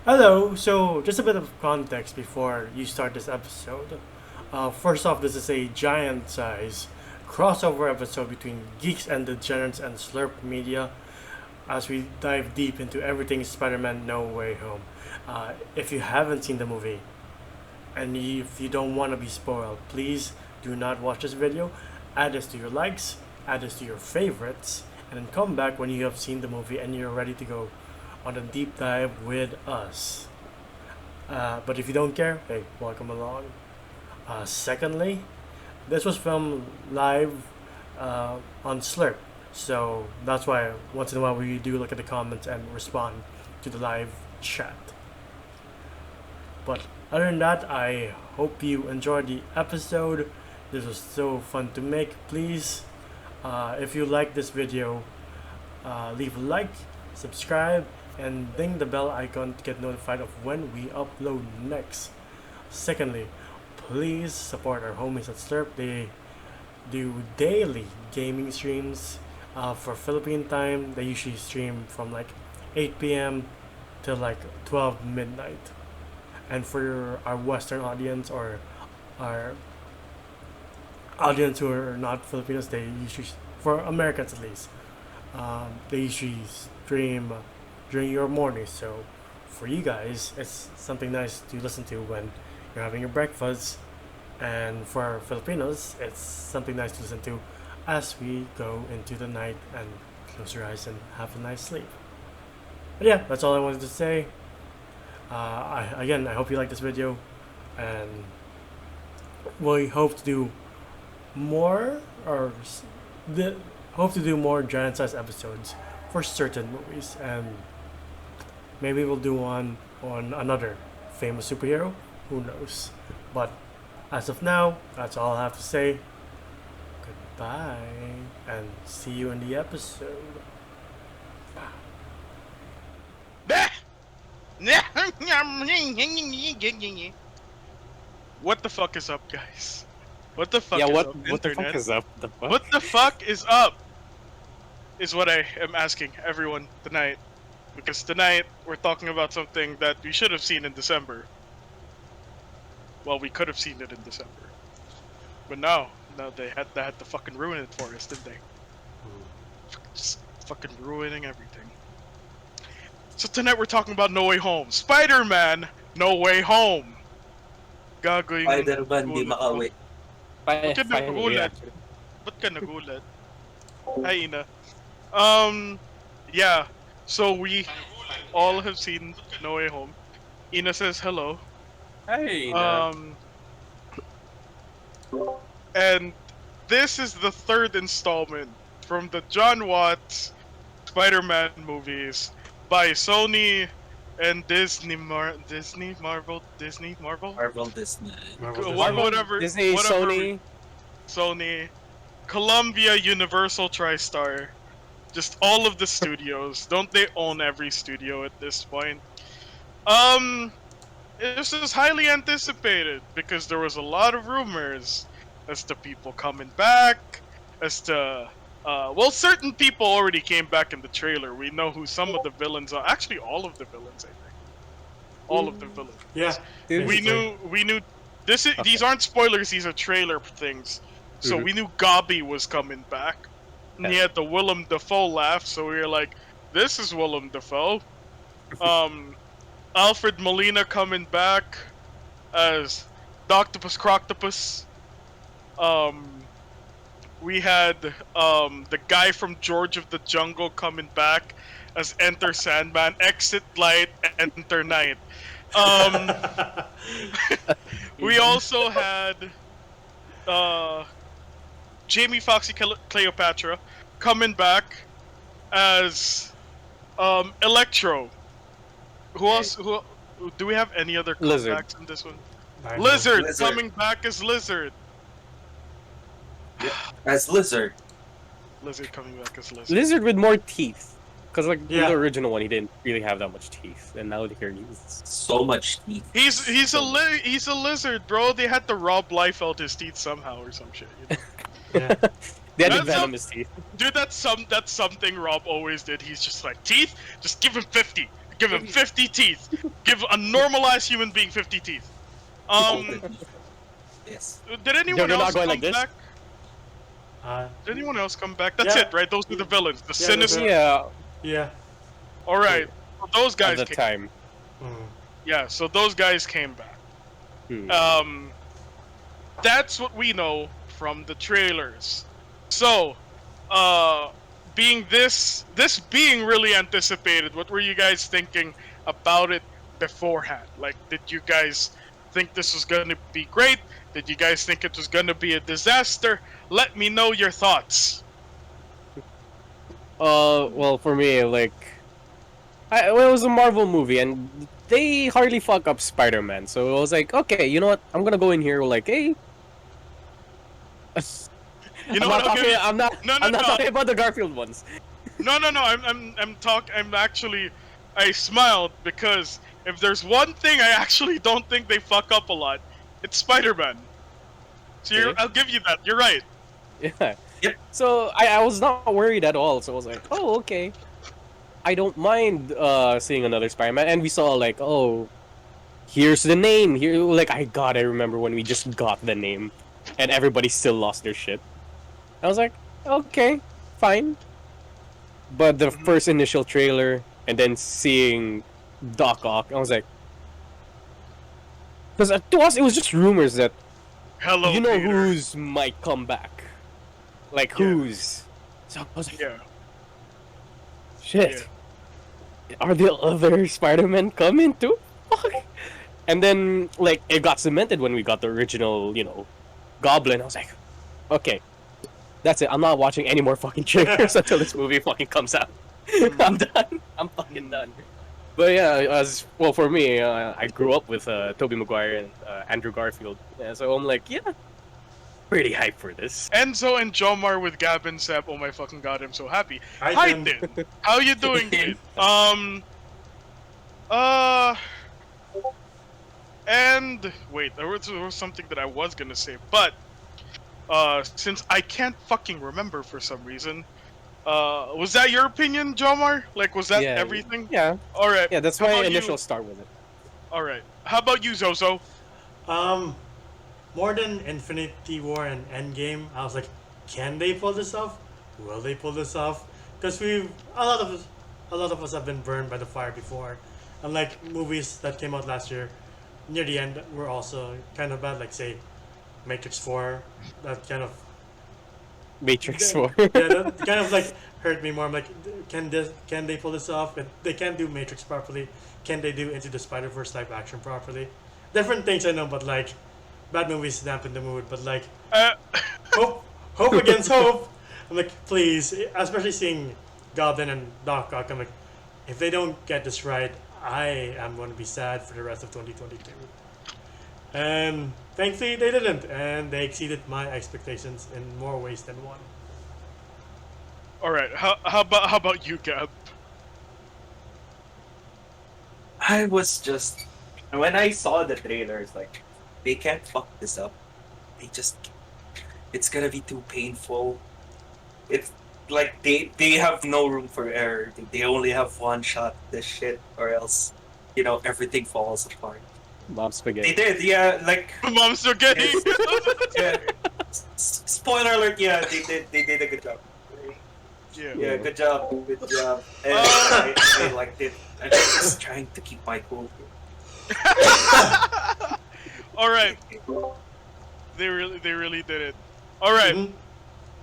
Hello, so just a bit of context before you start this episode. First off, this is a giant size crossover episode between Geeks and Degenerates and Slurp Media as we dive deep into everything Spider Man No Way Home. If you haven't seen the movie and if you don't want to be spoiled, please do not watch this video. Add this to your likes, add this to your favorites, and then come back when you have seen the movie and you're ready to go on a deep dive with us. But if you don't care, hey, welcome along. Secondly, this was filmed live on Slurp, so that's why once in a while we do look at the comments and respond to the live chat. But other than that, I hope you enjoyed the episode. This was so fun to make. Please, if you like this video, leave a like, subscribe, and ding the bell icon to get notified of when we upload next. Secondly, please support our homies at Slurp. They do daily gaming streams for Philippine time. They usually stream from like 8 p.m. till like 12 midnight. And for our Western audience or our audience who are not Filipinos, they usually, for Americans at least, they usually stream during your morning. So for you guys, it's something nice to listen to when you're having your breakfast. And for our Filipinos, it's something nice to listen to as we go into the night and close your eyes and have a nice sleep. But yeah, that's all I wanted to say. I hope you like this video, and we hope to do more hope to do more giant size episodes for certain movies, and maybe we'll do one on another famous superhero. Who knows? But as of now, that's all I have to say. Goodbye, and see you in the episode. What the fuck is up, guys? What the fuck Yeah, is what up, what the internet? fuck is up? The fuck? What the fuck is up? Is what I am asking everyone tonight. Because tonight we're talking about something that we should have seen in December. Well, we could have seen it in December. But no, they had to fucking ruin it for us, didn't they? Just fucking ruining everything. So tonight we're talking about No Way Home. Spider-Man No Way Home. Gago yung Spider-Man di gulat makauwi. Ba't ka Finally, nagulat? actually. Ba't ka nagulat? Hi, Ina. Yeah. So we all have seen No Way Home. Ina says hello. Hey, And this is the third installment from the John Watts Spider-Man movies by Sony and Disney Marvel. Marvel Disney. Whatever. Disney, whatever Sony. Sony, Columbia, Universal, TriStar, just all of the studios. Don't they own every studio at this point? This is highly anticipated because there was a lot of rumors as to people coming back, as to certain people already came back in the trailer. We know who some of the villains are. Actually, all of the villains, I think. All of the villains. Yeah, Dude, We knew. These aren't spoilers. These are trailer things. So we knew Gobby was coming back. And he had the Willem Dafoe laugh. So we were like, "This is Willem Dafoe." Alfred Molina coming back as Doctopus Croctopus. We had the guy from George of the Jungle coming back as Enter Sandman. Exit light, enter night. We also had Jamie Foxy Cleopatra coming back as Electro. Who else? Who do we have any other Lizard. comebacks in this one? Lizard coming back as Lizard. As Lizard. Lizard coming back as Lizard. Lizard with more teeth. Because like Yeah. the original one, he didn't really have that much teeth, and now here he's So much teeth. He's a lizard, bro. They had to rob Liefeld his teeth somehow or some shit. You know? Yeah. They had the That's venomous teeth. Dude, that's something Rob always did. He's just like, teeth? Just give him 50. Give him 50 teeth. Give a normalized human being 50 teeth. Yes. Did anyone You're not else going come like this? back? Uh, Did anyone else come back? That's Yeah. it, right? Those are the villains. The Yeah, those sinister. are- Yeah, yeah. All right. So those at guys the came. time. Mm. Yeah. So those guys came back. Hmm. That's what we know from the trailers. So, being this being really anticipated, what were you guys thinking about it beforehand? Like, did you guys think this was gonna be great? Did you guys think it was gonna be a disaster? Let me know your thoughts. Well, for me, like, well, it was a Marvel movie, and they hardly fuck up Spider-Man. So I was like, okay, you know what? I'm gonna go in here like, hey. You know what? I'll give you... I'm not. No, I'm not no. talking about the Garfield ones. No. I'm actually, I smiled because if there's one thing I actually don't think they fuck up a lot, it's Spider-Man. So Okay. I'll give you that. You're right. Yeah. Yep. So I was not worried at all. So I was like, oh, okay. I don't mind seeing another Spider-Man. And we saw like, oh, here's the name. Here, like, I remember when we just got the name, and everybody still lost their shit. I was like, okay, fine. But the first initial trailer, and then seeing Doc Ock, I was like, because to us it was just rumors that Hello, you know Peter. who's might come back, like Yeah. who's. So I was like, Yeah. shit. Are the other Spider-Men coming too? Fuck. And then like it got cemented when we got the original, Goblin. I was like, okay, that's it. I'm not watching any more fucking trailers until this movie fucking comes out. I'm done. I'm fucking done. But yeah, as well for me, I grew up with Tobey Maguire and Andrew Garfield, so I'm like, yeah, pretty hyped for this. Enzo and Jomar with Gab and Seb. Oh my fucking god, I'm so happy. Hi, Hi, Tim. Din. How you doing, Din? And wait, there was something that I was gonna say, but since I can't fucking remember for some reason, was that your opinion, Jomar? Like, was that Yeah, everything? Yeah, All right. yeah. That's How my about initial you? start with it. All right. How about you, Zozo? More than Infinity War and Endgame, I was like, can they pull this off? Will they pull this off? Because a lot of us have been burned by the fire before, and like movies that came out last year, near the end were also kind of bad. Like say, Matrix 4, that kind of Matrix 4. yeah, that kind of like hurt me more. I'm like, can they pull this off? If they can't do Matrix properly, can they do Into the Spider-Verse live action properly? Different things I know, but like bad movies dampen the mood. But like hope against hope. I'm like, please, especially seeing Goblin and Doc Ock. I'm like, if they don't get this right, I am going to be sad for the rest of 2022. And thankfully they didn't, and they exceeded my expectations in more ways than one. All right. How about you, Gab? I was just when I saw the trailers, like they can't fuck this up. It's gonna be too painful. It's like they have no room for error. They only have one shot at this shit, or else everything falls apart. Mom They spaghetti. did, yeah. Like Mom's spaghetti. yeah. Spoiler alert, yeah. They did a good job. Yeah, good job. And I liked it. I'm just trying to keep my cool. All right. They really did it. All right. Mhm.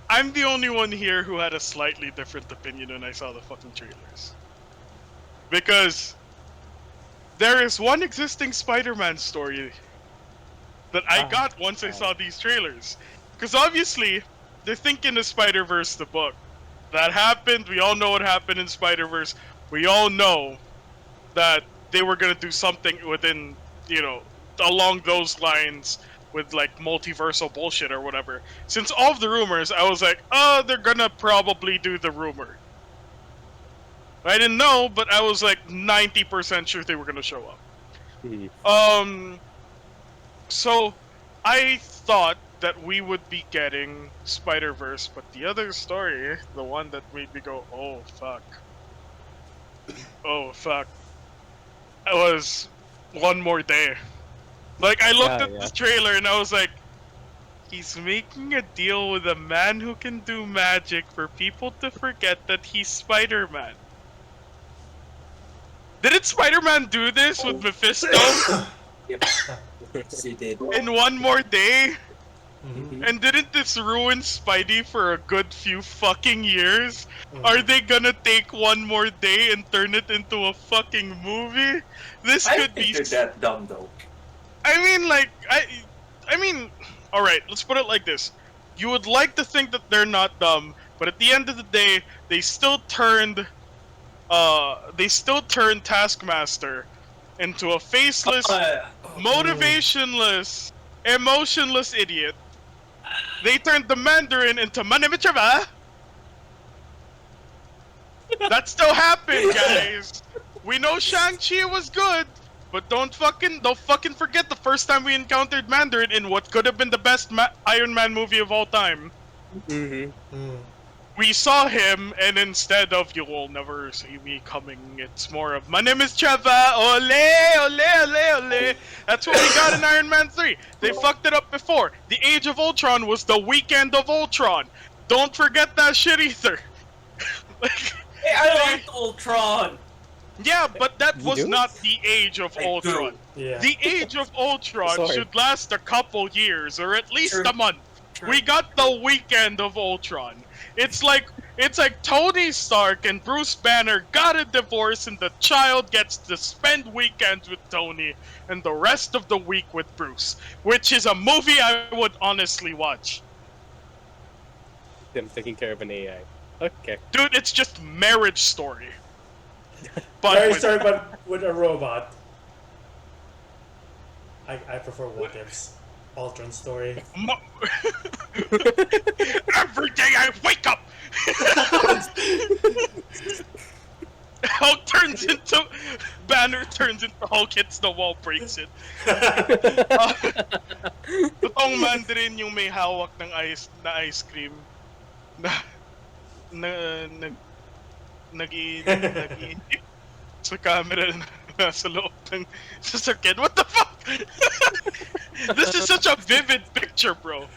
I'm the only one here who had a slightly different opinion when I saw the fucking trailers. Because there is one existing Spider-Man story that I got once I saw these trailers. Because obviously, they're thinking of Spider-Verse, the book. That happened. We all know what happened in Spider-Verse. We all know that they were going to do something within, along those lines with like multiversal bullshit or whatever. Since all of the rumors, I was like, oh, they're gonna probably do the rumor. I didn't know, but I was like 90% sure they were gonna show up. Mhm. So I thought that we would be getting Spider-Verse, but the other story, the one that made me go, oh fuck. Oh fuck. was One More Day. Like, I looked Yeah, at yeah. the trailer and I was like, he's making a deal with a man who can do magic for people to forget that he's Spider-Man. Didn't Spider-Man do this with Mephisto Yep. Yes, you did. in One More Day? Mhm. And didn't this ruin Spidey for a good few fucking years? Mhm. Are they gonna take One More Day and turn it into a fucking movie? This I could think be. they're that dumb though. I mean, like, I mean, all right. Let's put it like this: you would like to think that they're not dumb, but at the end of the day, they still turned Taskmaster into a faceless, motivationless, emotionless idiot. They turned the Mandarin into Manimichava. That still happened, guys. We know Shang-Chi was good, but don't fucking forget the first time we encountered Mandarin in what could have been the best Iron Man movie of all time. Mm-hmm. Mm. We saw him, and instead of "you will never see me coming," it's more of "my name is Trevor, ole, ole, ole, ole." That's what we got in Iron Man 3. They fucked it up before. The Age of Ultron was the Weekend of Ultron. Don't forget that shit either. Like, Hey, I liked Ultron. yeah, but that You was do? not the Age of I Ultron. do. Yeah. The Age of Ultron Sorry. should last a couple years, or at least True. a month. True. We got the Weekend of Ultron. It's like Tony Stark and Bruce Banner got a divorce, and the child gets to spend weekends with Tony and the rest of the week with Bruce, which is a movie I would honestly watch. Them taking care of an AI. Okay. Dude, it's just Marriage Story. But Very with- sorry, but with a robot. I prefer What If's. Ultron story. Every day I wake up, Hulk turns into Banner turns into Hulk, hits the wall, breaks it. Totoong Mandarin yung may hawak ng ice cream na nag-iinip sa camera na nasa loob ng sasakyan. What the fuck? This is such a vivid picture, bro.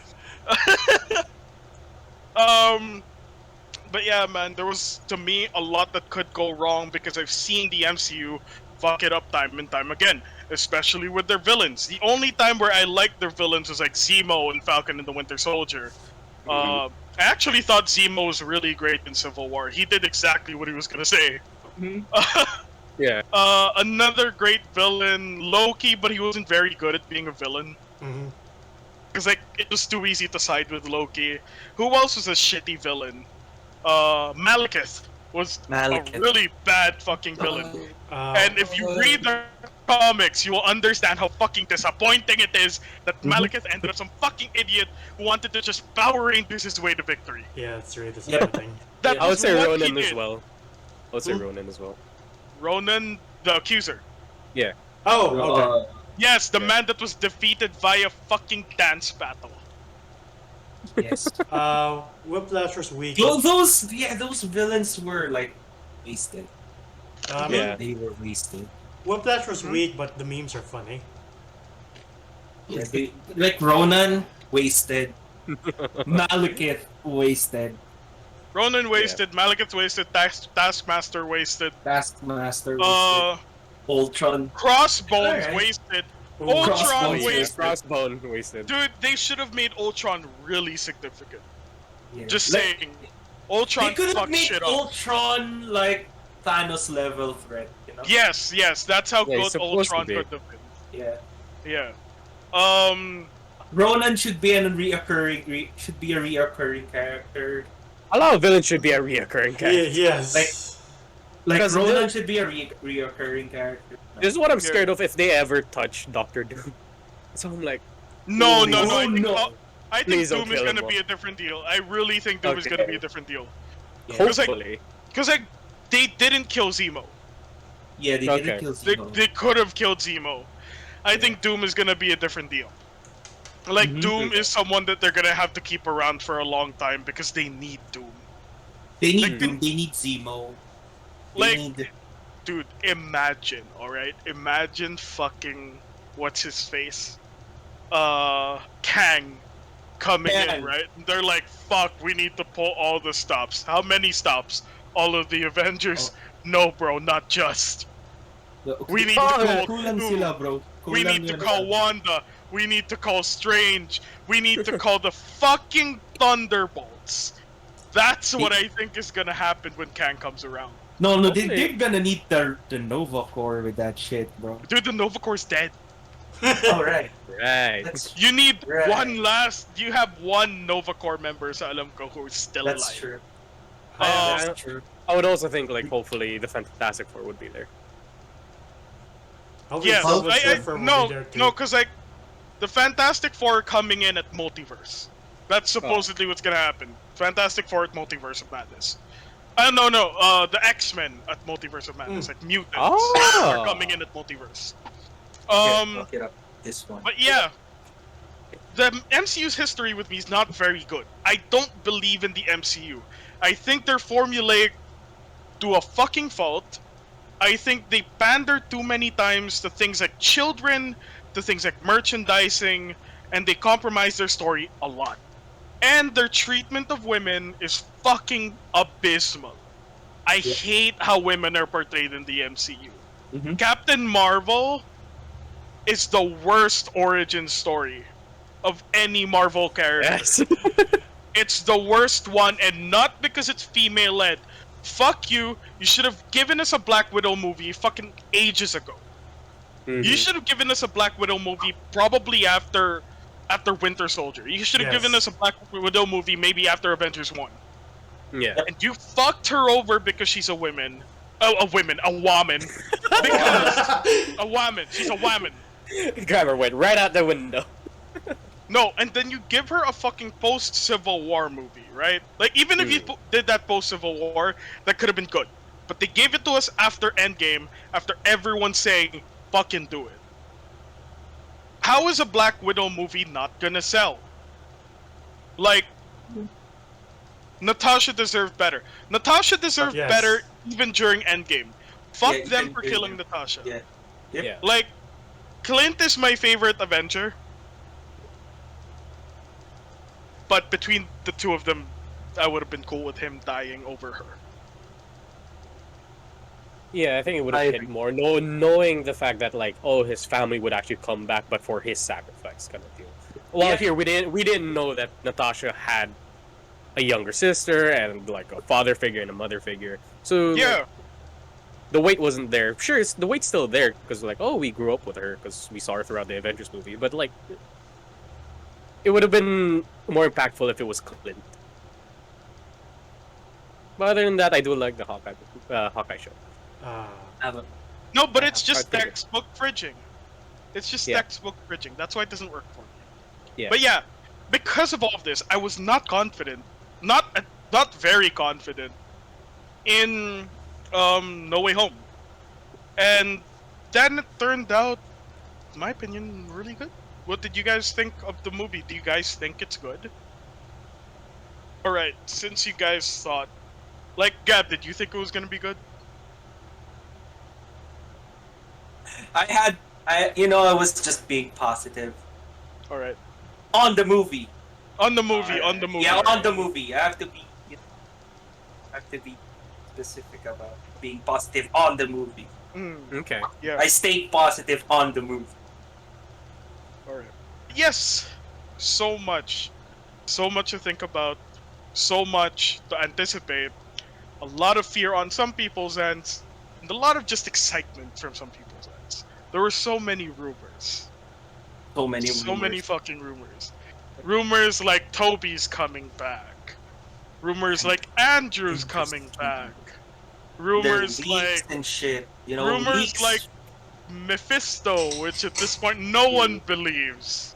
But yeah, man, there was, to me, a lot that could go wrong because I've seen the MCU fuck it up time and time again, especially with their villains. The only time where I liked their villains was like Zemo and Falcon and the Winter Soldier. I actually thought Zemo was really great in Civil War. He did exactly what he was gonna say. Yeah. Another great villain, Loki, but he wasn't very good at being a villain. Mhm. Because like it was too easy to side with Loki. Who else was a shitty villain? Malekith was a really bad fucking villain. And if you read the comics, you will understand how fucking disappointing it is that Malekith ended up some fucking idiot who wanted to just Power Rangers his way to victory. Yeah, it's really disappointing. That I would was say what Ronan he as did. well. I would say Who? Ronan as well. Ronan, the accuser. Yeah. Oh, okay. Yes, the Yeah. man that was defeated via fucking dance battle. Yes. Whiplash was weak. Those villains were like wasted. I mean, Yeah. They were wasted. Whiplash was weak, but the memes are funny. Yeah, like Ronan wasted. Malekith wasted. Ronan wasted, Malekith wasted, Taskmaster wasted, Taskmaster wasted. Ultron. Crossbones Alright. wasted, Ooh. Ultron Crossbones wasted. Crossbone wasted. Dude, they should have made Ultron really significant. Yeah. Just Like, saying. Ultron they could have fucked made shit up. Ultron like Thanos level threat, you know? Yes, that's how Yeah, he's good supposed to Ultron be. could have been. Yeah. Yeah. Ronan should be a reoccurring character. A lot of villains should be a reoccurring Yeah, character. yes. Like Because Ronan the- should be a reoccurring character. This is what I'm Yeah. scared of if they ever touch Doctor Doom. So I'm like, No, Please. no, no. Oh, I think Please don't Doom is kill him gonna be off. a different deal. I really think Doom is gonna Okay. be a different deal. Yeah. Because, like, hopefully. Because like they didn't kill Zemo. Yeah, they Okay. didn't kill They Zemo. could have killed Zemo. I think Doom is gonna be a different deal. Like Mhm. Doom is someone that they're gonna have to keep around for a long time because they need Doom. They need like, Doom. They need Zemo. They Like, need dude, imagine, alright? Imagine fucking, what's his face? Kang coming in, right? They're like, fuck, we need to pull all the stops. How many stops? All of the Avengers? No, bro, not just. We need to call Kulang Stu. sila, bro. We Kulang need to yun. call Wanda. We need to call Strange. We need to call the fucking Thunderbolts. That's what I think is gonna happen when Kang comes around. No, they're gonna need the Nova Core with that shit, bro. Dude, the Nova Corps dead. Oh, right. Right. You need Right. one last. You have one Nova Corps member sa alam ko who is still That's alive. true. That's true. I would also think like hopefully the Fantastic Four would be there. Yes, Surfer will be there too. no, because like the Fantastic Four coming in at Multiverse. That's supposedly what's gonna happen. Fantastic Four at Multiverse of Madness. No, the X-Men at Multiverse of Madness, like mutants, are coming in at Multiverse. Look it up. This one. But yeah, the MCU's history with me is not very good. I don't believe in the MCU. I think they're formulaic to a fucking fault. I think they pander too many times to things like children, to things like merchandising, and they compromise their story a lot. And their treatment of women is fucking abysmal. I hate how women are portrayed in the MCU. Captain Marvel is the worst origin story of any Marvel character. Yes. It's the worst one, and not because it's female-led. Fuck you. You should have given us a Black Widow movie fucking ages ago. You should have given us a Black Widow movie probably after Winter Soldier. You should have given us a Black Widow movie maybe after Avengers 1. Yeah. And you fucked her over because she's a woman. A woman. Because a woman. She's a woman. Grammar went right out the window. No, and then you give her a fucking post-Civil War movie, right? Like, even if you did that post-Civil War, that could have been good. But they gave it to us after Endgame, after everyone saying, fucking do it. How is a Black Widow movie not gonna sell? Like, Natasha deserved better. Natasha deserved better even during Endgame. Fuck them for killing Natasha. Yeah. Like, Clint is my favorite Avenger. But between the two of them, I would have been cool with him dying over her. Yeah, I think it would have hit more, knowing the fact that like, oh, his family would actually come back, but for his sacrifice, kind of deal. Well, here we didn't know that Natasha had a younger sister and like a father figure and a mother figure. So yeah, like, the weight wasn't there. Sure, the weight's still there because like, oh, we grew up with her because we saw her throughout the Avengers movie. But like, it would have been more impactful if it was Clint. But other than that, I do like the Hawkeye show. No, but it's just textbook bridging. It's just textbook bridging. That's why it doesn't work for me. Yeah. But yeah, because of all of this, I was not confident, not very confident in No Way Home, and then it turned out, in my opinion, really good. What did you guys think of the movie? Do you guys think it's good? All right, since you guys thought, like, Gab, did you think it was gonna be good? I was just being positive. All right. On the movie. On the movie. Yeah, on the movie. I have to be specific about being positive on the movie. Okay. Yeah. I stayed positive on the movie. All right. Yes. So much to think about. So much to anticipate. A lot of fear on some people's ends, and a lot of just excitement from some people's ends. There were so many rumors. So many fucking rumors. Rumors like Toby's coming back. Rumors like Andrew's coming back. Rumors like and shit. Rumors leaks. like Mephisto, which at this point no one believes.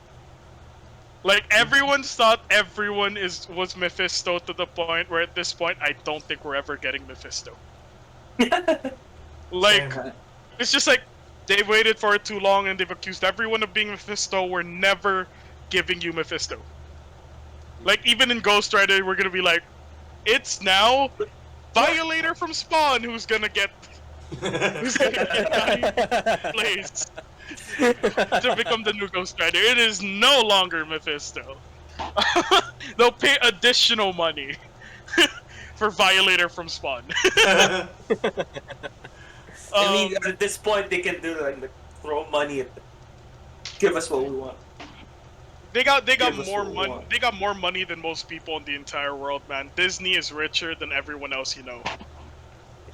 Like everyone thought everyone was Mephisto to the point where at this point I don't think we're ever getting Mephisto. Like it's just like they've waited for it too long and they've accused everyone of being Mephisto. We're never giving you Mephisto. Like even in Ghost Rider, we're gonna be like, it's now Violator from Spawn who's gonna get Who's gonna get Donnie Blaze to become the new Ghost Rider? It is no longer Mephisto. They'll pay additional money for Violator from Spawn. I mean, at this point, they can do like throw money at them. Give us what we want. They got Give us more what we money. want. They got more money than most people in the entire world, man. Disney is richer than everyone else you know.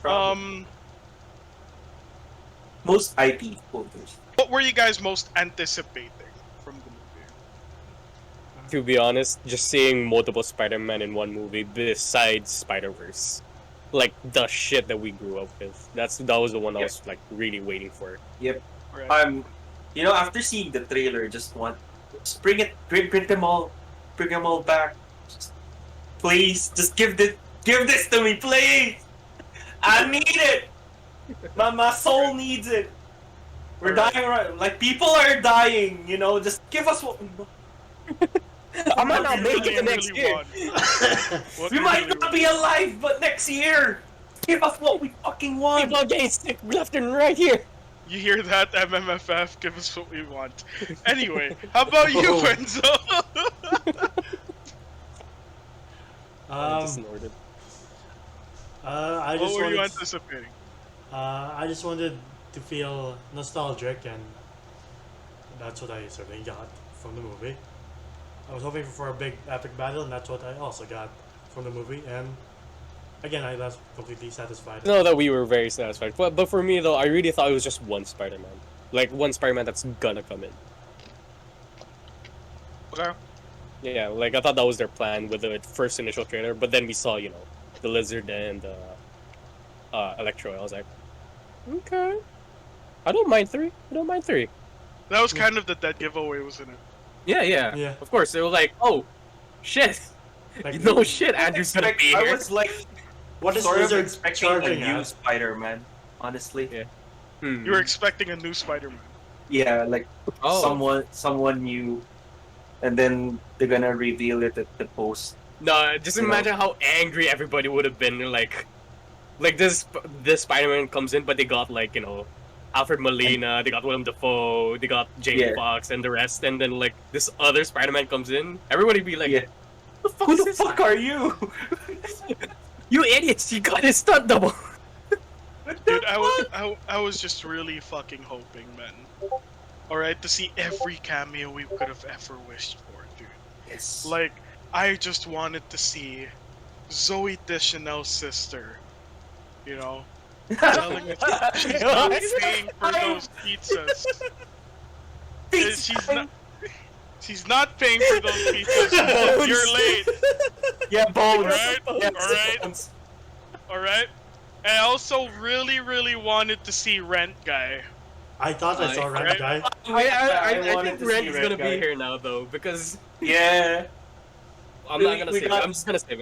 Probably. Most IP holders. What were you guys most anticipating from the movie? To be honest, just seeing multiple Spider-Man in one movie besides Spider-Verse. Like the shit that we grew up with. That was the one I was like really waiting for. Yep. Right. You know, after seeing the trailer, just print them all, bring them all back. Please, just give this to me, please. I need it. My soul needs it. We're dying, right? Like people are dying. You know, just give us what we want. I might not make it the next year. We might not be alive, but next year, give us what we fucking want. People are getting sick left and right here. You hear that, MMFF? Give us what we want. Anyway, how about you, Enzo? What were you anticipating? I just wanted to feel nostalgic, and that's what I certainly got from the movie. I was hoping for a big epic battle, and that's what I also got from the movie, and again, I was completely satisfied. No, that we were very satisfied. But for me though, I really thought it was just one Spider-Man. Like one Spider-Man that's gonna come in. Okay. Yeah, like I thought that was their plan with the first initial trailer, but then we saw, you know, the Lizard and Electro. I was like, okay. I don't mind three. That was kind of the dead giveaway, wasn't it? Yeah. Of course, they were like, oh, shit. Like, No shit, Andrew's gonna be here. I was like, what is sort of Lizard expecting a charging new at? Spider-Man, honestly. Yeah. You were expecting a new Spider-Man. Yeah, like Oh. someone new, and then they're gonna reveal it at the post. No, just imagine how angry everybody would have been. Like this Spider-Man comes in, but they got like, you know, Alfred Molina, they got Willem Dafoe, they got Jamie Foxx and the rest, and then like this other Spider-Man comes in. Everybody be like, Who the fuck are you? you idiots! You got his stunt double. Dude, I was just really fucking hoping, man. Alright, to see every cameo we could have ever wished for, dude. Yes. Like, I just wanted to see Zoe Deschanel's sister, you know, telling us she's not paying for those pizzas. She's not paying for those pizzas. You're late. Yeah, bones. Alright. And I also really wanted to see Rent Guy. I thought I saw Rent Guy. I wanted think to Rent see is Red gonna Guy. be here now though, because Yeah. I'm not gonna We save it. got- I'm just gonna save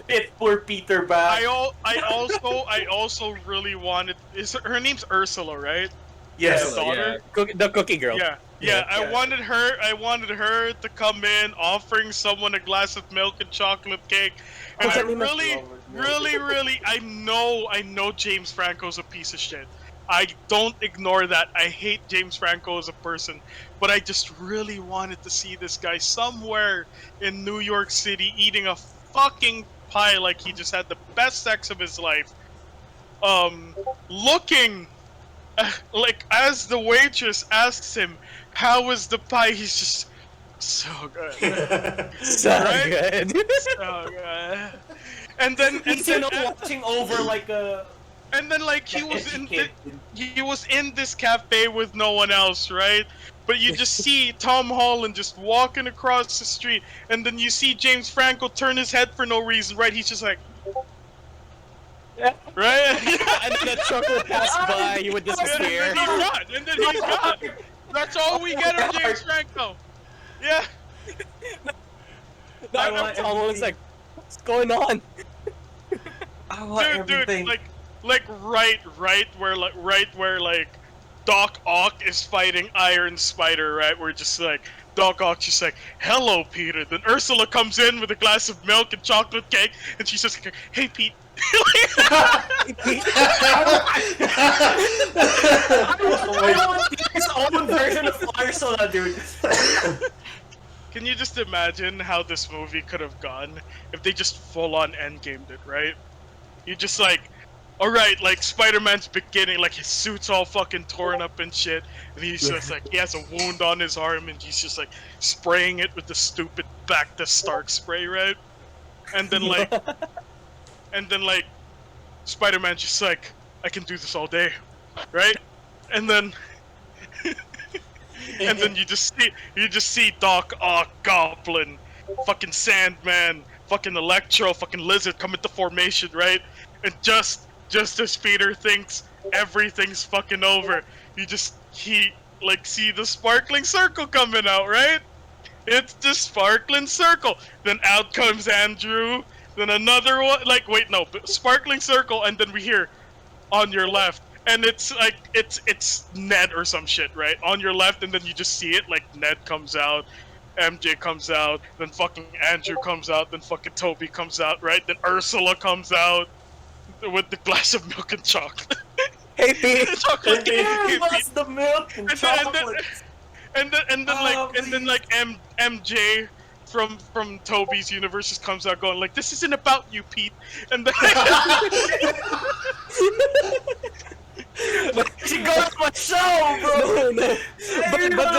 it. It poor Peter back. I also really wanted. Her name's Ursula, right? Yes. Yeah. daughter? The cookie girl. Yeah. I wanted her to come in, offering someone a glass of milk and chocolate cake. And I really, I know James Franco's a piece of shit. I don't ignore that. I hate James Franco as a person, but I just really wanted to see this guy somewhere in New York City eating a fucking pie like he just had the best sex of his life. Looking like as the waitress asks him, "How was the pie?" He's just so good. So Right? good. So good. And then watching over like a. And then like he was in this cafe with no one else, right? But you just see Tom Holland just walking across the street, and then you see James Franco turn his head for no reason, right? He's just like, right? And then the truck will pass by, he would disappear. And then he's gone. That's all we get of James Franco. Yeah. Tom Holland's like, what's going on? I want everything. Dude, like right where Doc Ock is fighting Iron Spider, right? We're just like Doc Ock's just like, "Hello, Peter." Then Ursula comes in with a glass of milk and chocolate cake, and she's just like, "Hey, Pete." I want his own version of Fire Soda, dude. Can you just imagine how this movie could have gone if they just full-on endgamed it, right? You just like, alright, like Spider-Man's beginning, like his suit's all fucking torn up and shit, and he's just like, he has a wound on his arm and he's just like spraying it with the stupid back to Stark spray, right? And then like, Spider-Man's just like, I can do this all day, right? And then and then you just see Doc Ock, Goblin, fucking Sandman, fucking Electro, fucking Lizard come into formation, right? And just as Peter thinks everything's fucking over, he see the sparkling circle coming out, right? It's the sparkling circle. Then out comes Andrew. Then another one, sparkling circle, and then we hear on your left. And it's like, it's Ned or some shit, right? On your left, and then you just see it, like, Ned comes out, MJ comes out, then fucking Andrew comes out, then fucking Toby comes out, right? Then Ursula comes out with the glass of milk and chocolate. Hey, Pete! Chocolate. Hey, what's the milk and chocolate? And then MJ from Toby's universe just comes out going like, this isn't about you, Pete. And then She goes to my show, bro. No. But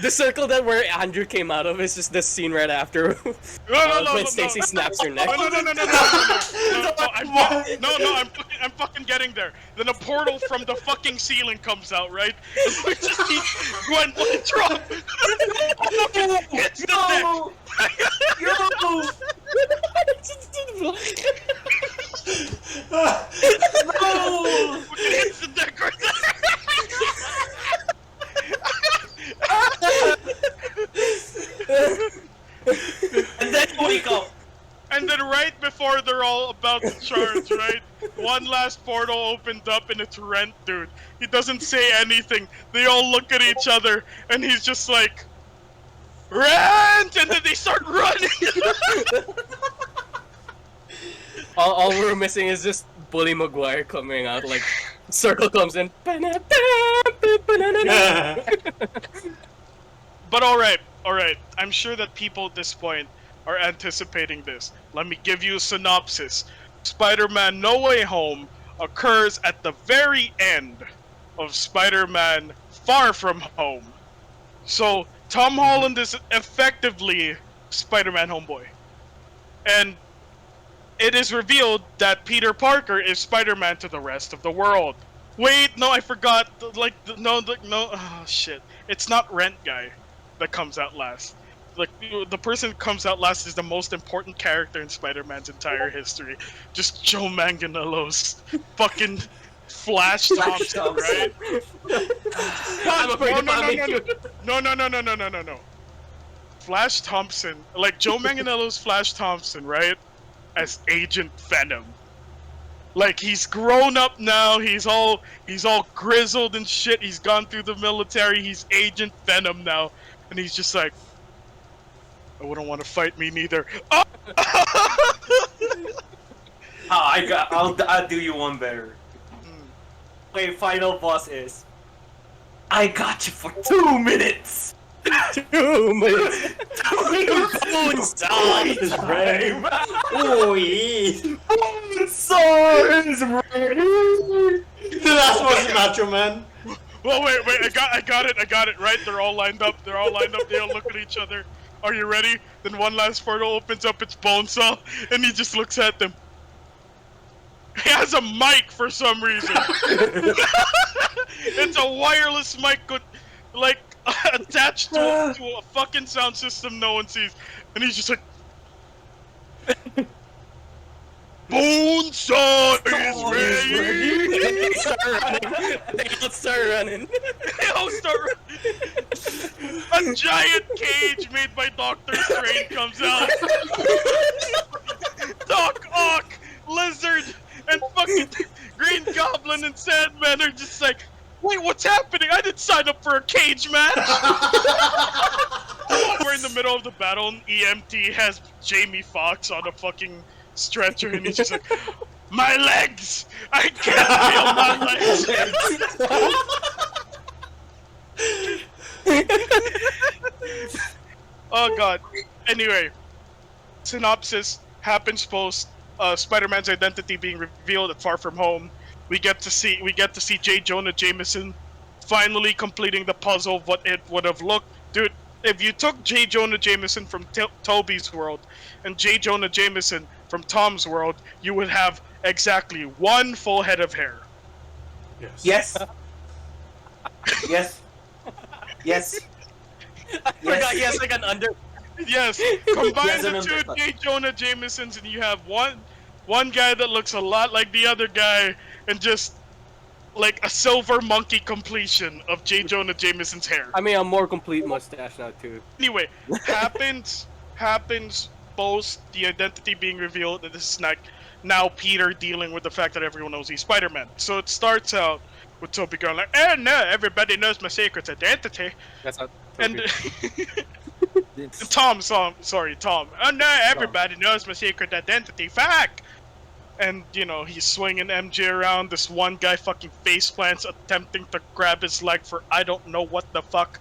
the circle that where Andrew came out of is just this scene right after when Stacy snaps her neck. I'm fucking getting there. Then a portal from the fucking ceiling comes out, right? And we just see Gwen fucking drop. Hits the deck. No! Hits the deck right And then wake up. And then right before they're all about to charge, right? One last portal opened up and it's Rent, dude. He doesn't say anything. They all look at each other and he's just like, Rent! And then they start running! All we're missing is just Bully Maguire coming out, like, circle comes in. But alright. I'm sure that people at this point are anticipating this. Let me give you a synopsis. Spider-Man No Way Home occurs at the very end of Spider-Man Far From Home. So, Tom Holland is effectively Spider-Man Homeboy. And it is revealed that Peter Parker is Spider-Man to the rest of the world. Wait, no, I forgot. No. Oh, shit. It's not Rent Guy that comes out last. Like, the person who comes out last is the most important character in Spider-Man's entire history. Just Joe Manganiello's fucking Flash Thompson, right? I'm afraid to vomit you. No. Flash Thompson, like Joe Manganiello's Flash Thompson, right? As Agent Venom. Like, he's grown up now, he's all grizzled and shit, he's gone through the military, he's Agent Venom now, and he's just like, I wouldn't want to fight me neither. Oh! I'll do you one better. Wait, final boss is, I got you for 2 minutes! 2 minutes! Bones It's ready. Oh, yeah. Swords ready! The last one's Macho Man. Well, wait, I got it, right? They're all lined up, they all look at each other. Are you ready? Then one last portal opens up, it's Bonesaw, and he just looks at them. He has a mic for some reason. It's a wireless mic, like, attached to a fucking sound system no one sees. And he's just like, Bonesaw is ready! They start running. A giant cage made by Dr. Strange comes out. Doc Ock, Lizard, and fucking Green Goblin and Sandman are just like, wait, what's happening? I didn't sign up for a cage match! We're in the middle of the battle and EMT has Jamie Foxx on a fucking stretcher and he's just like, My legs! I can't feel my legs! Oh god. Anyway, synopsis happens post Spider-Man's identity being revealed at Far From Home. We get to see J. Jonah Jameson finally completing the puzzle of what it would have looked. Dude, if you took J. Jonah Jameson from Toby's world and J. Jonah Jameson from Tom's world, you would have exactly one full head of hair. Yes. Yes. Yes. Yes. I forgot he has like an under. Yes, combine Yes, the two J. Jonah Jamesons and you have one guy that looks a lot like the other guy and just like a silver monkey completion of J. Jonah Jameson's hair. I mean, a more complete mustache now too. Anyway, happens post the identity being revealed, and this is now Peter dealing with the fact that everyone knows he's Spider-Man. So it starts out with Toby going like, "Oh no, everybody knows my secret identity," That's how. and Tom. Oh no, everybody knows my secret identity. Fuck! And you know he's swinging MJ around. This one guy fucking face plants, attempting to grab his leg for I don't know what the fuck.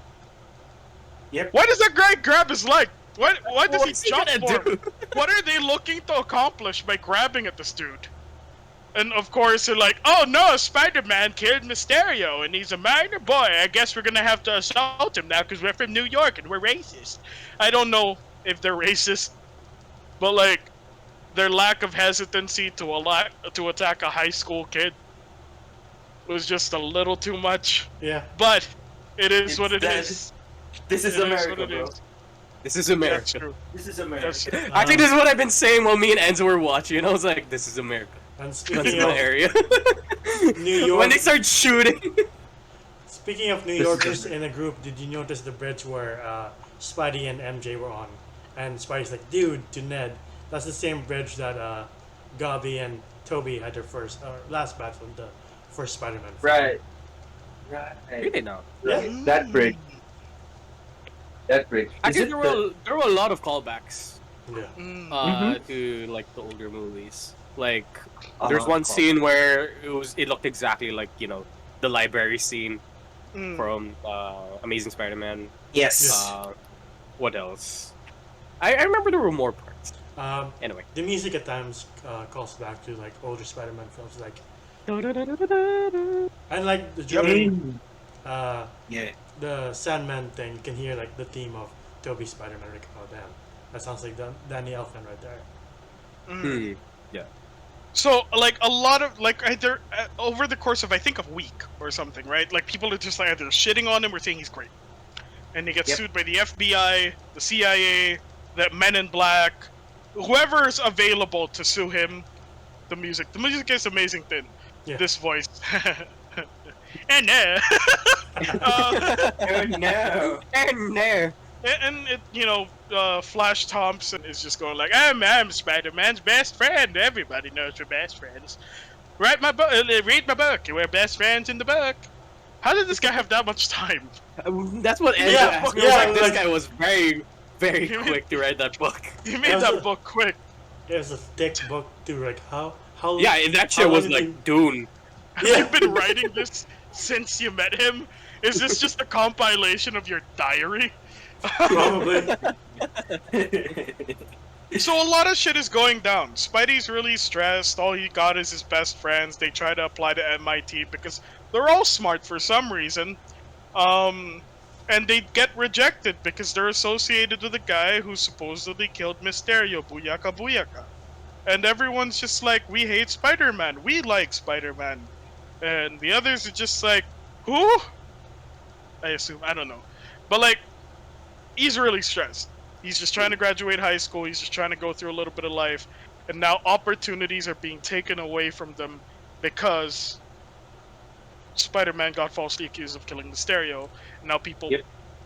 Yep. Why does that guy grab his leg? Why does What's he jump gonna for do? him? What are they looking to accomplish by grabbing at this dude? And of course they're like, oh no, Spider-Man killed Mysterio and he's a minor boy. I guess we're gonna have to assault him now because we're from New York and we're racist. I don't know if they're racist, but like their lack of hesitancy to attack a high school kid was just a little too much. Yeah. But it is It's what it dead. is. This is It is America, what it bro. is. This is That's America. true. This is That's America. true. Actually, this is what I've been saying while me and Enzo were watching. I was like, "This is America." And That's speaking my of area. New York, When they start shooting. speaking of New Yorkers in a group, did you notice the bridge where Spidey and MJ were on? And Spidey's like, "Dude," to Ned. That's the same bridge that Gabi and Toby had their last battle in the first Spider-Man film. Right. Right. Really now. Right. That bridge. That bridge. Is Actually, it there were a lot of callbacks Yeah. to like the older movies. Like, Uh-huh. there's one scene where it looked exactly like the library scene Mm. from Amazing Spider-Man. Yes. What else? I remember there were more parts. Anyway. The music at times calls back to like older Spider-Man films, like and like during Yeah. the Sandman thing, you can hear like the theme of Toby Spider-Man. Like, oh damn, that sounds like Danny Elfman right there. Mm. Yeah. So, like, a lot of, like, either, over the course of, I think, a week or something, right? Like, people are just, like, either shitting on him or saying he's great. And he gets Yep. sued by the FBI, the CIA, the Men in Black, whoever's available to sue him. The music is amazing thing. Yeah. This voice. And no. Oh no. And there. And it, Flash Thompson is just going like, I'm Spider-Man's best friend. Everybody knows we're best friends. Read my book. We're best friends in the book. How did this guy have that much time? That's what Enzo Yeah, asked me. yeah, I was like, like- this guy was very, very He made- quick to write that book. He made that book quick. There's a thick book too. Like how Yeah, and that shit how was long like did Dune. Have you been writing this since you met him? Is this just a compilation of your diary? probably So a lot of shit is going down. Spidey's really stressed. All he got is his best friends. They try to apply to MIT because they're all smart for some reason. And they get rejected because they're associated with a guy who supposedly killed Mysterio. Booyaka booyaka. And everyone's just like, we hate Spider-Man. We like Spider-Man. And the others are just like, who? I assume. I don't know. But like, he's really stressed. He's just trying to graduate high school. He's just trying to go through a little bit of life. And now opportunities are being taken away from them because Spider-Man got falsely accused of killing Mysterio. And now people, Yep.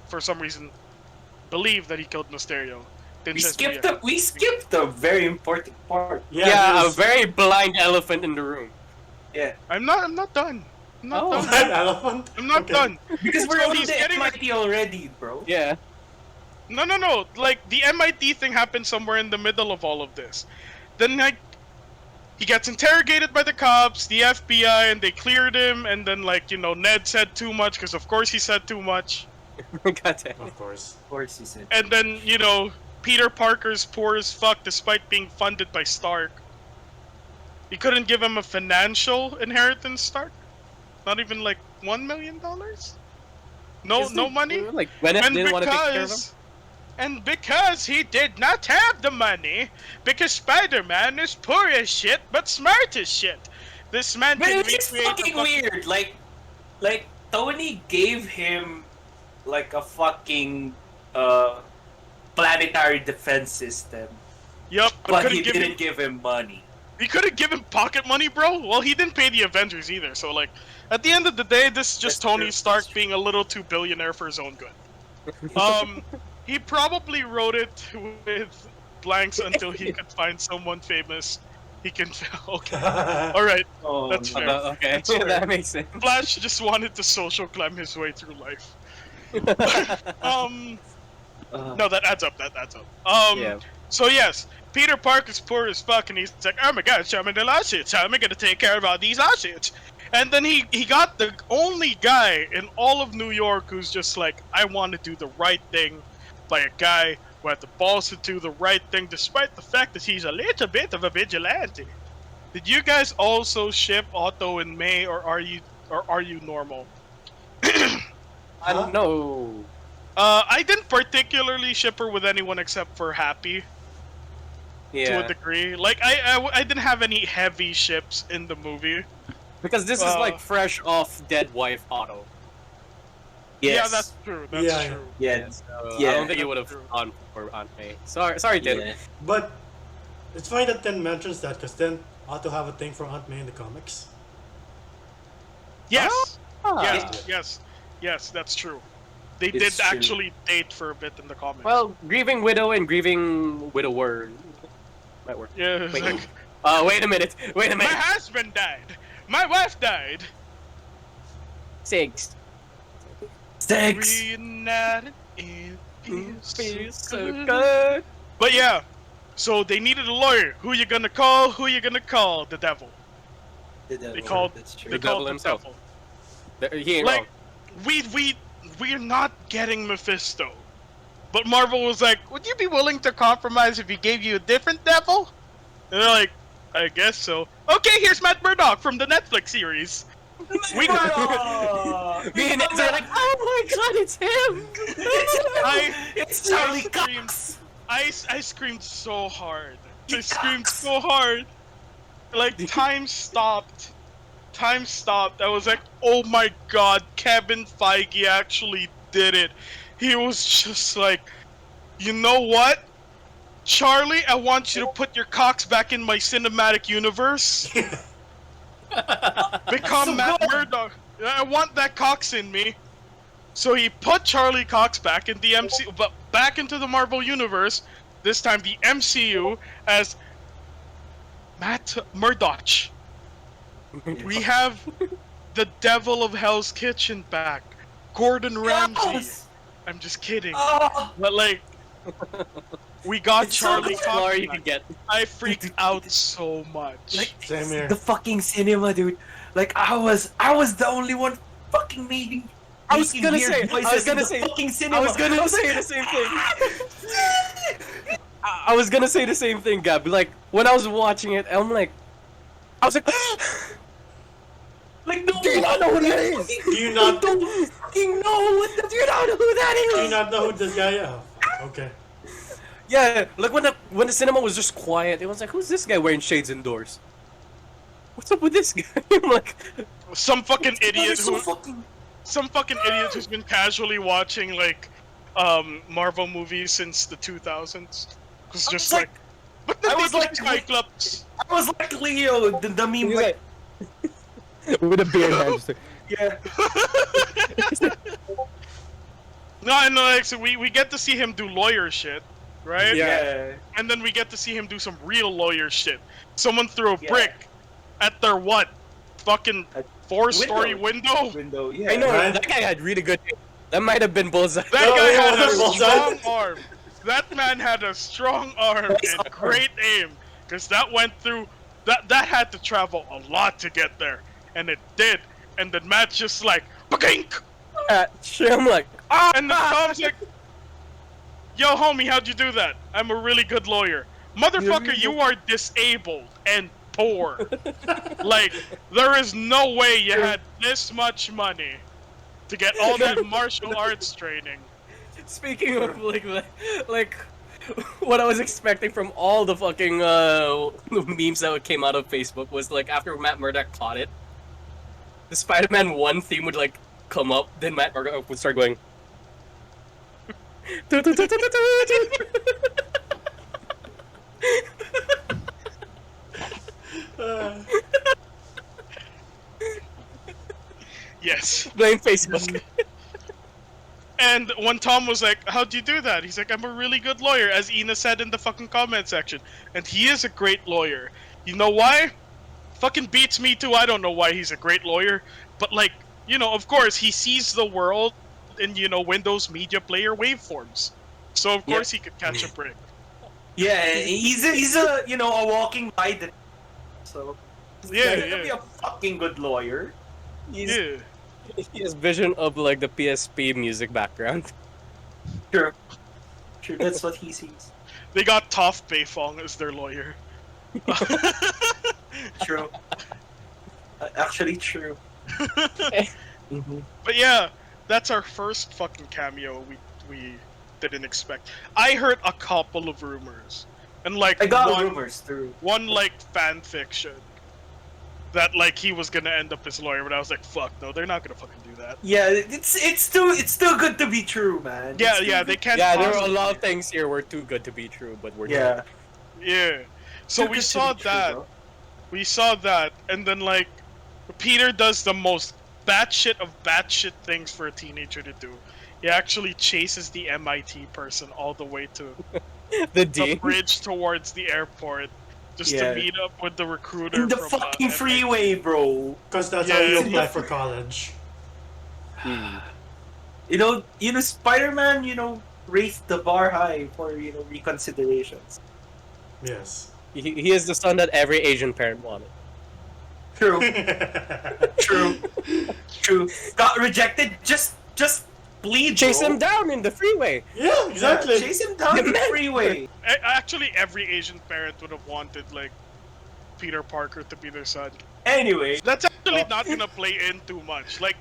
for some reason, believe that he killed Mysterio. We skipped a very important part. Yeah, a there's- very blind elephant in the room. Yeah. I'm not done. I'm not Oh. done. That elephant. I'm not Okay. done. Because we're So on he's the getting- MIT already, bro. Yeah. No. Like, the MIT thing happened somewhere in the middle of all of this. Then, like, he gets interrogated by the cops, the FBI, and they cleared him. And then, like, you know, Ned said too much because, of course, he said too much. God damn. Of course. Of course, he said. And then, you know, Peter Parker's poor as fuck despite being funded by Stark. He couldn't give him a financial inheritance, Stark. Not even like $1 million. No money. Like Gwyneth didn't want to take care of him. And because he did not have the money, because Spider-Man is poor as shit but smart as shit. This man But can it's recreate the fucking weird. Like Tony gave him like a fucking planetary defense system, Yup, but he didn't give him money. He couldn't give him pocket money, bro. Well, he didn't pay the Avengers either. So, like, at the end of the day, this is just That's Tony true. Stark being a little too billionaire for his own good. He probably wrote it with blanks until he could find someone famous. He can. Okay. All right. Oh, That's fair. Okay, That's fair. that makes sense. Flash just wanted to social climb his way through life. No, that adds up. That adds up. Yeah. So yes, Peter Parker's poor as fuck, and he's like, oh my god, show me the lawsuits. How am I gonna take care of all these lawsuits? And then he got the only guy in all of New York who's just like, I want to do the right thing by a guy who had the balls to do the right thing, despite the fact that he's a little bit of a vigilante. Did you guys also ship Otto and May, or are you normal? I don't know. I didn't particularly ship her with anyone except for Happy. To a Yeah, degree. Like, I didn't have any heavy ships in the movie. because this is like fresh off Dead Wife Otto. yes. Yeah, that's true. That's Yeah, true. Yeah. So Yeah. I don't think it would have gone for Aunt May. Sorry, Tim. Yeah. But it's funny that Ten mentions that because then Otto have a thing for Aunt May in the comics. Yes! Ah. Yes, that's true. They It's did true. actually date for a bit in the comics. Well, Grieving Widow and Grieving Widower might work. yeah, it's Wait. like, Wait a minute. my husband died. My wife died. 6. Thanks. Reunited, it feels Feels so so good. good. But yeah, so they needed a lawyer. Who you gonna call? Who you gonna call? The devil. They called- That's true. They The devil called the himself. devil. He ain't Like, wrong. we're not getting Mephisto. But Marvel was like, would you be willing to compromise if he gave you a different devil? And they're like, I guess so. Okay, here's Matt Murdock from the Netflix series. We Me and Neds are like, oh my god, it's him! It's Charlie screamed, Cox. I screamed so hard. I screamed so hard. Like, time stopped. Time stopped. I was like, oh my god, Kevin Feige actually did it. He was just like, you know what? Charlie, I want you to put your cocks back in my cinematic universe. Become Matt Murdock. I want that Cox in me. So he put Charlie Cox back in the MCU, but back into the Marvel Universe. This time the MCU as Matt Murdock. We have the Devil of Hell's Kitchen back. Gordon Ramsay. Yes! I'm just kidding. Oh, But like, we got It's so Charlie much Cox. Floor you back. can get. I freaked out so much. like Same here. the fucking cinema, dude. Like I was the only one fucking making. I was making gonna weird say- I voices was in gonna the say- fucking I cinema. was gonna say the same thing. I was gonna say the same thing, Gab. Like, when I was watching it, I'm like, I was like, Like, no, do you not know who that is? Do you not? Do don't fucking know what the. Do you not know who that you is? not know who this guy is? Okay. Yeah, like when the cinema was just quiet, it was like, who's this guy wearing shades indoors? What's up with this guy? I'm like, Some fucking idiot So who, fucking. some fucking idiot who's been casually watching like Marvel movies since the 2000s. Was just like, what the I was like- Cyclops? I was like Leo, the meme. he's Like, like with a beard hand. yeah. No, I know. Like, so we get to see him do lawyer shit, right? Yeah. And then we get to see him do some real lawyer shit. Someone threw a Yeah. brick at their what? Fucking A 4-story window? Window. Yeah. I know Right? that guy had really good. That might have been Bullseye. That No, guy it had a wasn't Bullseye. strong arm. That man had a strong arm and great aim. Because that went through That had to travel a lot to get there, and it did. And then Matt's just like, "Bagink!" I'm like, ah! And then Tom's like, "Yo, homie, how'd you do that? I'm a really good lawyer." Motherfucker, you are disabled and poor. Like, there is no way you had this much money to get all that martial arts training. Speaking of like what I was expecting from all the fucking memes that came out of Facebook was like after Matt Murdock caught it, the Spider-Man 1 theme would like come up, then Matt Murdock would start going. Yes. Blame Facebook. And when Tom was like, "How'd you do that?" He's like, "I'm a really good lawyer," as Ina said in the fucking comment section. And he is a great lawyer. You know why? Fucking beats me too. I don't know why he's a great lawyer. But like, you know, of course, he sees the world in, you know, Windows Media Player waveforms. So of course he could catch a break. Yeah, he's a you know, a walking light. So Yeah, he's gonna be yeah. a fucking good lawyer. Yeah. He has vision of like the PSP music background. Sure. Sure, that's what he sees. They got Toph Beifong as their lawyer. True. Actually true. But yeah, that's our first fucking cameo we didn't expect. I heard a couple of rumors. And like I got rumors through. one like fan fiction that like he was gonna end up as a lawyer, but I was like, fuck no, they're not gonna fucking do that. Yeah, it's too good to be true, man. Yeah, It's yeah, too they good- can't. Yeah, there are a possibly- lot of things here were too good to be true, but we're Yeah. Yeah. So Too we good to saw be true, that. though. We saw that, and then like Peter does the most batshit of batshit things for a teenager to do. He actually chases the MIT person all the way to the the dean. bridge towards the airport, just Yeah. to meet up with the recruiter. In the from, fucking MIT. freeway, bro. Because that's Yeah, how you yeah. apply for college. You know, Spider-Man, raised the bar high for, reconsiderations. Yes. He is the son that every Asian parent wanted. True. True. Got rejected. Just bleed. Chase bro. him down in the freeway. Yeah, exactly. Yeah, chase him down the freeway. Actually, every Asian parent would have wanted like Peter Parker to be their son. Anyway, That's actually not gonna play in too much. Like,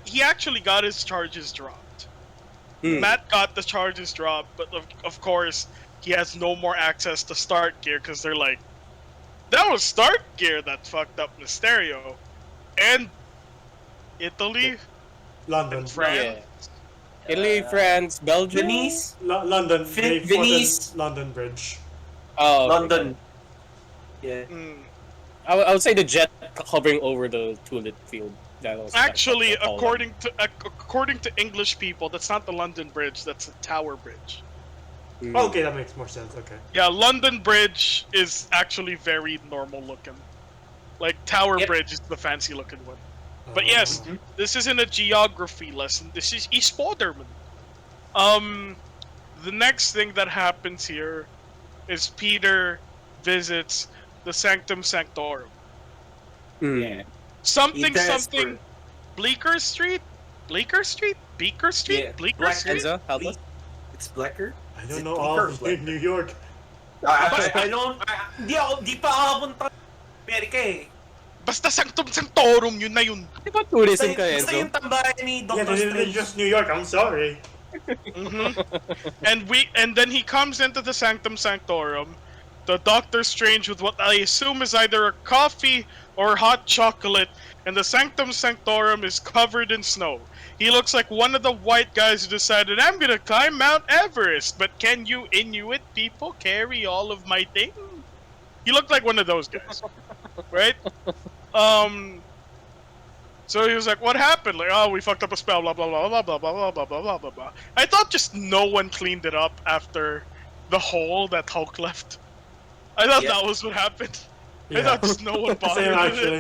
he actually got his charges dropped. Matt got the charges dropped, but of course, he has no more access to Start Gear because they're like, that was Start Gear that fucked up Mysterio. And Italy London. and France. Yeah. Italy, France, Belgium. Venice, London. They fought in Venice. London Bridge. Oh, okay. London. Yeah. I would say the jet hovering over the tulip field. That was Actually, that's all according to English people, that's not the London Bridge. That's the Tower Bridge. Okay, that makes more sense. Okay. Yeah, London Bridge is actually very normal looking. Like Tower Yep. Bridge is the fancy looking one. But yes, this isn't a geography lesson. This is Spiderman. The next thing that happens here is Peter visits the Sanctum Sanctorum. Yeah. Something He something. desperate. Bleecker Street. Beaker Street. Yeah, Bleecker Black Street. Enzo, help us. It's Blacker. I Is don't it know Bleecker all or of Blacker? New York. I don't. Di pa ako punta Amerika eh. Basta Sanctorum yun na yun. Di ba tourism ka, Basta Enzo? yung tambayan ni Yeah, Doctor this is Strange. just New York. I'm sorry. And then he comes into the Sanctum Sanctorum, the Doctor Strange with what I assume is either a coffee or hot chocolate, and the Sanctum Sanctorum is covered in snow. He looks like one of the white guys who decided, I'm gonna climb Mount Everest, but can you Inuit people carry all of my things? He looked like one of those guys, right? So he was like, what happened? Like, oh, we fucked up a spell, blah, blah, blah, blah, blah, blah, blah, blah, blah, blah, blah, blah. I thought just no one cleaned it up after the hole that Hulk left. I thought Yeah. that was what happened. I Yeah. thought just no one bothered Same with actually.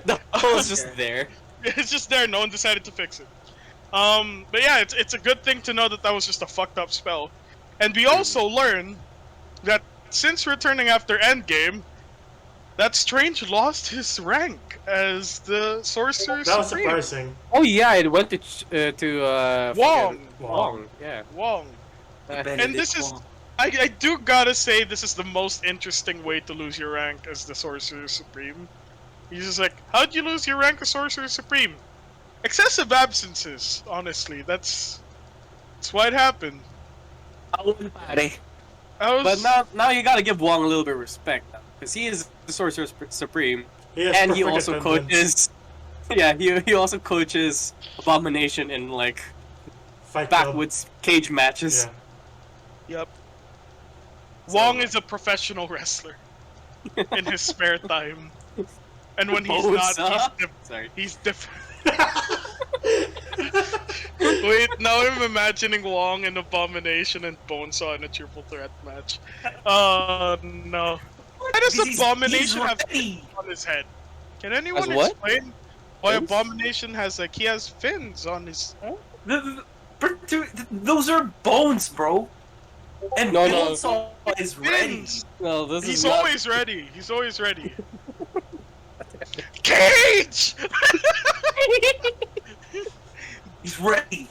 it. The hole was just there. It's just there, no one decided to fix it. But yeah, it's a good thing to know that that was just a fucked up spell. And we also learn that since returning after Endgame, that Strange lost his rank as the Sorcerer That was Supreme. surprising. Oh yeah, it went to Wong. Wong. Yeah. Wong. Benedict And this is, Wong. I do gotta say, this is the most interesting way to lose your rank as the Sorcerer Supreme. He's just like, how'd you lose your rank as Sorcerer Supreme? Excessive absences, honestly. That's why it happened. Pare. I was, But now you gotta give Wong a little bit of respect, because he is the Sorcerer Supreme, He has and he perfect also attendance. coaches. Yeah, he also coaches Abomination in like Fight Club. backwoods cage matches. Yeah. yep. Wong is a professional wrestler in his spare time. And when he's not, Sorry. he's different. Wait, now I'm imagining Wong and Abomination and Bonesaw in a triple threat match. Oh no. Why does He's Abomination have ready. on his head? Can anyone As what? explain why Fins? Abomination has he has fins on his... Those are bones, bro. And No, no. Bonesaw is ready. Fins! No, this He's is not... always ready. He's always ready. Cage! He's ready.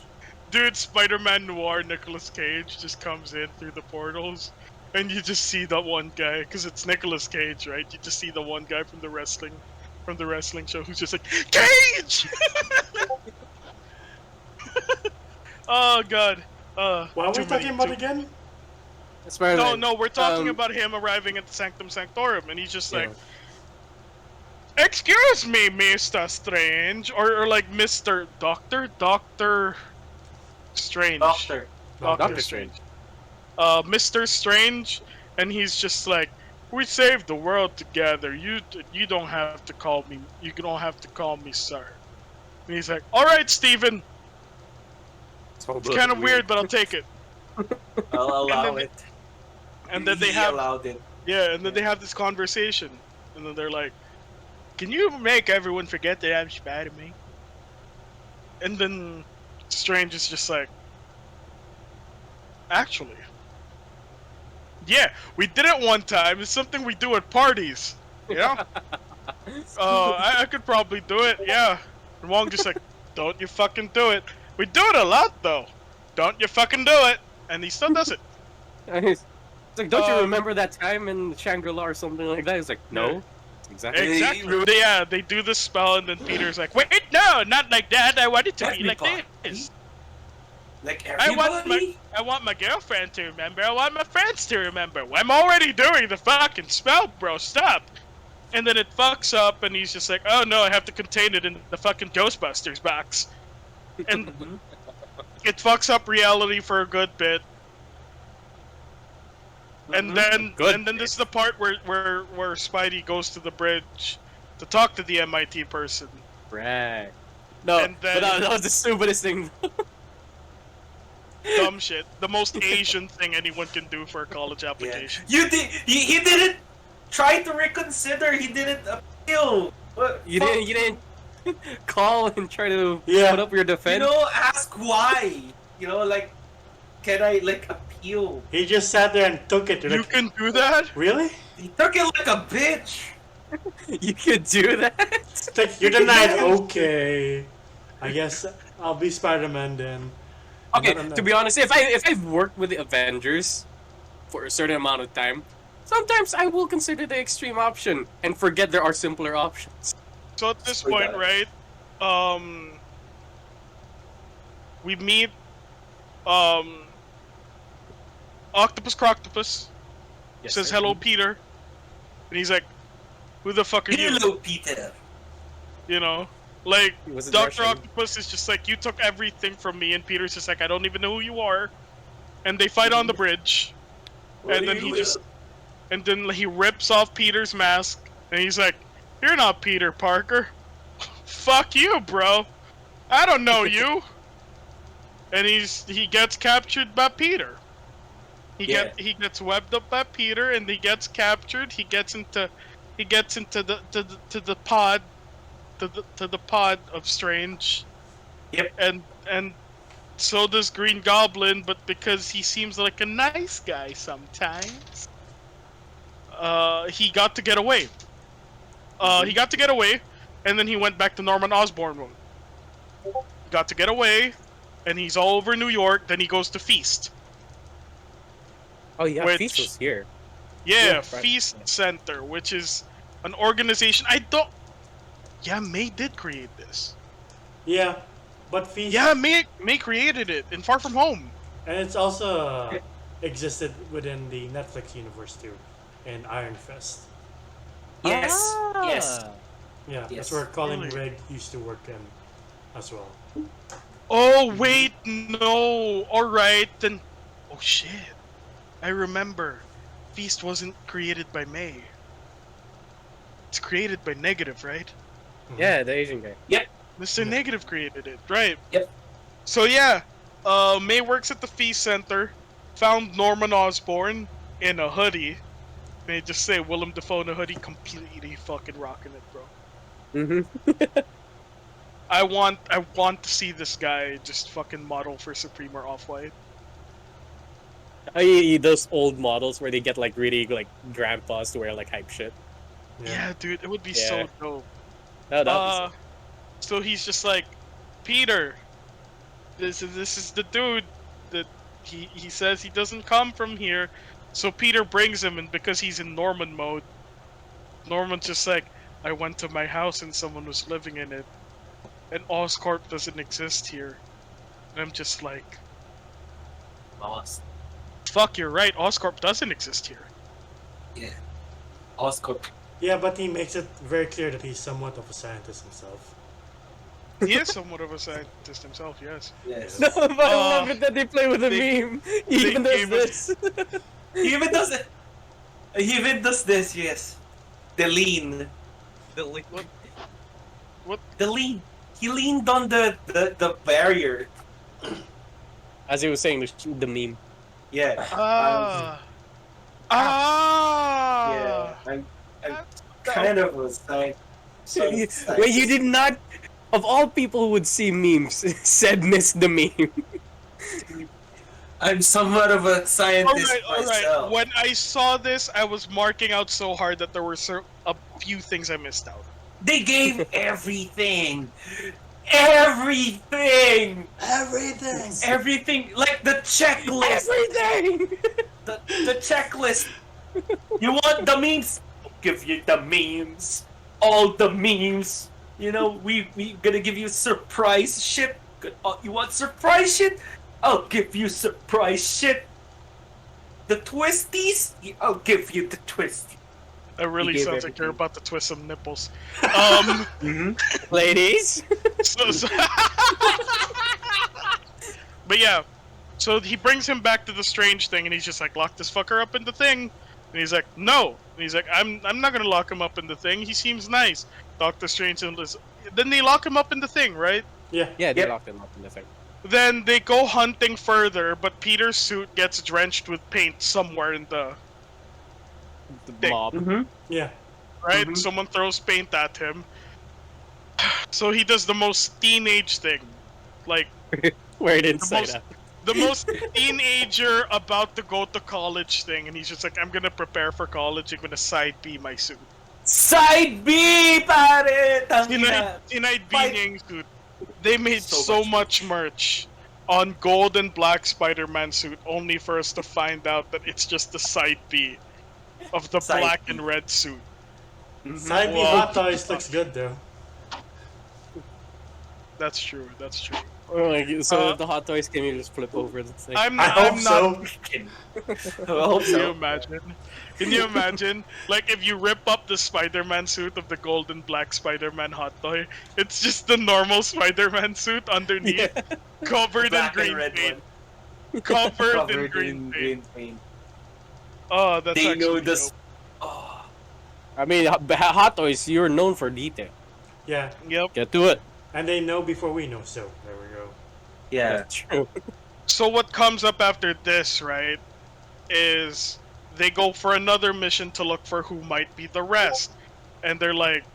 Dude, Spider-Man Noir Nicolas Cage just comes in through the portals, and you just see that one guy, because it's Nicolas Cage, right? You just see the one guy from the wrestling show who's just like, Cage! Oh god. What are we too talking many- about too- again? No, we're talking about him arriving at the Sanctum Sanctorum, and he's just Yeah. like, excuse me, Mr. Strange, or like Mr. Doctor Strange. Doctor. Doctor Strange. Mr. Strange, and he's just like, we saved the world together. You don't have to call me. You don't have to call me sir. And he's like, all right, Steven. It's kind of weird, but I'll take it. I'll allow And then- it. And then they He have allowed it. and then they have this conversation, and then they're like, can you make everyone forget that I'm Spider-Man? And then Strange is just like, actually, yeah, we did it one time. It's something we do at parties. Yeah. I could probably do it. Yeah. And Wong just like, don't you fucking do it. We do it a lot though. Don't you fucking do it. And he still does it. It's like, don't you remember that time in Shangri-La or something like that? He's like, no. Exactly. Exactly. They do the spell, and then Peter's like, wait, no, not like that. I want it to be like this. Like I everybody? want my girlfriend to remember. I want my friends to remember. Well, I'm already doing the fucking spell, bro. Stop. And then it fucks up, and he's just like, oh no, I have to contain it in the fucking Ghostbusters box. And it fucks up reality for a good bit. And then this is the part where Spidey goes to the bridge to talk to the MIT person. Right. No, And then- but that was the stupidest thing. Dumb shit. The most Asian thing anyone can do for a college Yeah. application. You did. He didn't try to reconsider. He didn't appeal. What? You didn't call and try to Yeah. put up your You defense. know, ask why. You know, like, can I like appeal? He just sat there and took it. You're You like, can do that? really? He took it like a bitch. You could do that. It's like, you're denied. Okay. I guess I'll be Spider-Man then. Okay, No. to be honest, if I've worked with the Avengers for a certain amount of time, sometimes I will consider the extreme option and forget there are simpler options. So at this We point, got it. right? We meet Octopus Croctopus. Says sir. hello, Peter. And he's like, who the fuck are you? Hello, Peter. You know? Like, He wasn't Dr. Russian. Octopus is just like, you took everything from me, and Peter's just like, I don't even know who you are. And they fight on the bridge. And then and then he rips off Peter's mask, and he's like, you're not Peter Parker. Fuck you, bro. I don't know you. And he gets captured by Peter. He gets webbed up by Peter, and he gets captured. He gets into the pod, to the pod of Strange. Yep. And so does Green Goblin, but because he seems like a nice guy sometimes, he got to get away. He got to get away, and then he went back to Norman Osborn mode. Got to get away, and he's all over New York. Then he goes to Feast. Oh yeah, Which- Feast was here. Yeah, right. Feast Center, which is an organization. I don't. Yeah, May did create this. Yeah, but Feast. Yeah, May created it in Far From Home. And it's also existed within the Netflix universe too, in Iron Fist. Yes. Ah. Yes. Yeah, Yes. that's where Colin Really? Gregg used to work in as well. Oh wait, no. All right then. Oh shit. I remember. Feast wasn't created by May. It's created by Negative, right? Yeah, the Asian guy. Mr. Negative created it, right? Yep. So yeah, May works at the Feast Center, found Norman Osborn in a hoodie. They just say Willem Dafoe in a hoodie, completely fucking rocking it, bro. Mm-hmm. I want to see this guy just fucking model for Supreme or Off-White. Those old models where they get like really like grandpas to wear like hype shit. Yeah, dude, it would be Yeah. so dope. Oh, that So he's just like, Peter, this is the dude that he says he doesn't come from here. So Peter brings him, and because he's in Norman mode, Norman's just like, I went to my house and someone was living in it, and Oscorp doesn't exist here. And I'm just like, Lost. fuck, you're right, Oscorp doesn't exist here. Yeah. Oscorp. Yeah, but he makes it very clear that he's somewhat of a scientist himself. He is somewhat of a scientist himself, yes. Yes. No, but I love it that they play with a they- meme. He even does gave us- this. He even does it. He even does this. Yes. The lean. The lean. What? The lean. He leaned on the barrier. As he was saying, the meme. Yeah. Ah. Yeah. I'm kind of a side. Wait, you did not. Of all people who would see memes, said miss the meme. I'm somewhat of a scientist Alright. myself. When I saw this, I was marking out so hard that there were a few things I missed out. They gave everything. Everything. Everything! Everything. Like the checklist. Everything. The checklist. You want the memes? I'll give you the memes. All the memes. You know, we gonna give you surprise shit. You want surprise shit? I'll give you surprise shit. The twisties? I'll give you the twisties. It really He gave sounds like you're everything. about to twist some nipples. Ladies. So- but yeah, so he brings him back to the strange thing, and he's just like, lock this fucker up in the thing. And he's like, no. And he's like, I'm not gonna lock him up in the thing. He seems nice. Doctor Strange and Liz. Then they lock him up in the thing, right? Yeah. Yeah, they Yep. locked him up in the thing. Then they go hunting further, but Peter's suit gets drenched with paint somewhere in the The Thing. mob. Mm-hmm. Yeah. right. Mhm. Someone throws paint at him. So he does the most teenage thing, like Where it didn't say most- that. the most teenager about to go to college thing, and he's just like, I'm gonna prepare for college. I'm gonna side B my suit. Side B, pare! Tonight Fight. being suit. They made So so much much merch on gold and black Spider-Man suit, only for us to find out that it's just the side B of the Side black B. and red suit. Side B Wow. Hot Toys looks good though. That's true. That's true. Oh my God. So Uh, if the hot toys can you just flip over the thing? I I'm hope not. so. I hope Can you so. imagine? Can you imagine? Like if you rip up the Spider-Man suit of the gold and black Spider-Man hot toy, it's just the normal Spider-Man suit underneath, covered Black in and green red paint. one. Covered in Covered green in paint. green paint. Oh, that's They actually know this. dope. Oh, I mean, hot toys, you're known for detail. Yeah. Yep. Get to it. And they know before we know, so there we go. yeah. That's true. So what comes up after this, right, is they go for another mission to look for who might be the rest. And they're like,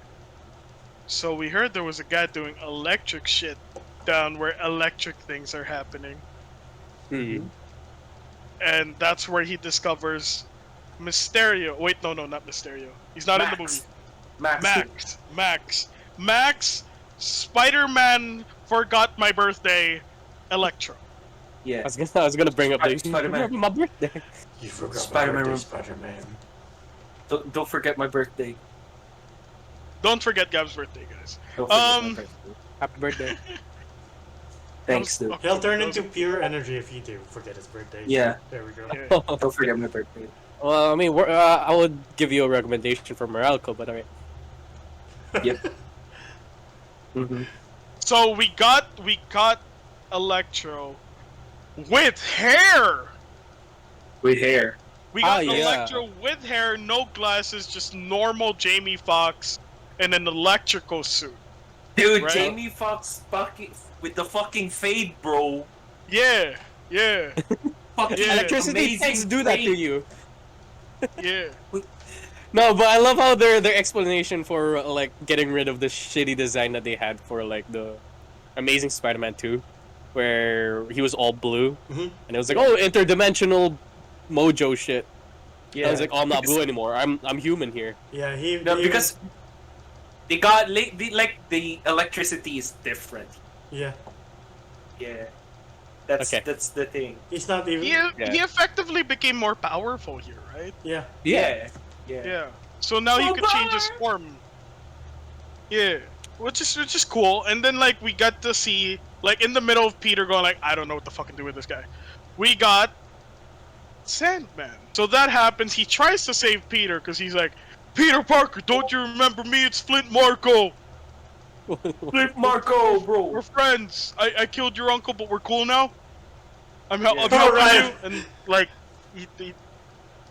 so we heard there was a guy doing electric shit down where electric things are happening. Hmm. And that's where he discovers Mysterio. Wait, no, not Mysterio. He's not in the movie. Max. Max. Spider-Man forgot my birthday. Electro. Yeah. I was gonna bring up the Spider-Man. my birthday. You forgot Spider-Man. my birthday, Spider-Man. Don't forget my birthday. Don't forget Gab's birthday, guys. Don't forget my birthday. Happy birthday. Thanks, dude. He'll turn into pure energy if you do forget his birthday. Yeah. There we go. Yeah. Don't forget my birthday. Well, I mean, I would give you a recommendation for Moralco, but alright. Yep. Mm-hmm. So we got Electro with hair. With hair. We got yeah. Electro with hair, no glasses, just normal Jamie Foxx in an electrical suit. Dude, Right. Jamie Foxx fucking with the fucking fade, bro. Yeah. Fucking Yeah. Electricity amazing tanks do that to fade. you. Yeah. No, but I love how their explanation for like getting rid of the shitty design that they had for like the Amazing Spider-Man 2, where he was all blue, Mhm. and it was like, oh, interdimensional mojo shit. Yeah. I was like, oh, I'm not blue anymore. I'm human here. Yeah, No, because they got the electricity is different. yeah, Yeah. That's Okay. that's the thing. he's not even. He effectively became more powerful here, right? Yeah, Yeah. Yeah. So now he could change his form. Yeah. Which is cool. And then like we got to see like in the middle of Peter going like, I don't know what to fucking do with this guy. We got Sandman. So that happens. He tries to save Peter because he's like, Peter Parker, don't you remember me? It's Flint Marko. Flip Marco, bro. We're friends. I killed your uncle, but we're cool now. I'm helping Alright. you. And like,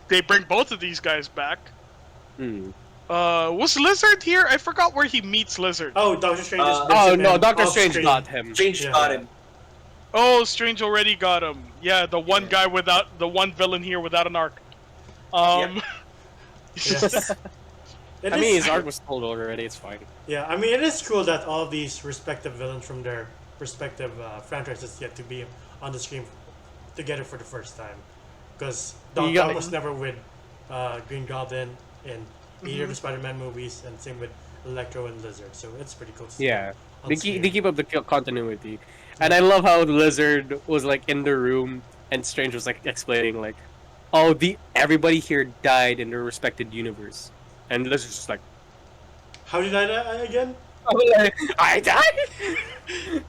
they bring both of these guys back. Hmm. Was Lizard here? I forgot where he meets Lizard. Oh, Doctor Strange. just brings Oh him no, in Doctor off Strange screen. got him. Strange Yeah. got him. Oh, Strange already got him. Yeah, the one Yeah. guy without the one villain here without an arc. Yes. It I is- mean, his arc was told already. It's fine. Yeah, I mean, it is cool that all these respective villains from their respective franchises get to be on the screen together for the first time. Because Doc You got- Ock was never with Green Goblin in either of the Spider-Man movies, and same with Electro and Lizard. So it's pretty cool to see Yeah, them on they screen. keep up the continuity, and I love how the Lizard was like in the room, and Strange was like explaining like, "Oh, everybody here died in their respected universe," and Lizard's just like, How did I die again? "I died."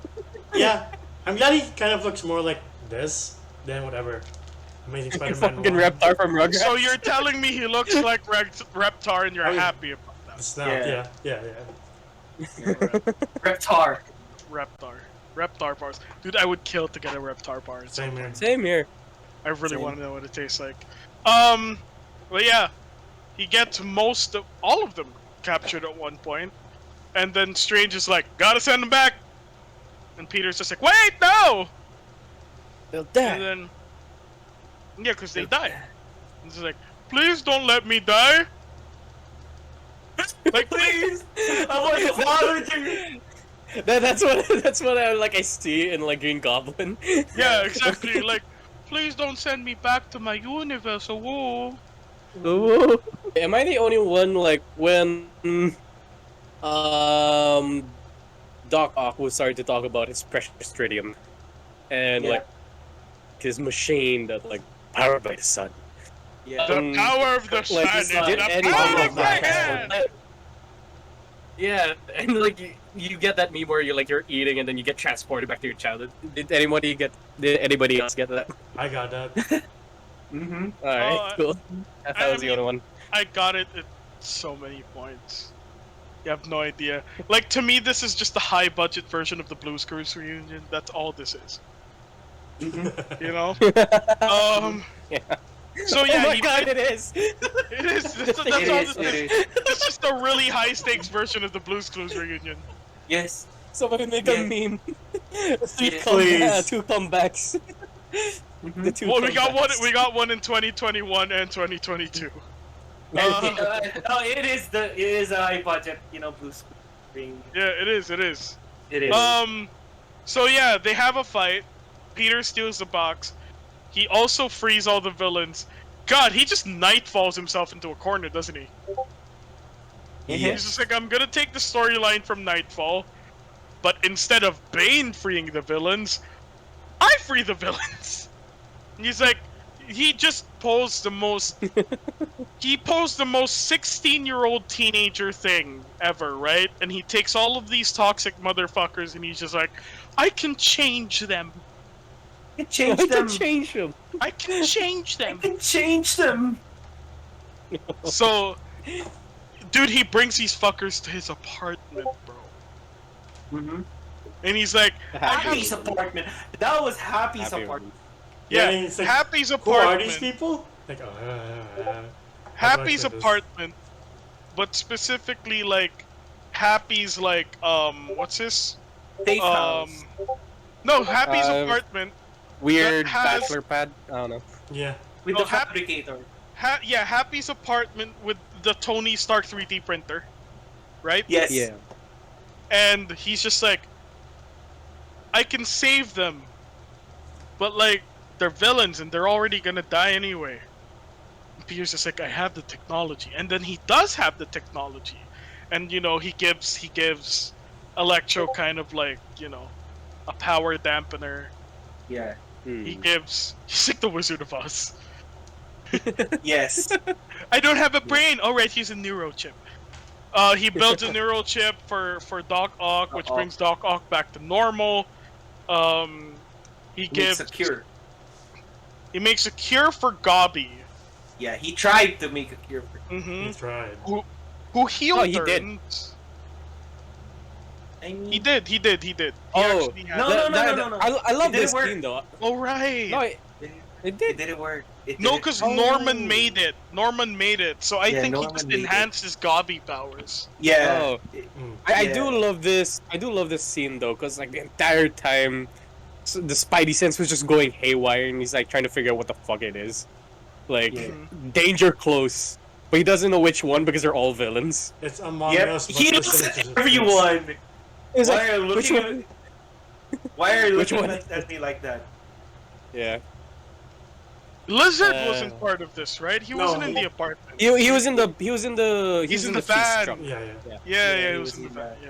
Yeah, I'm glad he kind of looks more like this than whatever Amazing Spider-Man. Fucking 1. Reptar from Rugrats. So you're telling me he looks like Reptar and you're Oh, yeah. happy about that? It's not, Yeah. yeah. Reptar. Reptar bars. Dude, I would kill to get a Reptar bar. It's Same here. Same here. I really Same. want to know what it tastes like. Well, yeah, he gets all of them captured at one point, and then Strange is like, "Gotta send them back," and Peter's just like, "Wait, no!" They'll And die. then, yeah, because they die. And he's like, "Please don't let me die." Like, please. I want to father to. That's what I see in like Green Goblin. Yeah, exactly. Like, please don't send me back to my universe. Oh, Ooh. Am I the only one like when Doc Ock was starting to talk about his precious tritium and Yeah. like his machine that like powered by the sun? Yeah. the power of the sun. Like, is did the anyone power like of my that? hand. Yeah, and like you get that meme where you're eating and then you get transported back to your childhood. Did anybody else get that? I got that. Mm-hmm. Alright, cool. I thought I was the mean- only one. I got it at so many points. You have no idea. Like, to me, this is just the high budget version of the Blues Cruise reunion. That's all this is. You know? Yeah. So yeah, oh my he god, did- it is! it is. That's all this is. It's just a really high stakes version of the Blues Clues reunion. Yes. Somebody make Yeah. a meme. Yeah. Please. Two comebacks. The two Well, we got one. comebacks. We got one in 2021 and 2022. It is a high budget, blue screen. Yeah, it is. It is. It is. So yeah, they have a fight. Peter steals the box. He also frees all the villains. God, he just nightfalls himself into a corner, doesn't he? He's just like, I'm gonna take the storyline from Nightfall, but instead of Bane freeing the villains, I free the villains. And he's like, he just posed the most 16-year-old teenager thing ever, right? And he takes all of these toxic motherfuckers and he's just like, I can change them. I can change I them. can change him. I can change I them. can change them. So, dude, he brings these fuckers to his apartment, bro. Mm-hmm. And he's like, Happy's apartment. That was Happy's Happy apartment. yeah, and it's like, Happy's who apartment. are these people? Like, Happy's I like this. apartment, but specifically like Happy's like what's this? Safe house. No, Happy's Uh, apartment. Weird That has- bachelor pad. I don't know. Yeah. With no, the fabricator. Yeah, Happy's apartment with the Tony Stark 3D printer, right? Yes. Yeah. And he's just like, I can save them, but like they're villains and they're already gonna die anyway. And Peter's just like, I have the technology, and then he does have the technology, and you know he gives Electro kind of like, you know, a power dampener. Yeah. He's like the Wizard of Oz. Yes. I don't have a brain. All right, he's a neurochip. He builds a neurochip for Doc Ock, which brings Doc Ock back to normal. He gives Makes a cure. He makes a cure for Gobby. Yeah, he tried to make a cure for Mm-hmm. That's right. Who healed Oh, he her. did. I mean, He did. He Oh, actually had No, it. no. I love It didn't this work. scene though. Oh, right. No, It it did. didn't work. It No, didn't- because Oh. Norman made it. So I Yeah, think he Norman just made it. enhanced his Gobby powers. Yeah. Oh. Mm. I Yeah. do love this. I do love this scene though, because like the entire time, the Spidey sense was just going haywire, and he's like trying to figure out what the fuck it is. Like Yeah. danger close, but he doesn't know which one because they're all villains. It's Among Yep. Us. but He this looks is at just- everyone. He's Why like, are you which looking one? Why are you Which looking one? at me like that? Yeah, Lizard wasn't part of this, right? He No, wasn't in he- the apartment. he was in the He's in the feast van. truck. Yeah. Yeah, he he was was in the in van. that. Yeah.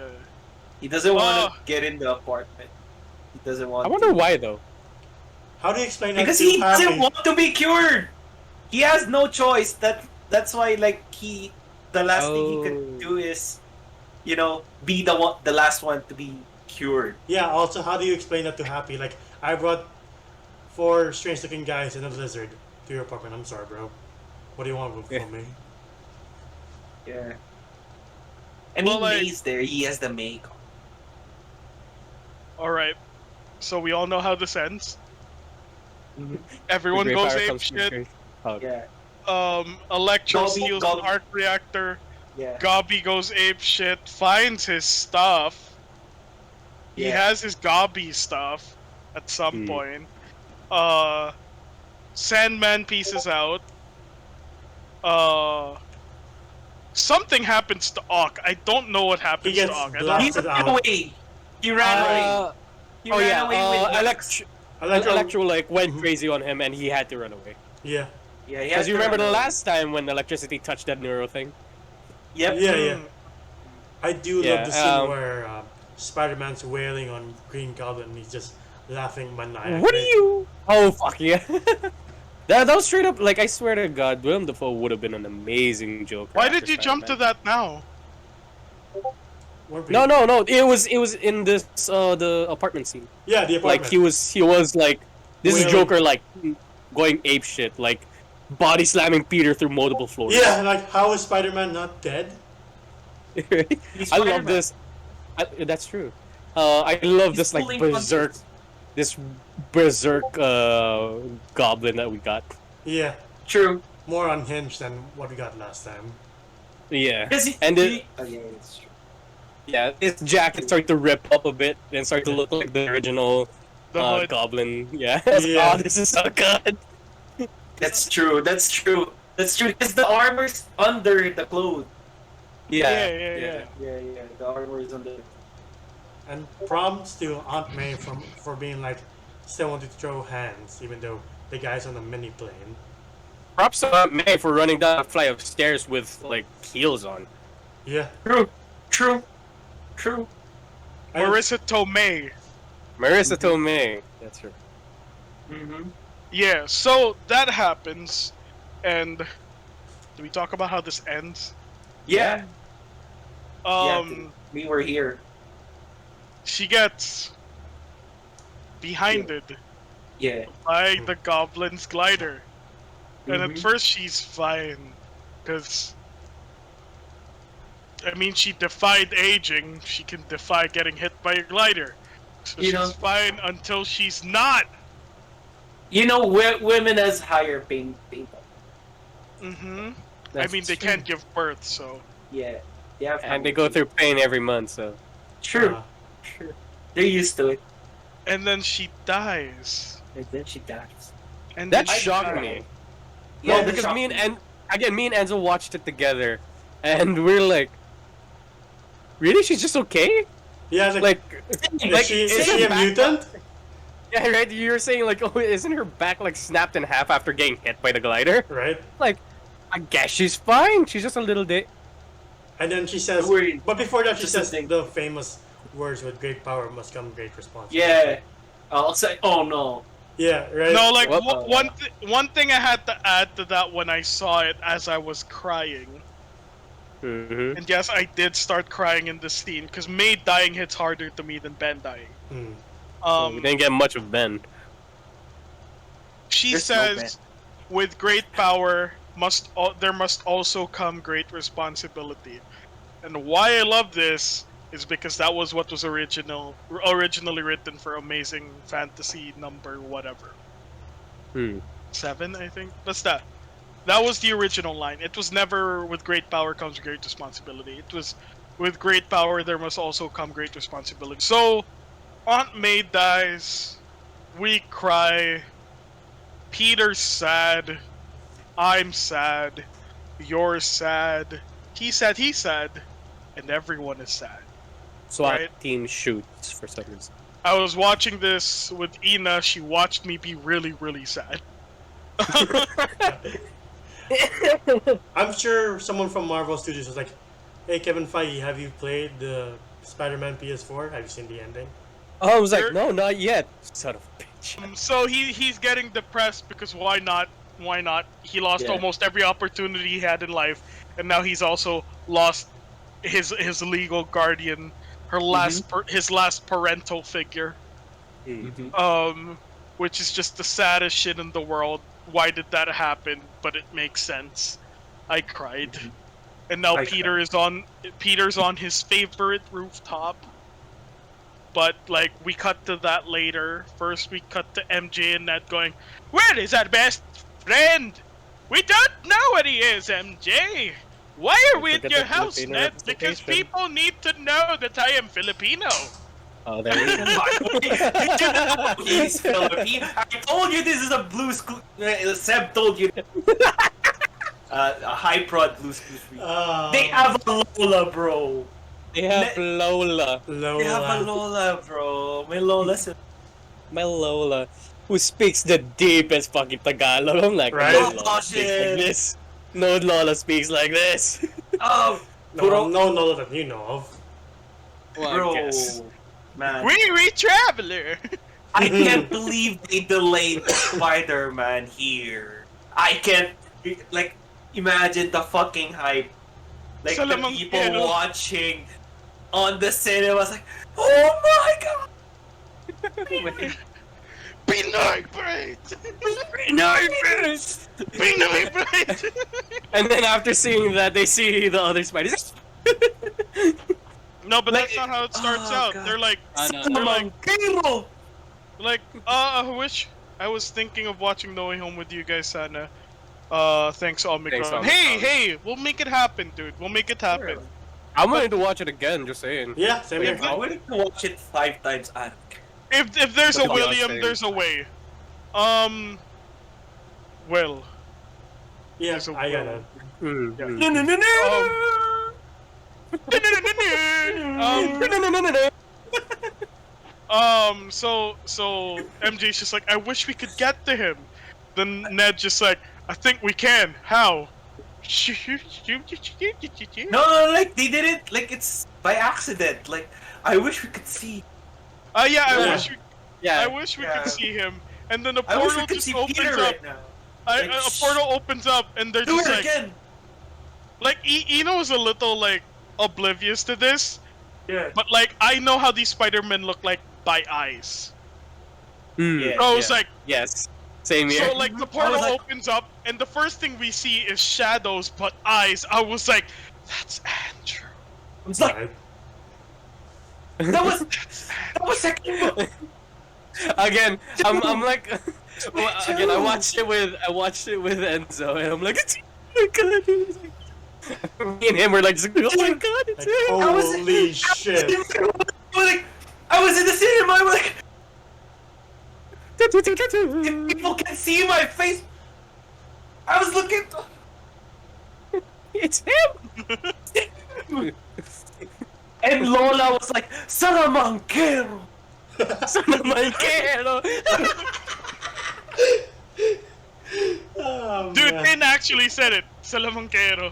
He doesn't want Oh. to get in the apartment. He doesn't want. I wonder to. why though. How do you explain that Because to he Happy? doesn't want to be cured. He has no choice. That's why like the last thing he could do is, you know, be the last one to be cured. Yeah, also, how do you explain that to Happy? Like, I brought 4 strange-looking guys and a lizard to your apartment. I'm sorry, bro. What do you want from me? Yeah. And Well, he like- lays there. He has the makeup. All right. So we all know how this ends. Mhm. Everyone The goes Grey Fire ape comes from shit. Grey- Oh, Yeah. Electro Gobby- steals Gobby- an arc reactor. Yeah. Gobby goes ape shit, finds his stuff. He Yeah. has his Gobby stuff at some Hmm. point. Sandman pieces out. Something happens to Ock. I don't know what happens He to gets Ock. I He don't- blasted ran out. away. He ran away. He oh ran yeah, away with Max. Electro like went crazy on him, and he had to run away. Yeah. Yeah, he Because had you to remember run the away. last time when electricity touched that neuro thing? Yep. Yeah. I do Yeah, love the scene um, where Spider-Man's wailing on Green Goblin and he's just laughing maniacally. What are you? Oh fuck yeah! that was straight up like I swear to God, Willem Dafoe would have been an amazing Joker. Why after did you jump to Spider-Man. that now? Weren't we- No. It was in this the apartment scene. Yeah, the apartment. Like he was like this is Wailing. Joker like going ape shit, like body slamming Peter through multiple floors. Yeah, like, how is Spider-Man not dead? He's I love Spider-Man. this. That's true. I love He's this like pulling berserk, punches. this berserk goblin that we got. Yeah, True. more unhinged than what we got last time. Yeah, Because and it, oh yeah, it's true. yeah, his jacket started to rip up a bit and start to look like the original The hood. goblin. Yeah. Yeah. Oh, this is so good. That's true. That's true. That's true. Because the armor's under the clothes. Yeah. Yeah. The armor is under. And prompts to Aunt May for being like, still wanted to throw hands, even though the guy's on a mini plane. Props to Aunt May for running down a flight of stairs with like heels on. Yeah. True. I- Marissa Tomei. Marissa Tomei. That's her. Mm-hmm. Yeah, so that happens, and do we talk about how this ends? Yeah. Um, We were here. she gets behinded Yeah. by the goblin's glider. And at Mhm. first she's fine, because, I mean, she defied aging, she can defy getting hit by a glider. So You she's know- fine until she's not! You know, women has higher pain. Mm-hmm. I That's mean, they true. can't give birth, so... Yeah. They have And they higher go pain. through pain every month, so. True. Uh, True. They're used to it. And then she dies. And then she dies. And That then she shocked dies. me. Yeah, No, because me and Enzo watched it together, and we're like, really? She's just okay? yeah, Like, is she a back- mutant? Yeah, right. You were saying like, oh, isn't her back like snapped in half after getting hit by the glider? Right. Like, I guess she's fine. She's just a little bit. And then she says, Don't worry. but before that, she Just says something. the famous words: "With great power must come great responsibility." Yeah. I'll say, oh no. Yeah. Right. No, like, What- one thing I had to add to that when I saw it as I was crying, Mm-hmm. and yes, I did start crying in this scene, because May dying hits harder to me than Ben dying. Hmm. We didn't get much of Ben. She There's no says, with great power there must also come great responsibility. And why I love this is because that was what was originally written for Amazing Fantasy number whatever. 7, I think. That's that. That was the original line. It was never with great power comes great responsibility. It was with great power there must also come great responsibility. So Aunt May dies, we cry, Peter's sad, I'm sad, you're sad, he's sad, and everyone is sad. SWAT Right. team shoots for some reason. I was watching this with Ina, she watched me be really, really sad. I'm sure someone from Marvel Studios was like, "Hey, Kevin Feige, have you played the Spider-Man PS4? Have you seen the ending?" Oh, I was like, There- no, not yet. Son of a bitch. So he's getting depressed because why not? Why not? He lost Yeah. almost every opportunity he had in life, and now he's also lost his legal guardian, his last parental figure. Which is just the saddest shit in the world. Why did that happen? But it makes sense. I cried. And now I Peter's on his favorite rooftop. But like we cut to that later. First we cut to MJ and Ned going, "Where is our best friend? We don't know where he is, MJ. Why are we at Forget your the house, Filipino Ned? Because representation. people need to know that I am Filipino." Oh, there you go. He's Philippine. I told you this is a blues. Seb told you. A high prod blues clues. They have a Lola, bro. They have Lola. They have a Lola, bro. My Lola's My Lola. Who speaks the deepest fucking Tagalog. I'm like, Right? no Oh, Lola speaks shit. like this. No Lola speaks like this. Oh, No, no, that you know of. Well, I bro, guess. man. We traveler. I can't believe they delayed Spider-Man here. I can't, like, imagine the fucking hype. Like, the Salamang people Pelo. watching on the cinemas, like, oh my god! Pinoy Braid! No, Pinoy Braid! And then after seeing that, they see the other spiders. No, but Like, that's not how it starts oh, out. God. They're like, No. Salamang Pelo! I wish I was thinking of watching No Way Home with you guys, Sana. Thanks Omicron. Thanks, Omicron. Hey, we'll make it happen, dude. We'll make it happen. Sure. I'm willing to watch it again, just saying. Yeah, same here. I wanted to watch it 5 times. I don't care. If there's a But William, Beyonce. there's a way. Will. Yeah, There's a I got it. No, no, no, no! So MJ's just like, I wish we could get to him. Then Ned just like, I think we can. How? No, like they did it. Like it's by accident. Like I wish we could see. Yeah, Yeah. I wish we Yeah. could see him, and then a I wish portal we could just see opens Peter up. right now. Like, A portal opens up, and they're Do just it like, again. like Eno is a little like oblivious to this, Yeah. but like I know how these Spider-Men look like by eyes. Mm, Yeah. So I was like, yes. Same here. so like the portal like- opens up, and the first thing we see is shadows but eyes. I was like, that's Andrew. I was like, Right. that was second. Again, I'm like, well, again, I watched it with Enzo, and I'm like, oh my god, dude. Me and him were like, oh my god, it's Like, him. holy shit. Like, I was in the cinema. I'm like, if people can see my face. I was looking. It's him. And Lola was like, Salamanquero. Salamanquero. Oh, Dude, man. Tin actually said it. Salamanquero.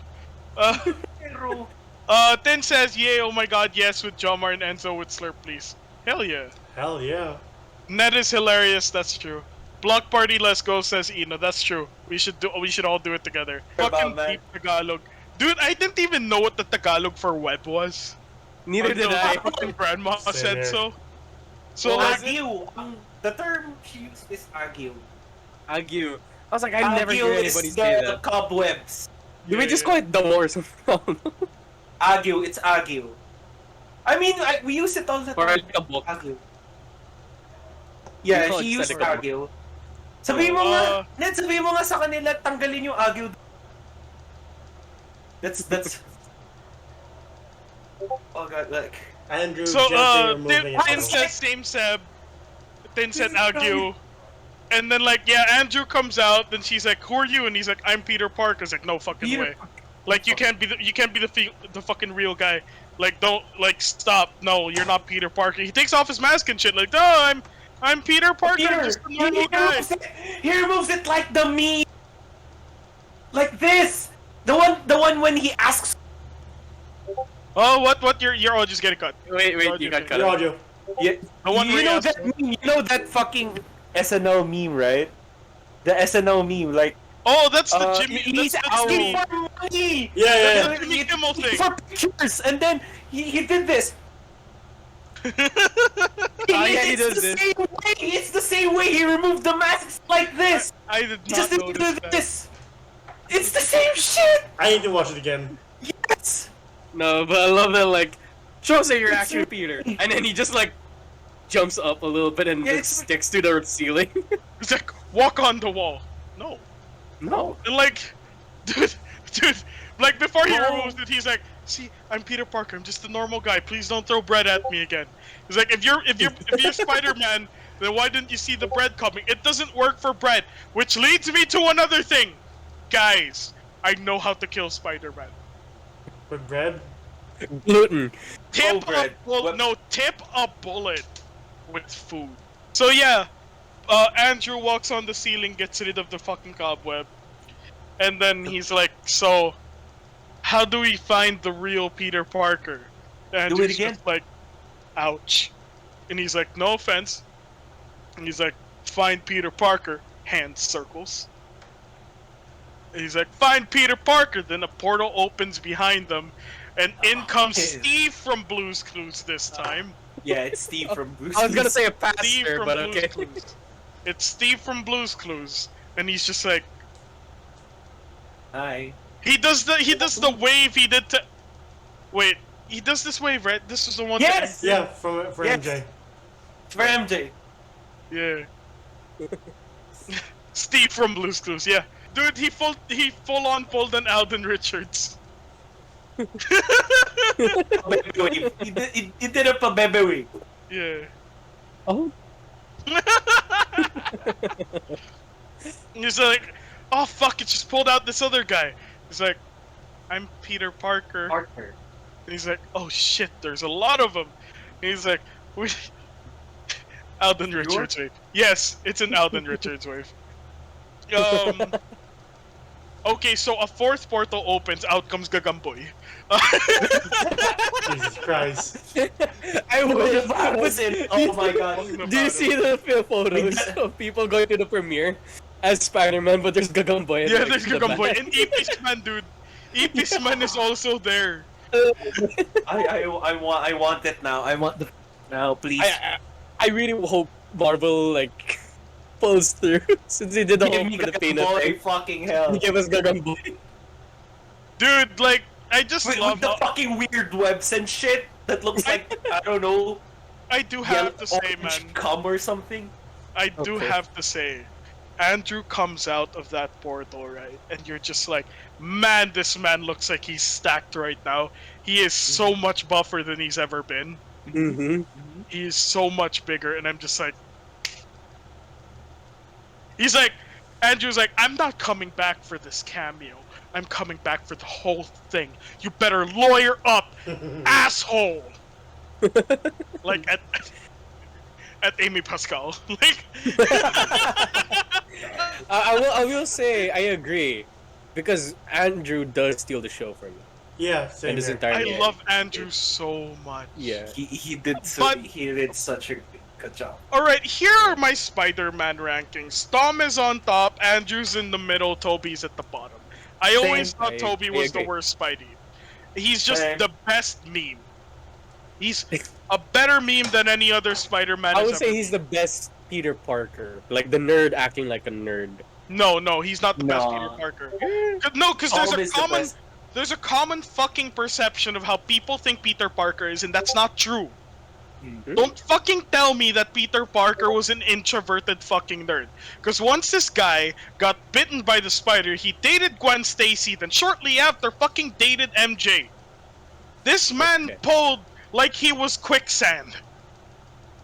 Tin says, yay, oh my god, yes, with Jomar and Enzo with Slurp, please. Hell yeah. Hell yeah. Ned is hilarious, that's true. Block party, let's go, says Eno, that's true. We should all do it together. Fucking man. deep Tagalog. Dude, I didn't even know what the Tagalog for web was. Neither did Until I. my fucking grandma Same said here. so. So like, Ague. The term she used is ague. Ague. I was like, I've never heard Ague anybody is say the that. cobwebs. Do we just call it the or something? Ague, it's ague. I mean, we use it all the Or time. like a book. Ague. Yeah, call she it used Seneca. ague. Sabihin mo nga, Ned, sabihin mo nga sa kanila, tanggalin yung ague. That's. Oh god, like. Andrew so gently removing Tin his said same Seb. Tin said Ague. And then like, yeah, Andrew comes out, then she's like, who are you? And he's like, I'm Peter Parker. It's like, no fucking Peter way. Like you can't be the fucking real guy. Like don't like stop. No, you're not Peter Parker. He takes off his mask and shit. Like, no, I'm Peter Parker. I'm just a normal guy. He removes it like the meme. Like this. The one when he asks. Oh, what? You're all just getting cut. Wait, you got cut Your out. audio. Yeah, The one where you he know asks- that meme. You know that fucking SNL meme, right? The SNL meme, like. Oh, that's the Jimmy. He's That's asking the for money. Yeah. That's the Jimmy Kimmel thing. For pictures, and then he did this. Oh, yeah, he it's does the this. same way. It's the same way he removed the masks like this. I did He not just didn't notice do that. this. It's the same shit. I need to watch it again. Yes. No, but I love that, like, shows that you're actually Peter. And then he just, like, jumps up a little bit and Yeah, just sticks to the ceiling. It's like walk on the wall. No. No. And like, dude, like before he No. removes it, he's like, "See, I'm Peter Parker. I'm just a normal guy. Please don't throw bread at me again." He's like, "If you're Spider-Man, then why didn't you see the bread coming? It doesn't work for bread." Which leads me to another thing, guys. I know how to kill Spider-Man. With bread? Gluten. Tip bread. tip a bullet with food. So yeah, Andrew walks on the ceiling, gets rid of the fucking cobweb, and then he's like, "So, how do we find the real Peter Parker?" And Do it Andrew's again? just like, "Ouch," and he's like, "No offense," and he's like, "Find Peter Parker." Hand circles. And he's like, "Find Peter Parker." Then a portal opens behind them, and in comes Okay. Steve from Blue's Clues this time. Yeah, it's Steve from Bruce. I was gonna say a Steve pastor, from but Blue's okay. Clues. It's Steve from Blue's Clues, and he's just like, Hi. he does the wave he did to. Wait, he does this wave, right? This is the one. Yes. Yeah, for Yes. MJ. For MJ. That, yeah. Steve from Blue's Clues, yeah. Dude, he full on pulled an Alden Richards. Bebe wave. He did a pabebe wave. Yeah. Oh. He's like, oh fuck! It just pulled out this other guy. He's like, I'm Peter Parker. Partner. And he's like, oh shit, there's a lot of them. And he's like, we... Alden Richards wave. Yes, it's an Alden Richards wave. Okay, so a fourth portal opens, out comes Gagamboy. Jesus Christ. I wish. Oh my god. Do you see the photos of people going to the premiere as Spider-Man, but there's Gagamboy? Yeah, like, there's in the Gagamboy. back? And Episman, dude. Episman is also there. I want it now. I want the now, please. I really hope Marvel like pulls through since they did the Give whole me Filipino boy, thing. fucking hell. They give us Gagamboy. Dude, like, I just With love the how fucking weird webs and shit that looks like I don't know, I do yellow have to say, orange man. cum or something. I do Okay. have to say, Andrew comes out of that portal, right? And you're just like, man, this man looks like he's stacked right now. He is so much buffer than he's ever been. Mm-hmm. He is so much bigger, and I'm just like... He's like, Andrew's like, I'm not coming back for this cameo. I'm coming back for the whole thing. You better lawyer up, asshole! Like, at Amy Pascal. Like... I will say I agree because Andrew does steal the show for me. Yeah, same And his here. entire I game. love Andrew so much. Yeah. He did But- he did such a good job. Alright, here are my Spider-Man rankings. Tom is on top, Andrew's in the middle, Toby's at the bottom. I always thought I Toby was the agree. worst Spidey. He's just Same. the best meme. He's a better meme than any other Spider-Man I has would say ever he's the best Peter Parker, like the nerd acting like a nerd. No, he's not the best Nah. Peter Parker. No, because Tom there's is a the common best. there's a common fucking perception of how people think Peter Parker is, and that's not true. Don't fucking tell me that Peter Parker was an introverted fucking nerd. Because once this guy got bitten by the spider, he dated Gwen Stacy, then shortly after fucking dated MJ. This man Okay. pulled like he was quicksand.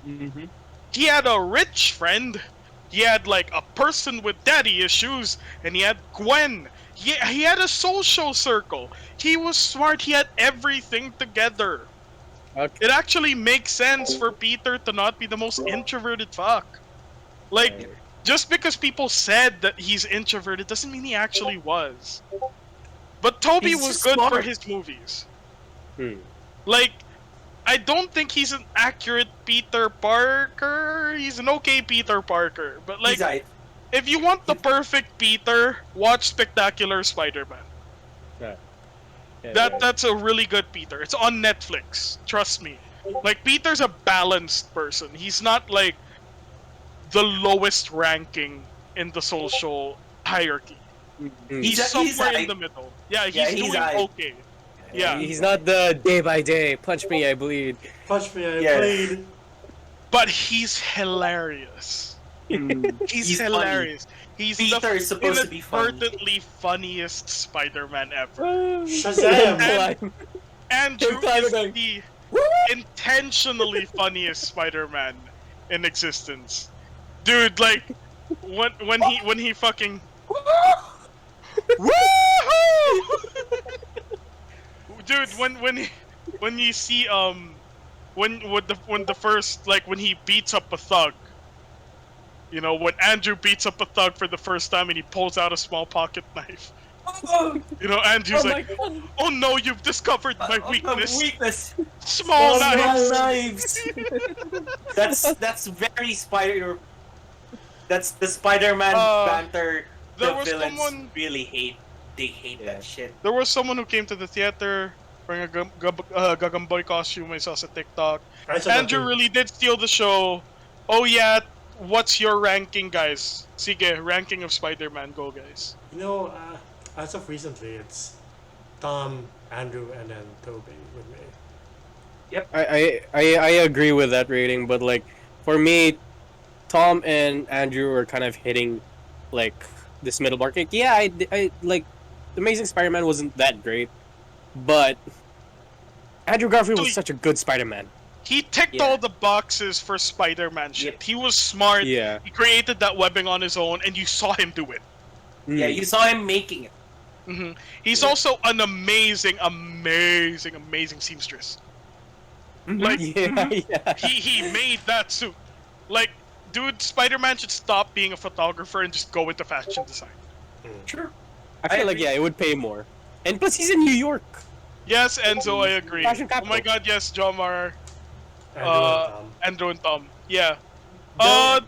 Mm-hmm. He had a rich friend. He had like a person with daddy issues, and he had Gwen. He had a social circle. He was smart. He had everything together. Okay. It actually makes sense for Peter to not be the most introverted fuck. Like, just because people said that he's introverted doesn't mean he actually was. But Toby He's was just good for smart. his movies. Hmm. Like, I don't think he's an accurate Peter Parker. He's an okay Peter Parker. But like, He's aight. if you want the perfect Peter, watch Spectacular Spider-Man. Yeah, That's a really good Peter. It's on Netflix. Trust me. Like, Peter's a balanced person. He's not like the lowest ranking in the social hierarchy. He's He's somewhere in aight. the middle. Yeah, he's Yeah, he's doing aight. okay. Yeah. He's not the day by day. Punch me, I bleed. Punch me, I Yeah. bleed. But he's hilarious. He's He's hilarious. He's Peter the is supposed to be funny. inadvertently funniest Spider-Man ever. Shazam! Andrew Time is again. the intentionally funniest Spider-Man in existence. Dude, like when he fucking Woohoo! Dude, when you see when the first, like, when he beats up a thug, you know, when Andrew beats up a thug for the first time and he pulls out a small pocket knife. You know, Andrew's like, God. "Oh no, you've discovered my weakness. Weakness. Small knives." knives. That's very Spider. That's the Spider-Man banter. there The was villains someone- really hate. They hate that shit. There was someone who came to the theater wearing a Gagamboy costume. I saw sa TikTok. I saw that Andrew too. really did steal the show. Oh yeah, what's your ranking, guys? Sige, ranking of Spider-Man. Go, guys. You know, as of recently, it's Tom, Andrew, and then Toby with me. I agree with that rating, but like for me, Tom and Andrew are kind of hitting like this middle market. Yeah, I like Amazing Spider-Man wasn't that great, but Andrew Garfield was such a good Spider-Man. He ticked Yeah. all the boxes for Spider-Man shit. Yep. He was smart. Yeah. He created that webbing on his own, and you saw him do it. Yeah, you saw him making it. He's also an amazing seamstress. Like, yeah. he made that suit. Like, dude, Spider-Man should stop being a photographer and just go into fashion design. Sure. I feel like it would pay more. And plus, he's in New York. Yes, Enzo, I agree. Fashion Oh my capital. god, yes, Jomar, Andrew Andrew and Tom. Yeah. No.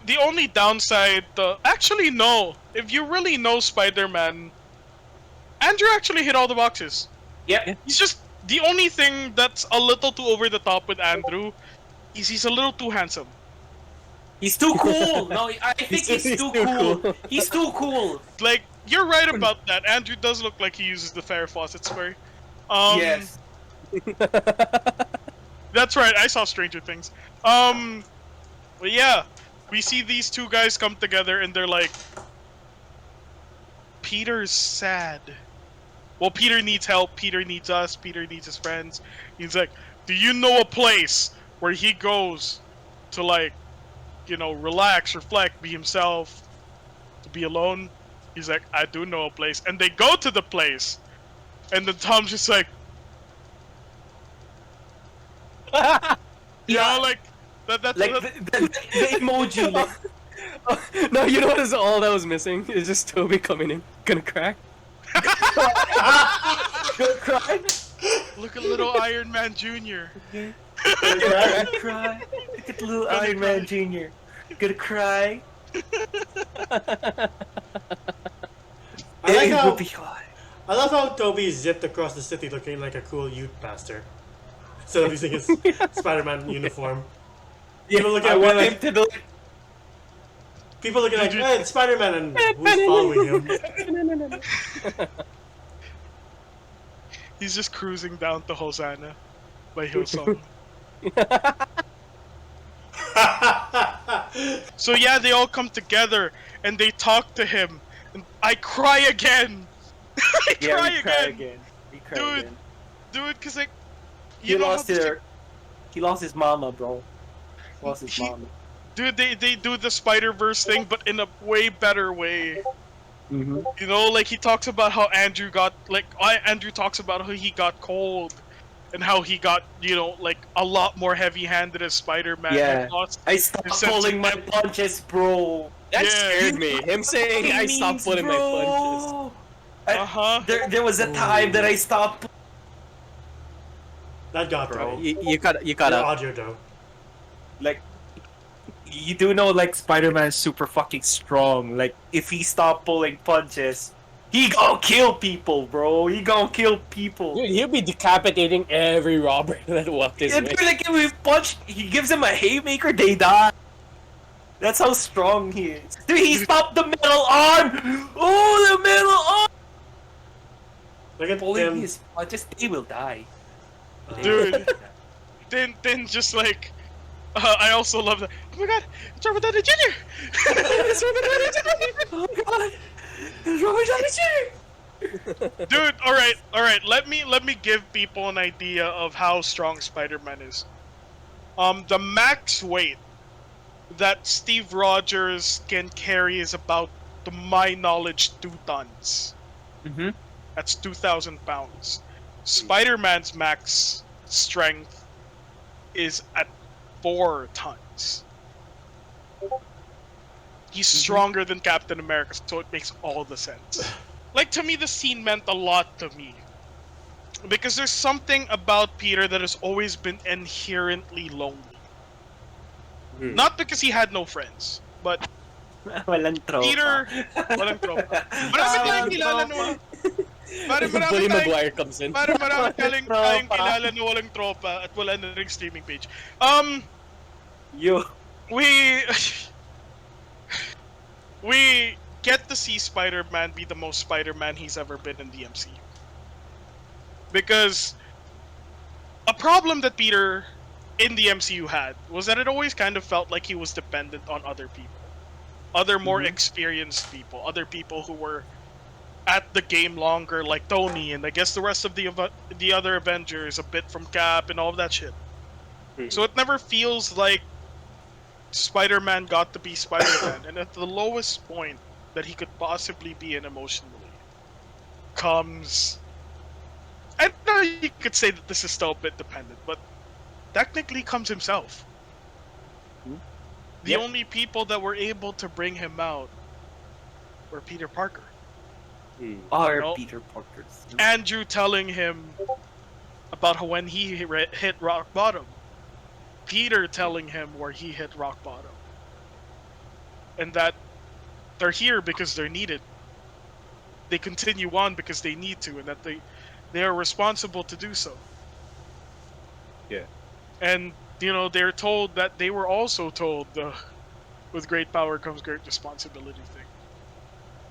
The only downside, actually no. If you really know Spider-Man, Andrew actually hit all the boxes. Yep. He's just the only thing that's a little too over the top with Andrew is he's a little too handsome. He's too cool. No, I think he's too cool. He's too cool. Like, you're right about that. Andrew does look like he uses the Farrah Fawcett spray. Yes. That's right. I saw Stranger Things. But yeah, we see these two guys come together and they're like, Peter's sad. Well, Peter needs help. Peter needs us. Peter needs his friends. He's like, do you know a place where he goes to, like, you know, relax, reflect, be himself, to be alone? He's like, I do know a place. And they go to the place. And then Tom's just like, you know, like, that's Like the emoji. Like, No, you know what is all that was missing? It's just Toby coming in. Gonna crack. gonna cry. Look at little Iron Man Jr. Gonna cry. Look at little Gonna Iron Man Jr. Gonna cry. I like It how will be hard. I love how Toby zipped across the city looking like a cool youth pastor. Instead of using his Spider-Man uniform. People looking I at me want like him to do. people looking like, hey, it's Spider-Man, and who's following him? He's just cruising down to Hosanna by Hillsong. So yeah, they all come together and they talk to him, and I cry again. I cry again. We cry Dude, again. Dude, cause like, He you know lost how this- he lost his mama, bro. Lost his He- mama. Dude, they do the Spider-Verse thing, but in a way better way. Mm-hmm. You know, like he talks about how Andrew talks about how he got cold, and how he got, you know, like a lot more heavy-handed as Spider-Man. Yeah. He lost I stopped his sense pulling of my empathy. punches, bro. That Yeah. scared me. Him saying I stopped pulling my punches. Uh-huh. There was a time that I stopped. That got Bro. me. You gotta The audio though. Like, you do know, like, Spider-Man's super fucking strong. Like, if he stopped pulling punches, he gonna kill people, bro. He gonna kill people. Dude, he'll be decapitating every robber that walked his I way. feel like if we punch, he gives him a haymaker, they die. That's how strong he is. Dude, he stopped the metal arm! Oh, the metal arm! Look at Pulling him. his punches, they will die. Dude. Then just like, I also love that. Oh my god, it's Robert Downey Jr. It's Robert Downey Jr. Oh my god! It's Robert Downey Jr. Dude, all right. Let me give people an idea of how strong Spider-Man is. The max weight that Steve Rogers can carry is about, to my knowledge, 2 tons. Mm-hmm. That's 2,000 pounds. Spider-Man's max strength is at 4 tons. He's stronger than Captain America, so it makes all the sense. Like, to me, the scene meant a lot to me. Because there's something about Peter that has always been inherently lonely. Not because he had no friends, but Walang tropa. Peter... Walang tropa. Marami tayong kilala no. Parang marami Bully tayong... Maguire comes in. Parang marami tayong Tropa. kilala na walang tropa at wala na ring streaming page. Yo. We get to see Spider-Man be the most Spider-Man he's ever been in the MCU. Because a problem that Peter in the MCU had was that it always kind of felt like he was dependent on other people. Other more experienced people, other people who were at the game longer, like Tony and I guess the rest of the other Avengers, a bit from Cap and all of that shit. So it never feels like Spider-Man got to be Spider-Man, and at the lowest point that he could possibly be in emotionally comes... I know you could say that this is still a bit dependent, but technically comes himself. The only people that were able to bring him out were Peter Parker. Our No. Peter Parkers. Andrew telling him about how when he hit rock bottom. Peter telling him where he hit rock bottom. And that they're here because they're needed. They continue on because they need to, and that they are responsible to do so. Yeah. And, you know, they're told that they were also told the with great power comes great responsibility thing.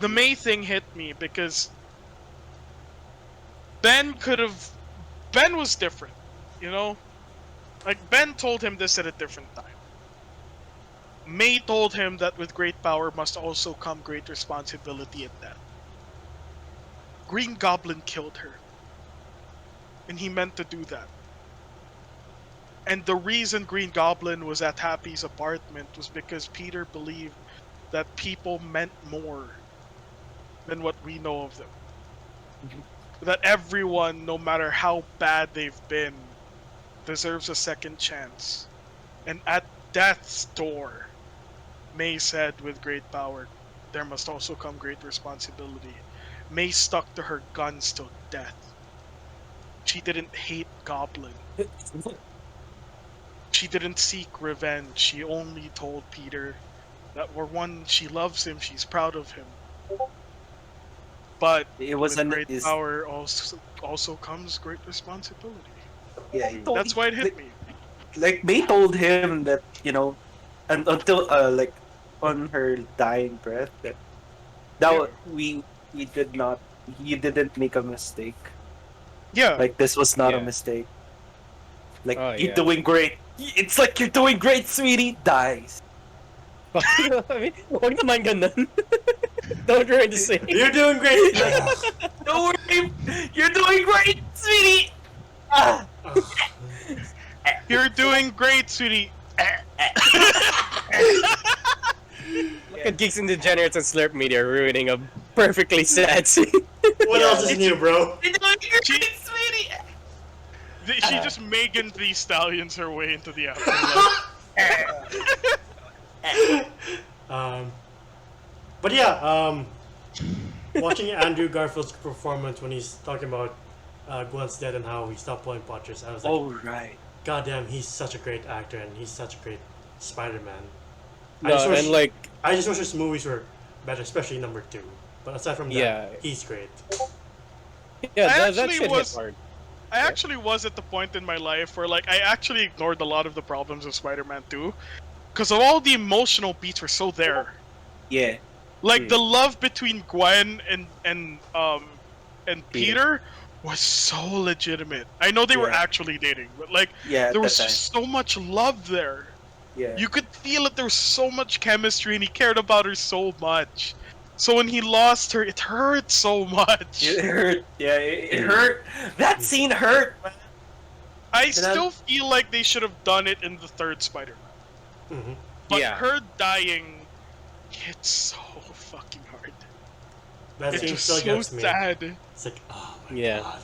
The May thing hit me because Ben was different, you know? Like, Ben told him this at a different time. May told him that with great power must also come great responsibility at that. Green Goblin killed her. And he meant to do that. And the reason Green Goblin was at Happy's apartment was because Peter believed that people meant more than what we know of them. That everyone, no matter how bad they've been, deserves a second chance. And at death's door, May said, with great power, there must also come great responsibility. May stuck to her guns till death. She didn't hate Goblin. She didn't seek revenge. She only told Peter that she loves him, she's proud of him. But It was with great power also comes great responsibility. Yeah, That's why it hit me. Like May told him that, you know, and until like on her dying breath that we did not, you didn't make a mistake. Yeah. Like this was not a Yeah. mistake. Like Oh, you're yeah. doing great. It's like you're doing great, sweetie. Dies. I mean, huwag naman ganun. Don't ruin the scene. You're doing great. Don't worry, you're doing great, sweetie. Ah. You're doing great, sweetie. Look at Geeks and Degenerates and Slurp Media ruining a perfectly sad scene. What else is new, bro? You're doing great, sweetie. She just Megan Thee Stallions her way into the afterlife. But yeah, watching Andrew Garfield's performance when he's talking about Gwen's death and how he stopped playing Potters, I was like, Oh right. goddamn, he's such a great actor and he's such a great Spider-Man. No, and like, I just wish his movies were better, especially number 2. But aside from that, Yeah. he's great. yeah, I that actually shit was- hit hard. I actually was at the point in my life where, like, I actually ignored a lot of the problems of Spider-Man 2 because of all the emotional beats were so there. Yeah. Like the love between Gwen and Peter was so legitimate. I know they were Yeah. actually dating, but like Yeah. there was that just so much love there. time. Yeah. You could feel that there was so much chemistry and he cared about her so much. So when he lost her, it hurt so much. It hurt. Yeah, it hurt. That scene hurt, man. I still feel like they should have done it in the third Spider-Man. Mm-hmm. But Yeah. her dying hits so fucking hard. That It's scene just still so gets me. sad. It's like, oh my Yeah. god.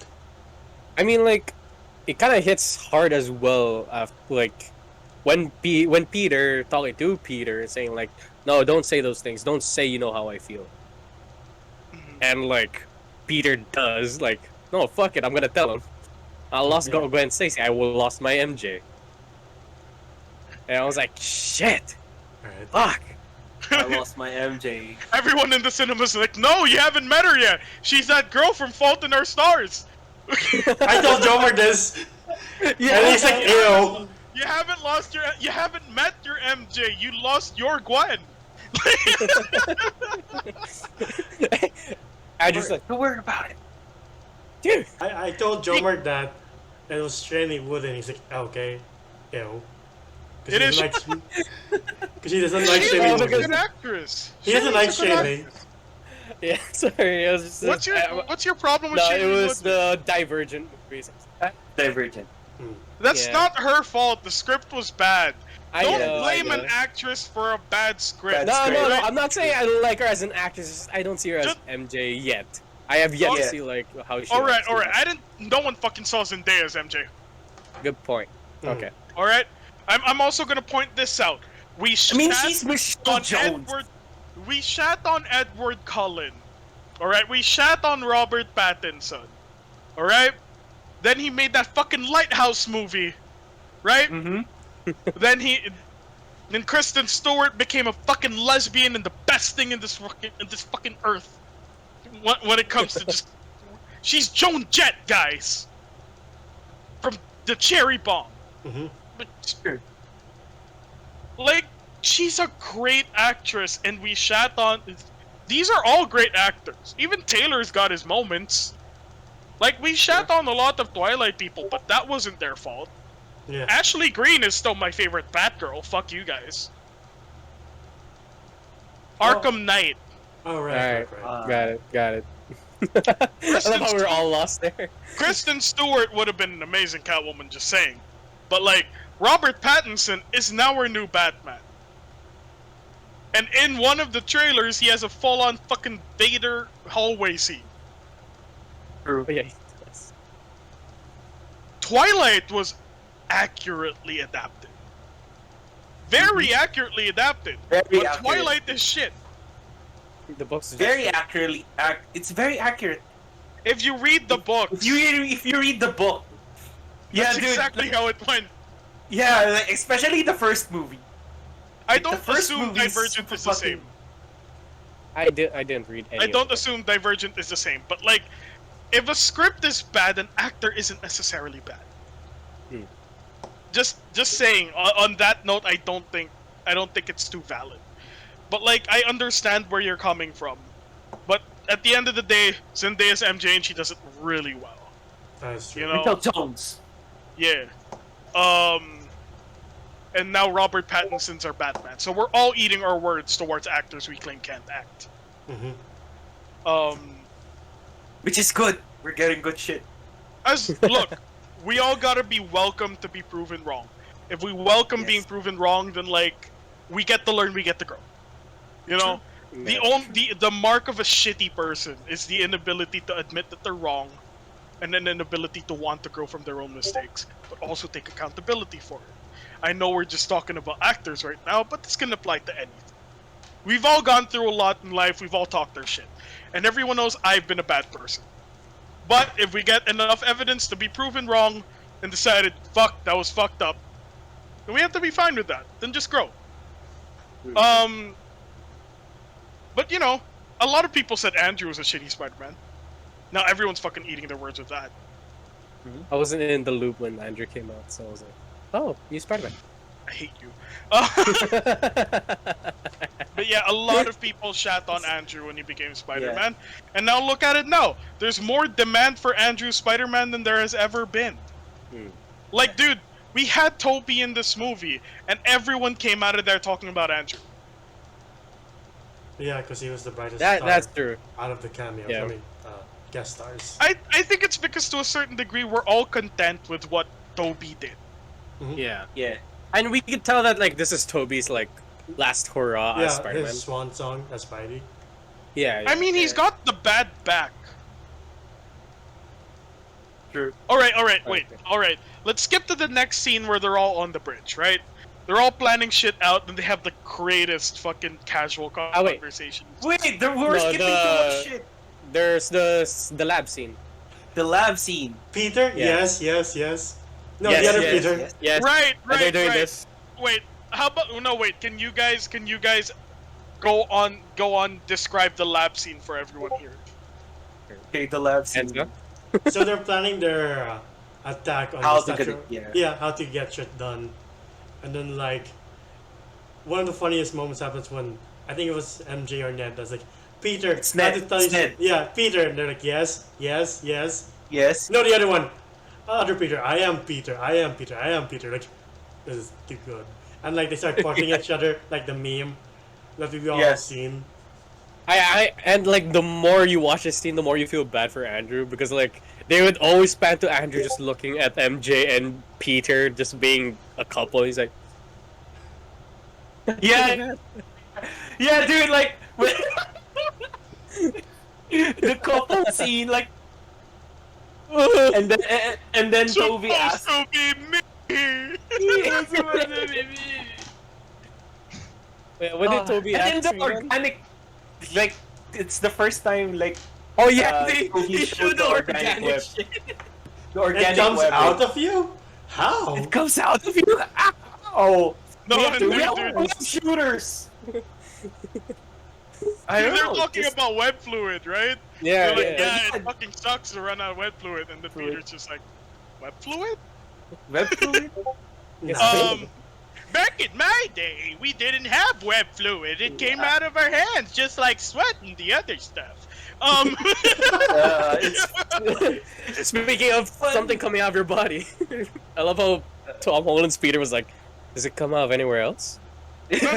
I mean, like, it kind of hits hard as well. Like, when Peter talking to Peter saying like, "No, don't say those things. Don't say you know how I feel." And like, Peter does like, "No, fuck it. I'm gonna tell him. I lost Yeah. Gwen Stacy. I will lost my MJ." And I was like, "Shit, Alright. fuck." I lost my MJ. Everyone in the cinema's like, no, you haven't met her yet. She's that girl from Fault in Our Stars. I told Jomer this, and he's like, ew. You haven't met your MJ. You lost your Gwen. I just like, Don't worry about it. dude. I told Jomer that it was Shani Wood, and he's like, okay, ew. It is. Because he doesn't like She's Shani a Wood. good actress. He doesn't like She's a good Shani. actress. Yeah, sorry. It was just, What's your problem with no, Shani it was Wood? the Divergent movies. Divergent. That's Yeah. not her fault. The script was bad. I Don't know, blame I an know. actress for a bad script. Bad No, right? I'm not saying I like her as an actress. It's just I don't see her as Just- MJ yet. I have yet to Yeah. see like how she. All right, acts. all right. No one fucking saw Zendaya as MJ. Good point. Hmm. Okay. All right. I'm also gonna point this out. We I mean, shat she's Michelle on Jones. We shat on Edward Cullen Alright, we shat on Robert Pattinson. Alright? Then he made that fucking Lighthouse movie. Right? Then Kristen Stewart became a fucking lesbian and the best thing in this fucking earth. When it comes to just... She's Joan Jett, guys! From the Cherry Bomb. But, like, she's a great actress, and we shat on... These are all great actors. Even Taylor's got his moments. Like, we shat on a lot of Twilight people, but that wasn't their fault. Yeah. Ashley Greene is still my favorite Batgirl. Fuck you guys. Arkham Knight. Oh, right. Got it. I love how we're all lost there. Kristen Stewart would have been an amazing Catwoman, just saying. But, like, Robert Pattinson is now our new Batman. And in one of the trailers, he has a full-on fucking Vader hallway scene. Oh, yeah, he does. Twilight was accurately adapted. Very accurately adapted. Very but accurate. Twilight is shit. The book's Very accurately. It's very accurate. If you read the books, If you read the book, that's exactly how it went. Yeah, like, especially the first movie. I The don't first assume movie's Divergent super is the same. I didn't read any I of don't them. assume Divergent is the same, but like, if a script is bad, an actor isn't necessarily bad. Just saying. On that note, I don't think it's too valid. But like, I understand where you're coming from. But at the end of the day, Zendaya's MJ and she does it really well. That's true. You know? Rachel Jones. Yeah. And now Robert Pattinson's our Batman. So we're all eating our words towards actors we claim can't act. Which is good. We're getting good shit. Look, we all gotta be welcome to be proven wrong. If we welcome being proven wrong, then like, we get to learn, we get to grow. You know? The mark of a shitty person is the inability to admit that they're wrong, and an inability to want to grow from their own mistakes, but also take accountability for it. I know we're just talking about actors right now, but this can apply to anything. We've all gone through a lot in life, we've all talked our shit. And everyone knows I've been a bad person. But if we get enough evidence to be proven wrong, and decided, fuck, that was fucked up, then we have to be fine with that. Then just grow. But you know, a lot of people said Andrew was a shitty Spider-Man. Now everyone's fucking eating their words with that. I wasn't in the loop when Andrew came out, so I was like, oh, you Spider-Man. I hate you. But yeah, a lot of people shat on Andrew when he became Spider-Man. And now look at it now. There's more demand for Andrew Spider-Man than there has ever been. Like, dude, we had Toby in this movie, and everyone came out of there talking about Andrew. Yeah, because he was the brightest That star that's true. out of the cameos. Yeah. I mean, guest stars. I think it's because to a certain degree we're all content with what Toby did. Yeah. Yeah. And we could tell that like this is Toby's like last hurrah as Yeah, Spider-Man. his swan song as Spidey. Yeah. I mean, he's got the bad back. True. Alright, wait. Okay. Alright. Let's skip to the next scene where they're all on the bridge, right? They're all planning shit out, and they have the greatest fucking casual wait. conversations. Wait, we're No, skipping too much shit. There's the lab scene. The lab scene. Peter? Yeah. Yes. No, Yes, the other yes, Peter. yes. Yes. Right, And they're doing right. this. Wait, how about no? Wait, can you guys go on describe the lab scene for everyone here? Okay, the lab scene. Hands up. So they're planning their attack on How the to statue. get it, yeah. How to get shit done. And then like, one of the funniest moments happens when I think it was MJ or Ned that's like, Peter, It's Ned, how to tell you it's Ned. Yeah, Peter, and they're like, yes. Yes. No, the other one. Other Peter, I am Peter. Like, this is too good. And like they start pointing at each other, like the meme that we've all Yes. seen. And like the more you watch this scene, the more you feel bad for Andrew because like they would always pan to Andrew just looking at MJ and Peter just being a couple. He's like, Yeah. Yeah, dude, like the couple scene, like, and then Toby Supposed asks, to be me. when did Toby and ask then the you again? organic, like it's the first time like Oh yeah, Toby they showed showed the the organic web. shit. The It organic comes web. out of you? How? It comes out of you. Oh, No, We have to- dude, we have dude, web shooters. I don't they're know. talking just- about web fluid, right? Yeah, They're like, yeah. yeah, it fucking sucks to run out of web fluid, and the Peter's just like, web fluid? Web fluid. Um, back in my day, we didn't have web fluid. It came out of our hands, just like sweat and the other stuff. It's Speaking of something coming out of your body, I love how Tom Holland's Peter was like, "Does it come out of anywhere else?" No.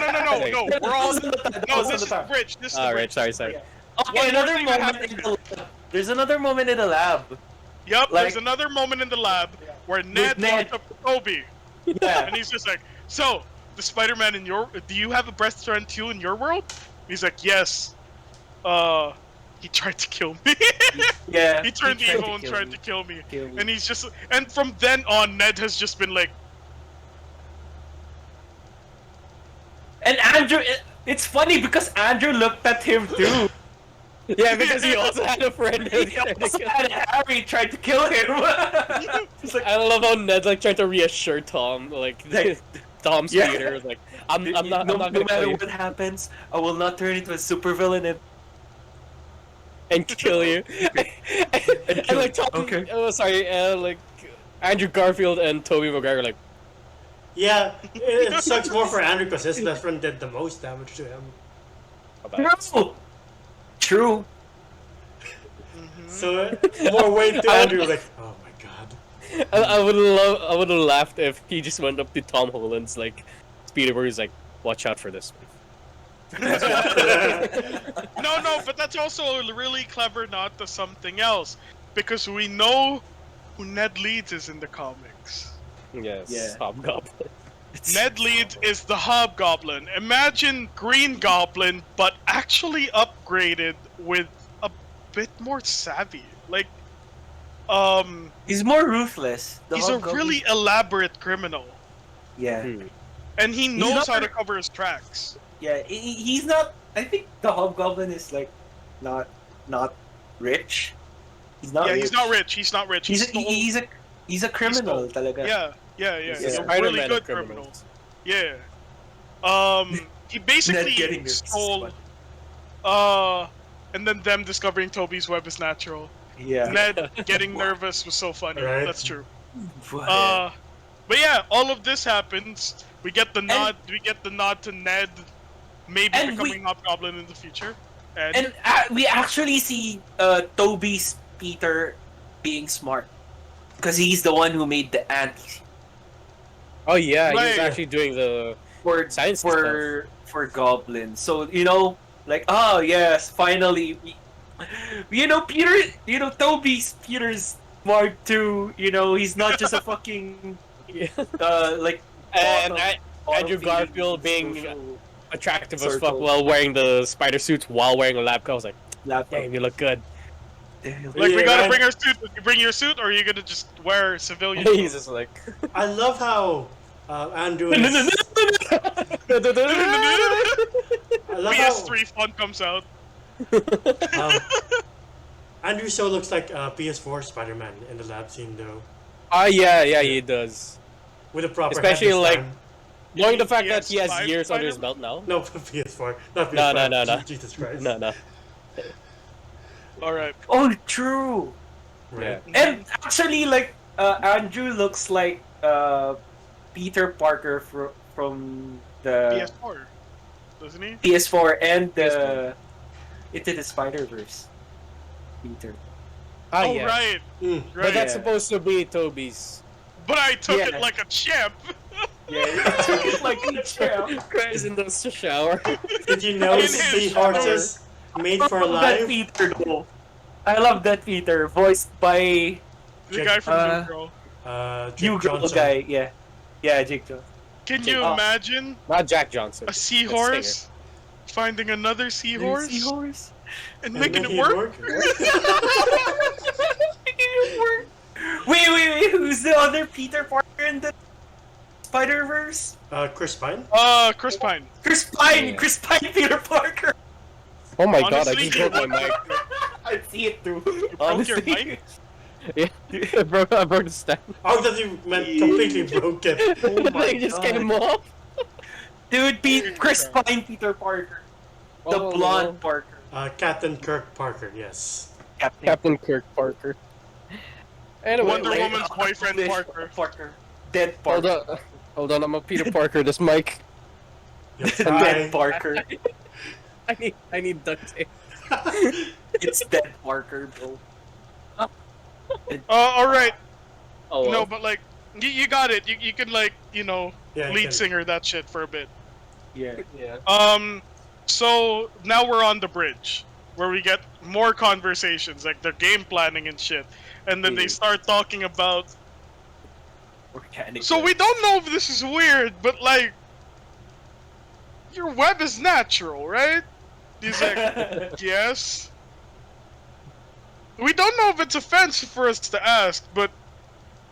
We're all no. This is the time. bridge. This is the All bridge. right, sorry. Okay, One another thing that moment happened in the lab. There's another moment in the lab. Yup, Like- there's another moment in the lab where Ned Ned. walks up to Toby, Yeah. and he's just like, "So, the Spider-Man in your, do you have a breast strand too in your world?" He's like, "Yes." He tried to kill me. Yeah. He turned tried evil and kill tried me. to kill me. Kill me. And he's just, and from then on, Ned has just been like, And Andrew, it's funny because Andrew looked at him too. Yeah, because he also had a friend. He also had Harry tried to kill him. He's like, I love how Ned like tried to reassure Tom, like Tom's Yeah. Peter was like, I'm not no gonna kill matter you what happens, I will not turn into a supervillain. and kill you. and like Tom, Okay. oh sorry, like Andrew Garfield and Tobey Maguire were like, Yeah, it sucks more for Andrew because his best friend did the most damage to him. No. True. So more weight to Andrew, like, oh my god. I would have laughed if he just went up to Tom Holland's like Peter, where he's like, watch out for this. no, but that's also really clever not to something else. Because we know who Ned Leeds is in the comics. Yes, Yeah. Hobgoblin. Ned Leeds is the Hobgoblin. Imagine Green Goblin, but actually upgraded with a bit more savvy. Like, He's more ruthless. The he's a Hobgoblin- really elaborate criminal. Yeah. And he knows not how to very- cover his tracks. Yeah. He's not. I think the Hobgoblin is like not rich. He's not. Yeah, rich. he's not rich. He's not rich. He's a criminal. Talaga. Yeah. He's He's a a Spider-Man really of good criminals. criminal. Yeah. He Ned basically getting this stole. And then them discovering Toby's web is natural. Yeah. Ned getting nervous was so funny. Right. That's true. But But yeah, all of this happens. We get the nod. We get the nod to Ned, maybe And becoming Hobgoblin in the future. And, and we actually see Toby's Peter being smart because he's the one who made the ant Oh yeah, he was Right. actually doing the for Science for goblins. So like yes, finally, Peter, Toby's Peter's smart too. He's not just a fucking yeah. like And bottom- Andrew bottom-feeding Garfield being social attractive as fuck circle. while wearing the spider suits while wearing a lab coat. I was like, laptop. damn, you look good. like, we Yeah, gotta right. bring our suit. You bring your suit, or are you gonna just wear civilian? He's just like, I love how Andrew is. I love PS3 font comes out. how Andrew so looks like PS4 Spider-Man in the lab scene though, oh yeah, he does. with a proper Especially, head this like- time. Knowing the fact that he has PS5 years under his Spider-Man? belt now. No, PS4, not No, PS5. no. Jesus Christ. No. All right. Oh, true. Right. And actually, like Andrew looks like Peter Parker from the PS4, doesn't he? PS4 and PS4. Into the Spider-Verse. Peter. Ah, Oh yeah. right, Mm. But right. that's Yeah. supposed to be Toby's. But I took Yeah. it like a champ. Yeah, like a champ. Cries in the shower. Did you know In his seahorses made for I love that life? Peter though. I love that Peter, voiced by The guy from Uh, New Girl. Jake New Girl Johnson. guy. Yeah, Jake Johnson. Can you Oh. imagine Not Jack Johnson. a seahorse finding another seahorse Seahorse. and And making make it work? Wait, who's the other Peter Parker in the Spider-Verse? Chris Pine. Chris Pine. Chris Pine! Yeah. Chris Pine Peter Parker! Oh my god, I Honestly, just broke my mic. I see it too. You broke your mic? Yeah, I broke the stand. Oh, that you meant completely broken. Oh my It just God. came off. Dude, Chris Pine, Peter Parker. The Oh, blonde no. Parker. Captain Kirk Parker, yes. Captain Kirk Parker. Anyway, Wonder like, Woman's boyfriend, English Parker. Dead hold Parker. on, I'm a Peter Parker. This mic. You're Dead fine. Parker. I need duct tape. It's Dead Parker, bro. Alright. Oh, well. No, but like, you got it. You can like, you know, Yeah, you lead can- singer that shit for a bit. Yeah. Yeah. So now we're on the bridge where we get more conversations, like they're game planning and shit, and then they Yeah. start talking about. Organic. So we don't know if this is weird, but like, your web is natural, right? He's like, yes. We don't know if it's offensive for us to ask, but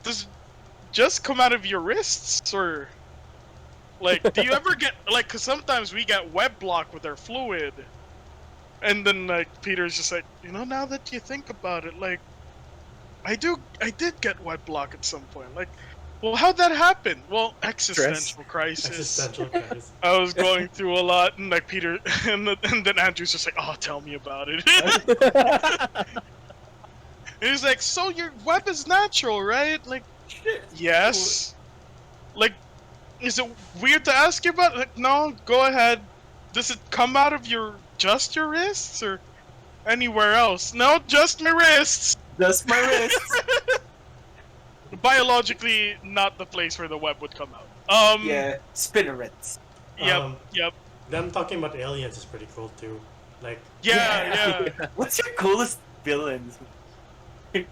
does it just come out of your wrists, or like, do you ever get like? Cause sometimes we get web block with our fluid, and then like Peter's just like, you know, now that you think about it, like, I did get web block at some point, like. Well, how'd that happen? Well, existential crisis. Existential crisis. I was going through a lot, and like Peter, and then Andrew's just like, "Oh, tell me about it." And he's like, "So your web is natural, right?" Like, yes. Like, is it weird to ask you about? Like, no, go ahead. Does it come out of just your wrists or anywhere else? No, just my wrists. That's my wrist. Biologically, not the place where the web would come out. Yeah, spinnerets. Yep. Yep. Them talking about aliens is pretty cool too. Like, Yeah. What's your coolest villains?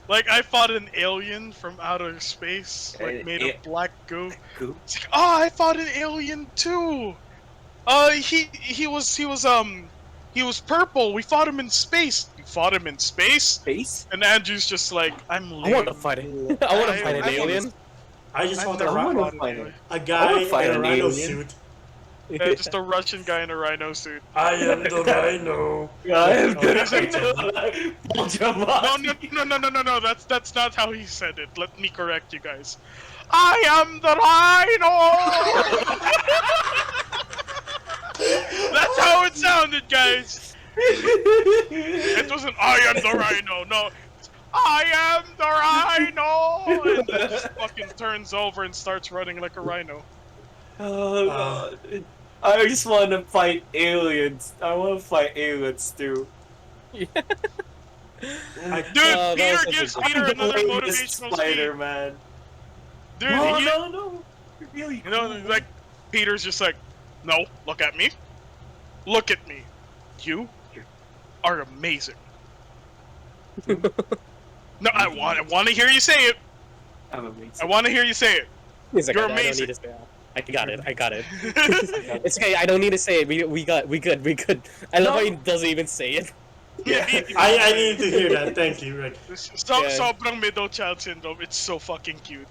Like, I fought an alien from outer space, like An made of black goo. Cool. It's like, oh, I fought an alien too. He was purple. We fought him in space. You fought him in space? Space? And Andrew's just like, I'm I lame. want to fight it. I want to fight an I alien. I just I've want never a, fought ra- an fight alien. a I guy wanna fight in a an rhino alien. suit. Yeah, just a Russian guy in a rhino suit. I am the rhino. I'm No. That's not how he said it. Let me correct you guys. I am the rhino. That's how it sounded, guys. It wasn't I am the rhino. No, it's, I am the rhino. And then just fucking turns over and starts running like a rhino. Oh god. I just want to fight aliens. I want to fight aliens too. Dude, that Peter was such a gives good- Peter another This motivational speech. Spider-Man. Dude, No, he- no. You're really you know, cool. like Peter's just like, no, look at me. Look at me. You are amazing. No, I want to hear you say it. I'm amazing. I want to hear you say it. He's like, You're I don't amazing. need to say that. I got it. It's okay. I don't need to say it. We good. I love how he doesn't even say it. I need to hear that. Thank you. Like, Yeah. Sobrang middle child syndrome. It's so fucking cute.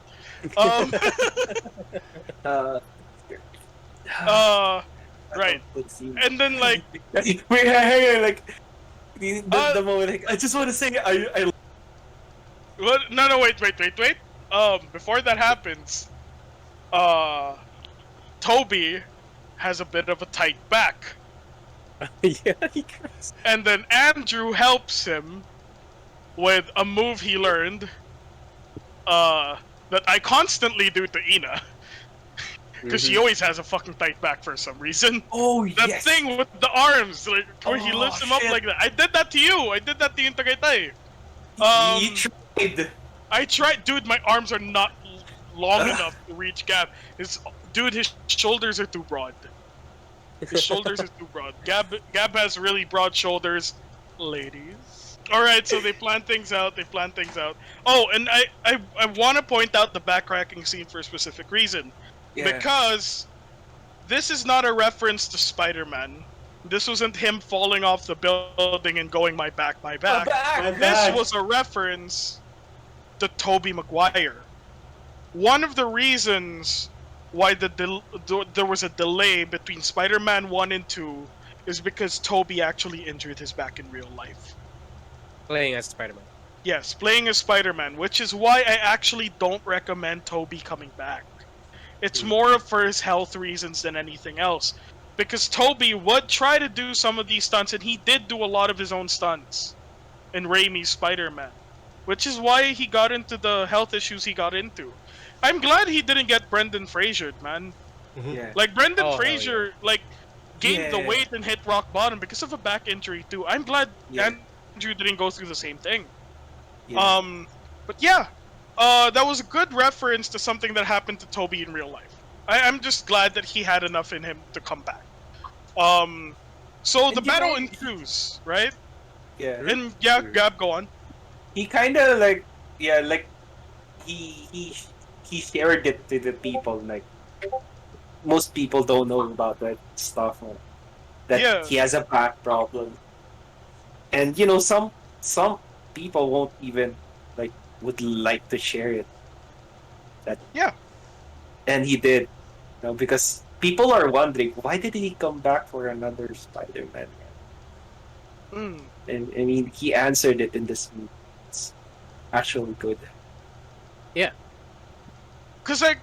Right. And then like, Wait, hang on, like the moment. Like, I just want to say, I what? No, wait. Before that happens, Toby has a bit of a tight back. Yeah, he cries. And then Andrew helps him with a move he learned that I constantly do to Ina. Because she always has a fucking tight back for some reason. Oh That yes. thing with the arms, like, where he Oh, lifts him up shit. like that. I did that to you! I did that to you in Tagaytay. You tried. I tried, dude, my arms are not long enough to reach Gab. His shoulders are too broad. His shoulders are too broad. Gab has really broad shoulders, ladies. Alright, so they plan things out, Oh, and I want to point out the backtracking scene for a specific reason. Yeah. Because this is not a reference to Spider-Man. This wasn't him falling off the building and going, my back. My my This bad. was a reference to Tobey Maguire. One of the reasons why there was a delay between Spider-Man 1 and 2 is because Toby actually injured his back in real life. Playing as Spider-Man. Yes, playing as Spider-Man, which is why I actually don't recommend Toby coming back. It's more for his health reasons than anything else. Because Toby would try to do some of these stunts, and he did do a lot of his own stunts in Raimi's Spider-Man. Which is why he got into the health issues he got into. I'm glad he didn't get Brendan Fraser, man. Yeah. Like, Brendan Oh, hell Fraser, like, gained the Yeah. weight and hit rock bottom because of a back injury, too. I'm glad Yeah. Andrew didn't go through the same thing. Yeah. But yeah, that was a good reference to something that happened to Toby in real life. I'm just glad that he had enough in him to come back. So And the you battle know, ensues, right? Yeah. And yeah, Gab, go on. He kind of like, yeah, like he shared it to the people. Like most people don't know about that stuff. That Yeah. he has a back problem, and some people won't even would like to share it. That Yeah. and he did, because people are wondering why did he come back for another Spider-Man? Mm. And I mean, he answered it in this movie. It's actually good. Because, like,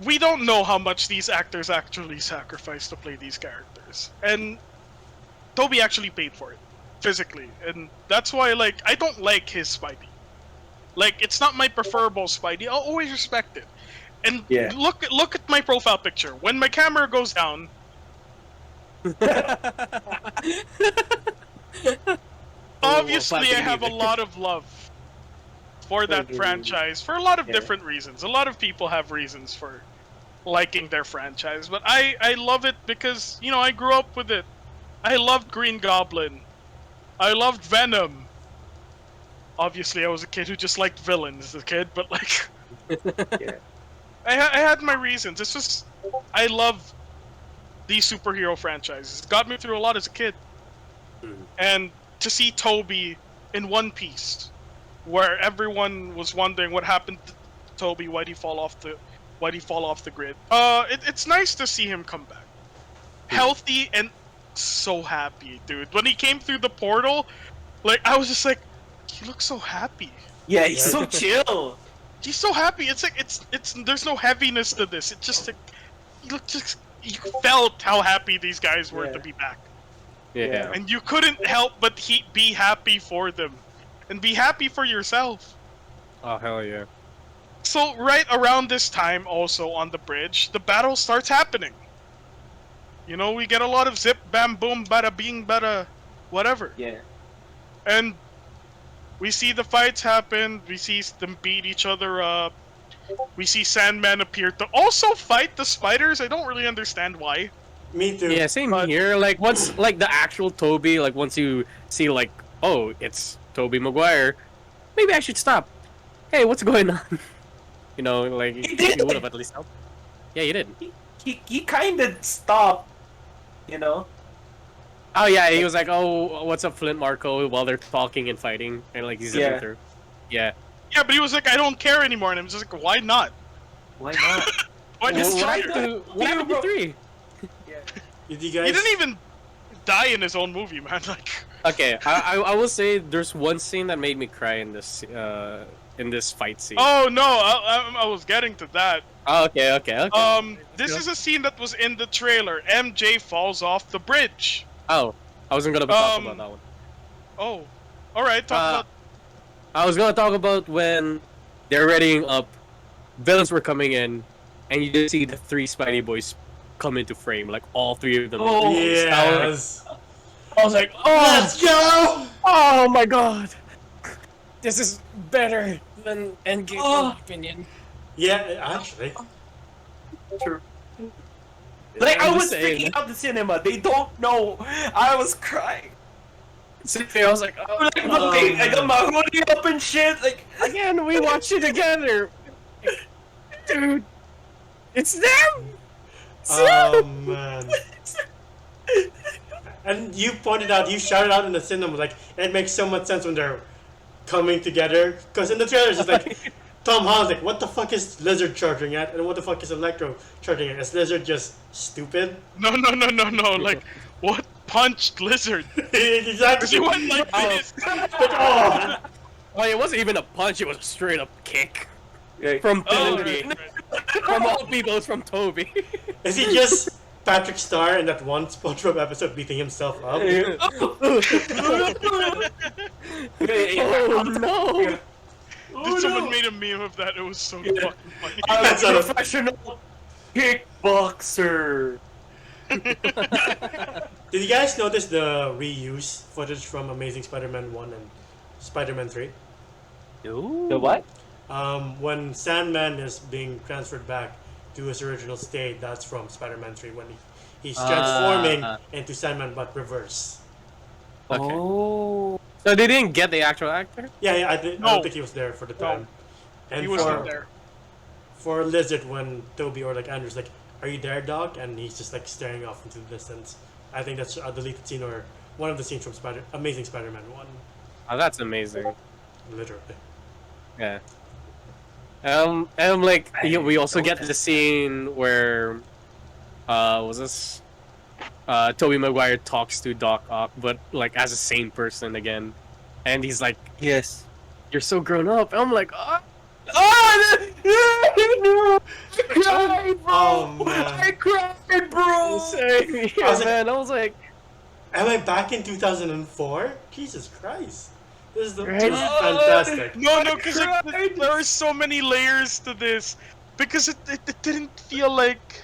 we don't know how much these actors actually sacrificed to play these characters. And Toby actually paid for it, physically. And that's why, like, I don't like his Spidey. Like, it's not my preferable Spidey. I'll always respect it. And Yeah. look at my profile picture. When my camera goes down, obviously I have a lot of love for that franchise for a lot of Yeah. different reasons. A lot of people have reasons for liking their franchise, but I love it because, I grew up with it. I loved Green Goblin. I loved Venom. Obviously, I was a kid who just liked villains as a kid, but like, Yeah. I had my reasons. It's just I love these superhero franchises. It got me through a lot as a kid, and to see Toby in One Piece, where everyone was wondering what happened to Toby, why'd he fall off the grid? It's nice to see him come back, healthy and so happy, dude. When he came through the portal, like I was just like, he looks so happy. Yeah, he's so chill. He's so happy. It's like it's there's no heaviness to this. It's just like you felt how happy these guys were Yeah. to be back, Yeah. and you couldn't help but be happy for them, and be happy for yourself. Oh, hell yeah. So right around this time, also on the bridge, the battle starts happening. We get a lot of zip, bam, boom, bada, bing, bada, whatever. Yeah. And we see the fights happen. We see them beat each other up. We see Sandman appear to also fight the spiders. I don't really understand why. Me too. Yeah, same But- here. Like once, like the actual Toby, like once you see, like, oh, it's Toby Maguire, maybe I should stop. Hey, what's going on? Like He you did. would have at least helped. Yeah, you did. He kind of stopped. Oh yeah, he was like, "Oh, what's up, Flint Marco?" While they're talking and fighting, and like he's Yeah. zipping through. Yeah. Yeah, but he was like, I don't care anymore. And I'm just like, why not? Why not? Why Just just try try to- What happened to 3? Did you He guys? didn't even die in his own movie, man. Like, Okay, I will say there's one scene that made me cry in this fight scene. oh no, I was getting to that. Oh, okay. This is a scene that was in the trailer. MJ falls off the bridge. Oh, I wasn't gonna talk about that one. Oh, all right. Talk about. I was gonna talk about when they're readying up, villains were coming in, and you just see the 3 Spidey boys come into frame, like all 3 of them. Oh, Yes. I was like, oh, Let's go. oh my god, this is better than Endgame, in my opinion. Yeah, actually. True. Like I I'm was just saying. freaking out the cinema. They don't know. I was crying. I was like, oh, Like, I got my hoodie up and shit. Like again, we watched it together, dude. It's them. Oh man. And you pointed out, you shouted out in the cinema, like, it makes so much sense when they're coming together. Because in the trailer, it's just like, Tom Holland's like, what the fuck is Lizard charging at, and what the fuck is Electro charging at? Is Lizard just stupid? No. Like, what punched Lizard? Exactly. He went like this. Like, oh. Well, it wasn't even a punch; it was a straight up kick Yeah. from Oh, Toby. right. From all people, it's from Toby. Is he just Patrick Star in that one SpongeBob episode beating himself up? Oh no! Dude, someone made a meme of that. It was so fucking funny. That's I'm a- a professional kickboxer. Did you guys notice the reuse footage from Amazing Spider-Man 1 and Spider-Man 3? The what? When Sandman is being transferred back to his original state, that's from Spider-Man 3 when he's transforming into Sandman but reverse. Okay. Oh. So they didn't get the actual actor? Yeah, I don't No. think he was there for the time. And He wasn't there. For Lizard, when Toby or like Andrew's like, "Are you there, Doc?" and he's just like staring off into the distance. I think that's a deleted scene or one of the scenes from Amazing Spider-Man 1. Oh, that's amazing. Literally. Yeah. And like we also get the scene where, was this? Tobey Maguire talks to Doc Ock, but like as a sane person again, and he's like, Yes. "You're so grown up." And I'm like, "Oh, I cried, bro! Oh, man. I cried, bro!" Same here, I was like- man. I was like, Am I back in 2004? Jesus Christ. This is Right? fantastic. No, because there are so many layers to this. Because it didn't feel like...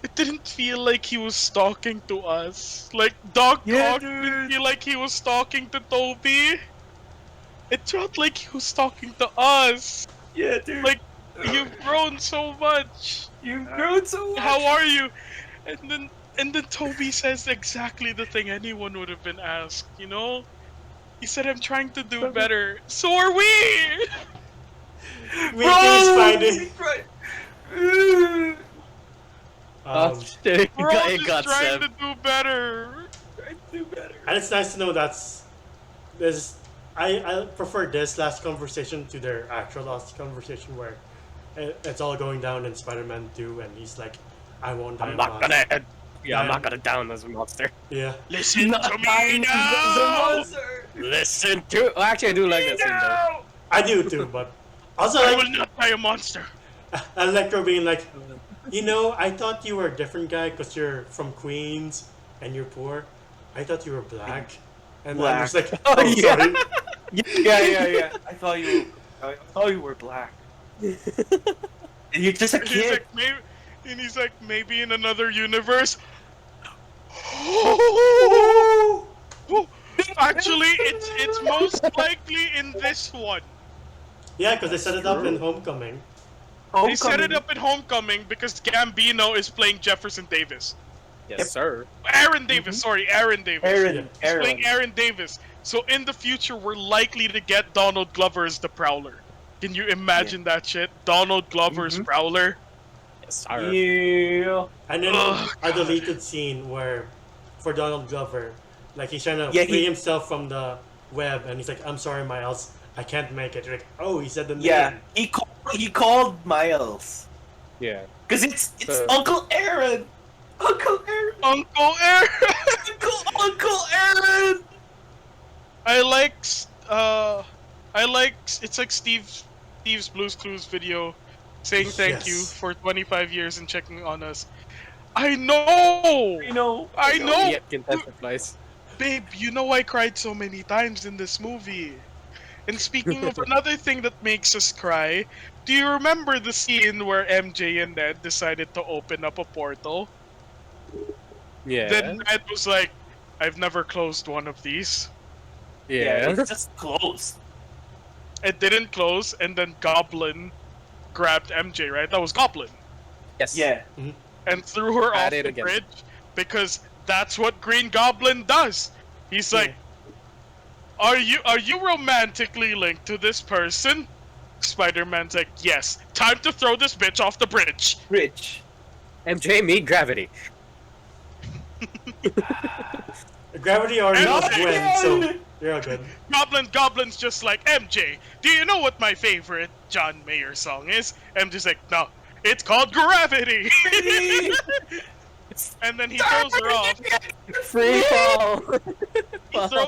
It didn't feel like he was talking to us. Like, Doc Ock didn't feel like he was talking to Toby. It felt like he was talking to us. Yeah, dude. Like, you've grown so much. You've grown so much. How are you? And then Toby says exactly the thing anyone would have been asked, you know? He said, I'm trying to do better. So are we! Me too, Spidey. Right. "Oh shit, We're all it just got trying Seb." to do better. Trying to do better. And it's nice to know I prefer this last conversation to their actual last conversation where it's all going down in Spider-Man 2 and he's like, I won't die. I'm not alone." gonna. Yeah, I'm not gonna down this monster. Yeah. Listen to me now! Listen to. Well, actually, I do like that scene though. I do too, but also I like will not die a monster. Electro being like, you know, I thought you were a different guy because you're from Queens and you're poor. I thought you were black. And then I was like, Oh, oh, yeah. sorry. Yeah. I thought you were black. And you're just a And he's kid. like, maybe in another universe. Actually, it's most likely in this one. Yeah, because they set it up in Homecoming. They set it up in Homecoming because Gambino is playing Jefferson Davis. Yes, sir. Aaron Davis, sorry, Aaron Davis. Aaron. He's playing Aaron Davis. So in the future, we're likely to get Donald Glover as the Prowler. Can you imagine that shit? Donald Glover's Prowler? Yes, sir. Yeah. And then Ugh, a deleted scene where, for Donald Glover, like he's trying to Yeah, free he- himself from the web, and he's like, "I'm sorry, Miles, I can't make it." You're like, "Oh, he said the name." Yeah. He called Miles. Yeah. Cause it's So- Uncle Aaron. Uncle Aaron. Uncle Aaron! Uncle Aaron. I like, it's like Steve's Blue's Clues video saying thank you Yes. for 25 years and checking on us. I know! I know! Yeah, content replies. Babe, you know I cried so many times in this movie. And speaking of another thing that makes us cry, do you remember the scene where MJ and Ned decided to open up a portal? Yeah. Then Ned was like, I've never closed one of these. Yeah. It's just close. It didn't close, and then Goblin grabbed MJ, right? That was Goblin. Yes. Yeah. And threw her At off it the again. bridge because that's what Green Goblin does. He's like, Are you romantically linked to this person? Spider-Man's like, yes. Time to throw this bitch off the bridge. Rich. MJ, meet gravity. Gravity already And lost again! Gwen, so You're all good. Goblin's just like, MJ, do you know what my favorite John Mayer song is? MJ's like, no, it's called Gravity. And then he throws her off. Free fall.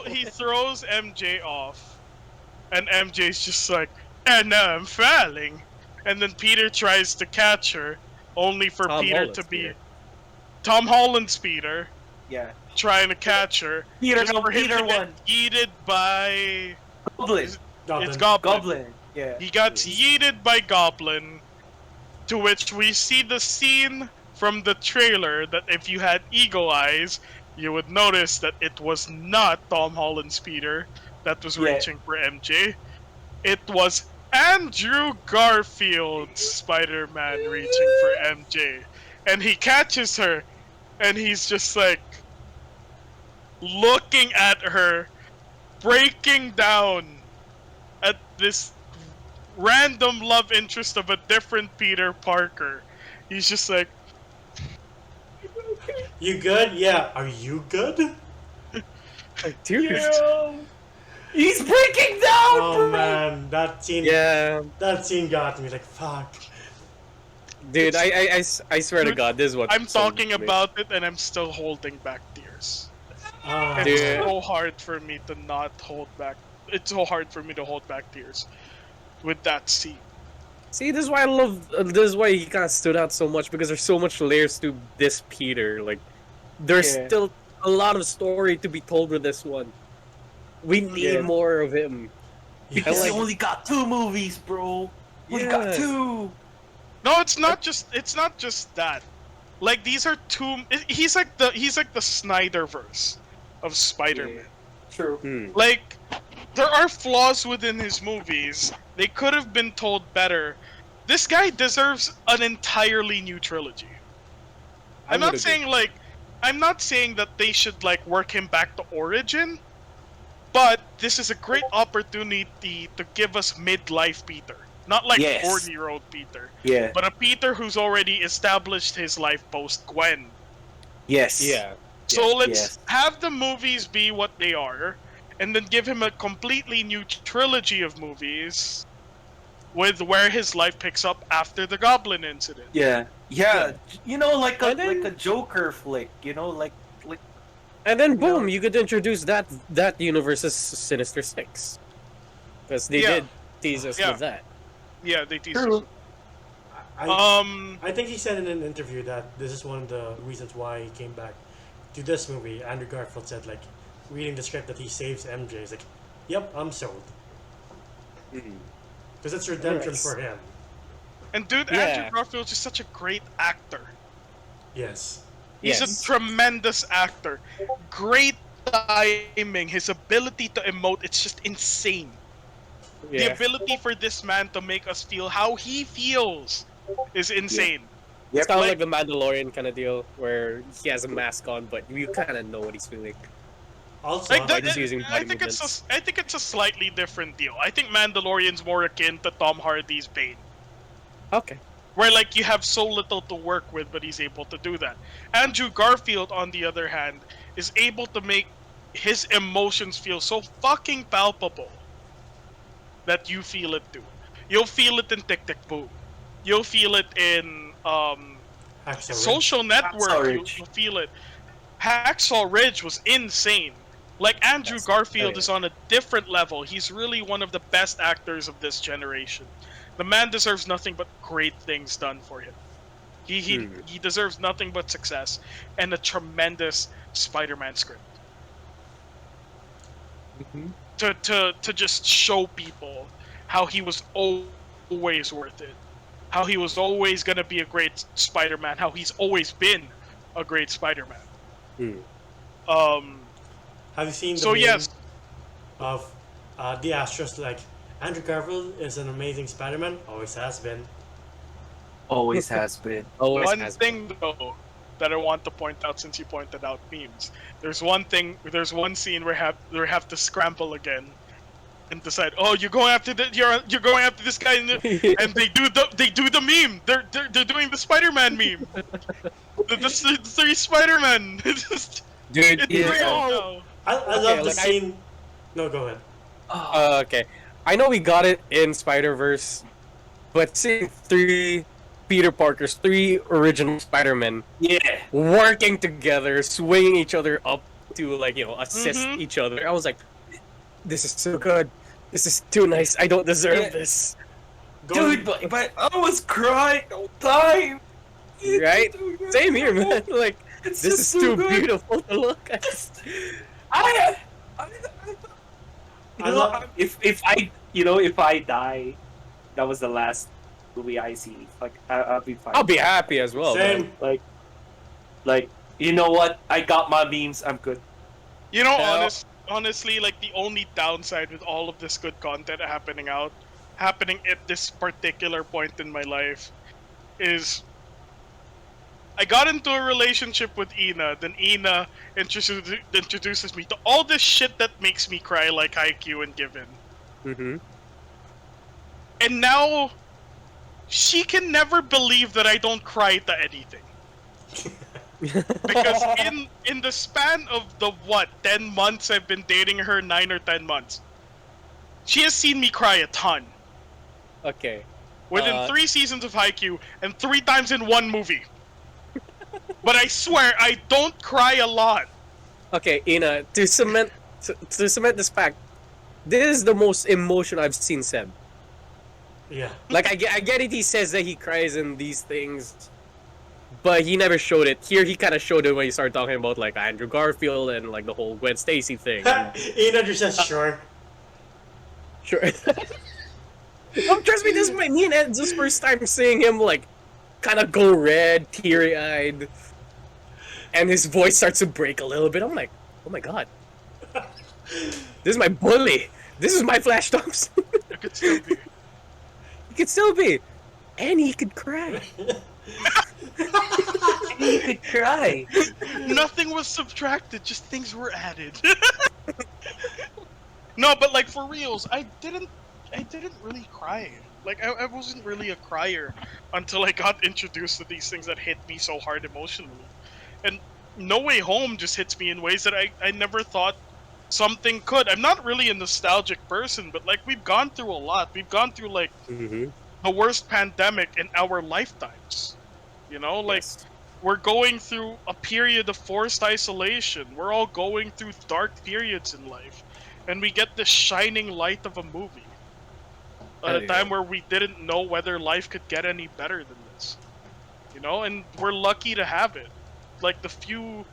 He throws MJ off. And MJ's just like, and now I'm falling. And then Peter tries to catch her, only for Tom Peter Holland's to be Peter. Tom Holland's Peter Yeah. trying to catch her. Peter, just no, for him Peter to get won. yeeted by Goblin. it's Goblin. Goblin. Yeah. He got yeeted by Goblin, to which we see the scene from the trailer that if you had eagle eyes, you would notice that it was not Tom Holland's Peter that was Yeah. reaching for MJ. It was Andrew Garfield's Spider-Man reaching for MJ. And he catches her, and he's just like looking at her, breaking down at this random love interest of a different Peter Parker. He's just like, You good? Yeah. Are you good? Dude. He's breaking down. Oh man, that scene. Yeah. That scene got me. Like fuck. Dude, I swear to God, this is what I'm talking sold me. about it and I'm still holding back tears. Ah. It's Dude. so hard for me to not hold back. It's so hard for me to hold back tears with that scene. See, this is why I love. This is why he kind of stood out so much, because there's so much layers to this Peter. Like, there's Yeah. still a lot of story to be told with this one. We need Yeah. more of him. Because I like- he only got 2 movies, bro. Only got Yes. 2. No, it's not just that. Like these are two. He's like the Snyderverse of Spider-Man. True. Hmm. Like, there are flaws within his movies. They could have been told better. This guy deserves an entirely new trilogy. I I'm would not agree. saying like, I'm not saying that they should like work him back to origin, but this is a great opportunity to give us midlife Peter. Not like Yes. 40-year-old Peter, Yeah. but a Peter who's already established his life post-Gwen. Yes. Yeah. So let's Yes. have the movies be what they are, and then give him a completely new trilogy of movies with where his life picks up after the Goblin incident. Yeah. Yeah. You know, like a And then- like a Joker flick. You know, like And then boom, you could introduce that universe's Sinister Six, because they Yeah. did tease us Yeah. with that. Yeah, they teased True. us. I think he said in an interview that this is one of the reasons why he came back to this movie. Andrew Garfield said, like, reading the script that he saves MJ. He's like, yep, I'm sold. Because it's redemption Nice. for him. And dude, Yeah. Andrew Garfield's just such a great actor. Yes. He's Yes. a tremendous actor. Great timing. His ability to emote, it's just insane. The Yeah. ability for this man to make us feel how he feels is insane. It's kind of like- like the Mandalorian kind of deal, where he has a mask on, but you kind of know what he's feeling. Also, Like Like, just using I body think movements. I think it's a slightly different deal. I think Mandalorian's more akin to Tom Hardy's Bane, Okay. where like you have so little to work with, but he's able to do that. Andrew Garfield, on the other hand, is able to make his emotions feel so fucking palpable that you feel it too. You'll feel it in Tic Tic Boom. You'll feel it in Hacksaw Ridge. Social Network. Hacksaw You'll Ridge. feel it. Hacksaw Ridge was insane. Like Andrew Yes. Garfield Oh, yeah. is on a different level. He's really one of the best actors of this generation. The man deserves nothing but great things done for him. He deserves nothing but success and a tremendous Spider-Man script. To just show people how he was always worth it. How he was always gonna be a great Spider-Man. How he's always been a great Spider-Man. Have you seen the So meme yes, of the Astros, like, Andrew Garfield is an amazing Spider-Man, always has been. always has been. Always one has thing though that I want to point out, since you pointed out memes, there's one scene where we have to scramble again and decide, oh, you're going after you're going after this guy, and they do the meme. They're doing the Spider-Man meme. the three Spider-Man. It's Dude, it's yeah. real now. I love the like, scene. No, go ahead. Okay. I know we got it in Spider-Verse, but seeing three Peter Parkers, three original Spider-Men Yeah. working together, swinging each other up to, like, you know, assist Mhm. each other, I was like, this is so good. This is too nice. I don't deserve Yeah. this. Dude, but I was crying the whole time. Right? Same here, man. Like, It's this just is so too good. beautiful to look at. I you I know, love- if I die, that was the last movie I see. Like I'll be fine. I'll be happy as well, man. Same. Like you know what? I got my memes. I'm good. You know, Yeah. honestly, like the only downside with all of this good content happening at this particular point in my life, is I got into a relationship with Ina. Then Ina introduces me to all this shit that makes me cry, like Haikyuu and Given. Mm-hmm. And now she can never believe that I don't cry to anything. Because in the span of the 10 months I've been dating her, 9 or 10 months, she has seen me cry a ton. Okay. Within 3 seasons of Haikyuu and 3 times in one movie. But I swear I don't cry a lot. Okay, Ina, to cement this fact, this is the most emotion I've seen Seb. Yeah. Like, I get it, he says that he cries in these things, but he never showed it. Here, he kind of showed it when he started talking about, like, Andrew Garfield and, like, the whole Gwen Stacy thing. Ian just says sure. Sure. No, trust me, this is me and Ed's first time seeing him, like, kind of go red, teary-eyed, and his voice starts to break a little bit. I'm like, oh my god. This is my bully. This is my Flash Thompson. It could still be. He could still be. And he could cry. You could cry. Nothing was subtracted, just things were added. No, but like for reals, I didn't really cry. Like I wasn't really a crier until I got introduced to these things that hit me so hard emotionally. And No Way Home just hits me in ways that I never thought something could. I'm not really a nostalgic person, but like we've gone through a lot. We've gone through like Mm-hmm. the worst pandemic in our lifetimes. You know, like we're going through a period of forced isolation. We're all going through dark periods in life. And we get this shining light of a movie. At a time where we didn't know whether life could get any better than this. You know, and we're lucky to have it. Like the few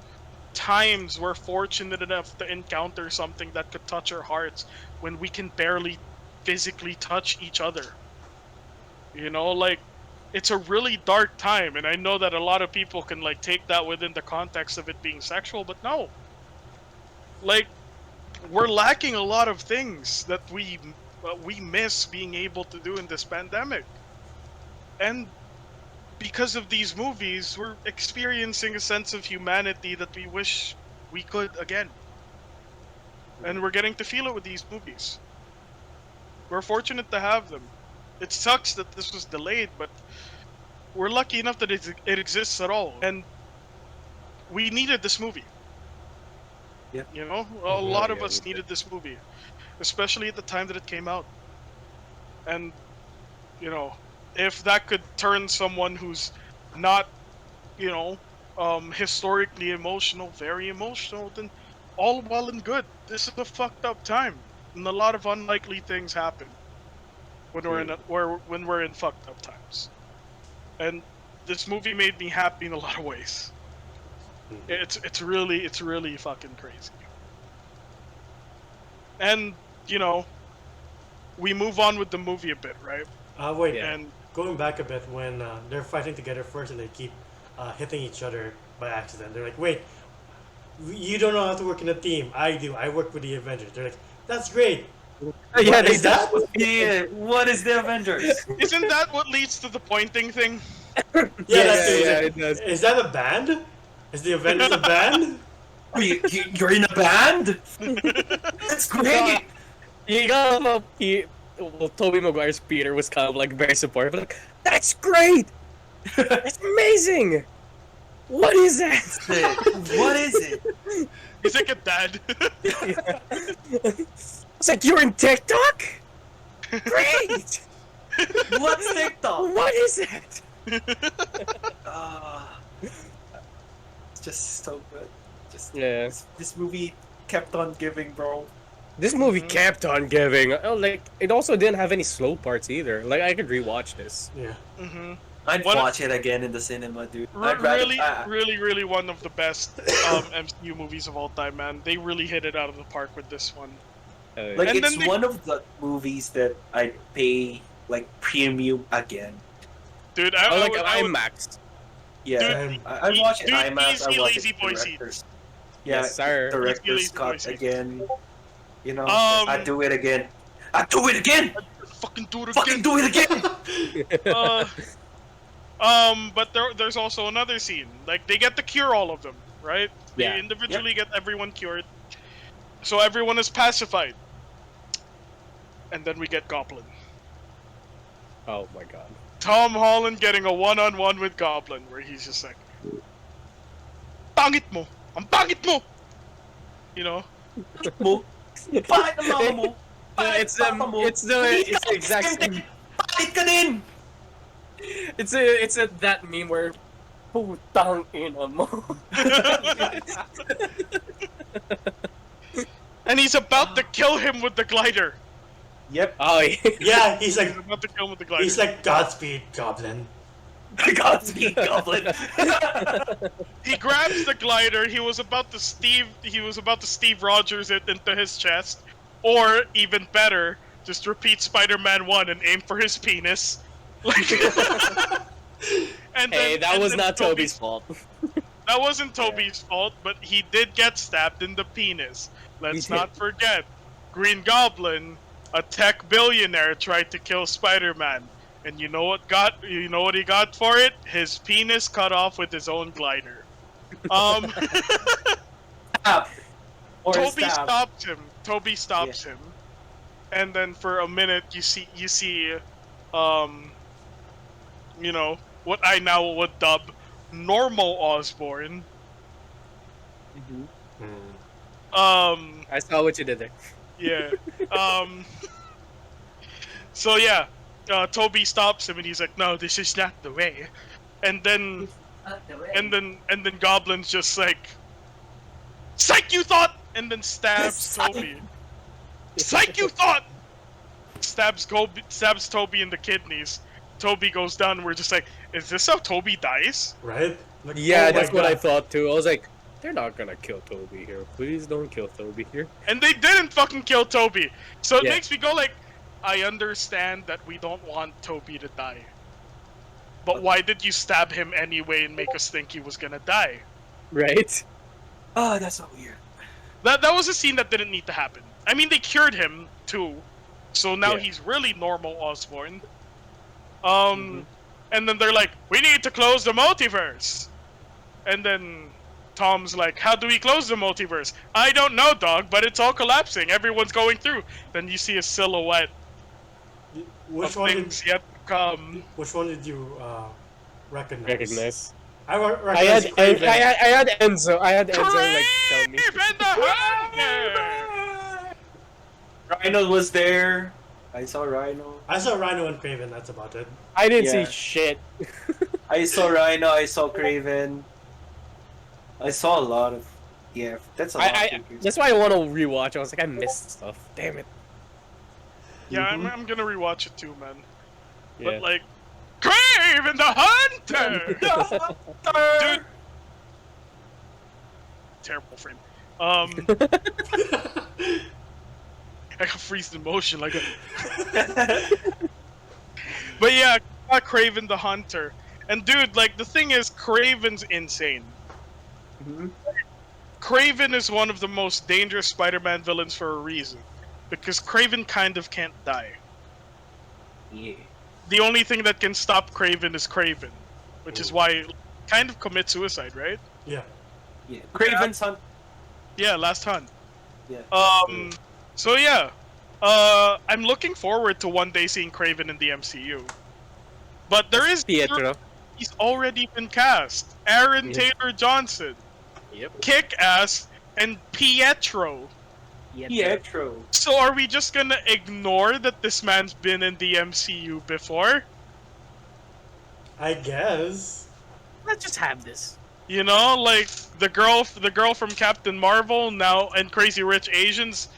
times we're fortunate enough to encounter something that could touch our hearts when we can barely physically touch each other. You know, like it's a really dark time, and I know that a lot of people can like take that within the context of it being sexual, but no. Like we're lacking a lot of things that we miss being able to do in this pandemic. And because of these movies, we're experiencing a sense of humanity that we wish we could again. And we're getting to feel it with these movies. We're fortunate to have them. It sucks that this was delayed, but we're lucky enough that it exists at all. And we needed this movie. Yeah. You know, a lot of us needed this movie, especially at the time that it came out. And, you know, if that could turn someone who's not, you know, historically emotional, very emotional, then all well and good. This is a fucked up time, and a lot of unlikely things happen when we're in fucked up times. And this movie made me happy in a lot of ways. It's really fucking crazy. And you know, we move on with the movie a bit, right? Wait. Yeah. And Going back a bit, when they're fighting together first and they keep hitting each other by accident, they're like, wait, you don't know how to work in a team. I do. I work with the Avengers. They're like, that's great. Yeah, What they is that? Yeah. What is the Avengers? isn't that what leads to the pointing thing? Yeah, that's it. yeah, it does. Is that a band? Is the Avengers a band? You're in a band? That's great. You gotta love well, Tobey Maguire's Peter was kind of like very supportive, like, that's great! That's amazing! What is that? What is it? He's like a dad. It's like, you're in TikTok? Great! What's TikTok? What is that? It's just so good. Just Yeah. this movie kept on giving, bro. This movie kept on giving. Like, it also didn't have any slow parts either. Like, I could rewatch this. Yeah. Mm-hmm. I'd watch it again in the cinema, dude. I'd rather, Really one of the best MCU movies of all time, man. They really hit it out of the park with this one. like, And it's then one of the movies that I'd pay like premium again. Dude, I like I would- IMAX. Yeah, Dude, I watch it dude, IMAX. easy I watch Lazy it Boy directors. Yeah, Yes, sir. director's Lazy Boy cut seats. again. You know, Um, I do it again. I do it again. fucking do it Fucking again. do it again. But there's also another scene. Like, they get to cure all of them, right? They Yeah. individually get everyone cured. So everyone is pacified. And then we get Goblin. Oh my god. Tom Holland getting a one-on-one with Goblin, where he's just like, "Pangit mo! Ang pangit mo!" You know? Mo. Bakit ang mama mo? Bakit It's papa mo? it's the exact same. Bakit ka din? It's that meme where putang ina mo. And he's about to kill him with the glider. Yep. Oh yeah. Yeah, he's like He's about to kill him with the glider. he's like Godspeed, Goblin. Godspeed, Goblin. He grabs the glider. He was about to Steve Rogers it into his chest, or even better, just repeat Spider-Man 1 and aim for his penis. Like, and Hey, then- that and was then not Toby's fault. That wasn't Toby's fault, but he did get stabbed in the penis. Let's He did. not forget, Green Goblin, a tech billionaire, tried to kill Spider-Man. And you know what he got for it? His penis cut off with his own glider. Stab. Or Toby stab. stops him. Toby stops him. And then for a minute you see you know, what I now would dub normal Osborn. I saw what you did there. Yeah. So yeah, Toby stops him and he's like, "No, this is not the way." And then Goblin's just like, "Psych, you thought!" And then stabs Toby. Psych, you thought! Stabs Toby in the kidneys. Toby goes down and we're just like, is this how Toby dies? Right? Like, Yeah, oh my that's what I God. thought too. I was like, they're not gonna kill Toby here. Please don't kill Toby here. And they didn't fucking kill Toby. So it Yeah. makes me go like, I understand that we don't want Toby to die. But why did you stab him anyway and make us think he was gonna die? Right? Oh, that's so weird. That was a scene that didn't need to happen. I mean, they cured him too, so now Yeah. he's really normal Osborn. And then they're like, "We need to close the multiverse." And then Tom's like, "How do we close the multiverse?" "I don't know, dog, but it's all collapsing. Everyone's going through." Then you see a silhouette Which of one things did yet to come. which one did you recognize? Recognize. I I recognize had Craven. I had Enzo. I had Enzo like tell me. Craven the Hunter! Rhino was there. I saw Rhino. I saw Rhino and Craven, that's about it. I didn't Yeah. see shit. I saw Rhino. I saw Craven. I saw a lot of. Yeah, that's a lot. of figures. That's why I want to rewatch. I was like, I missed stuff. Damn it. Yeah, I'm gonna rewatch it too, man. Yeah. But like, Craven the Hunter! Dude! Terrible frame. I got freeze in motion like a... But yeah, got Craven the Hunter. And dude, like, the thing is, Craven's insane. Craven is one of the most dangerous Spider-Man villains for a reason. Because Craven kind of can't die. Yeah. The only thing that can stop Craven is Craven. Which is why he kind of commit suicide, right? Yeah. Yeah. Craven's Hunt. Yeah, last hunt. Yeah. So yeah. I'm looking forward to one day seeing Craven in the MCU. But there is Pietro. he's already been cast. Aaron Yeah. Taylor Johnson, Yep. Kick-Ass, and Pietro. Pietro. So are we just gonna ignore that this man's been in the MCU before? I guess. Let's just have this. You know, like the girl from Captain Marvel now and Crazy Rich Asians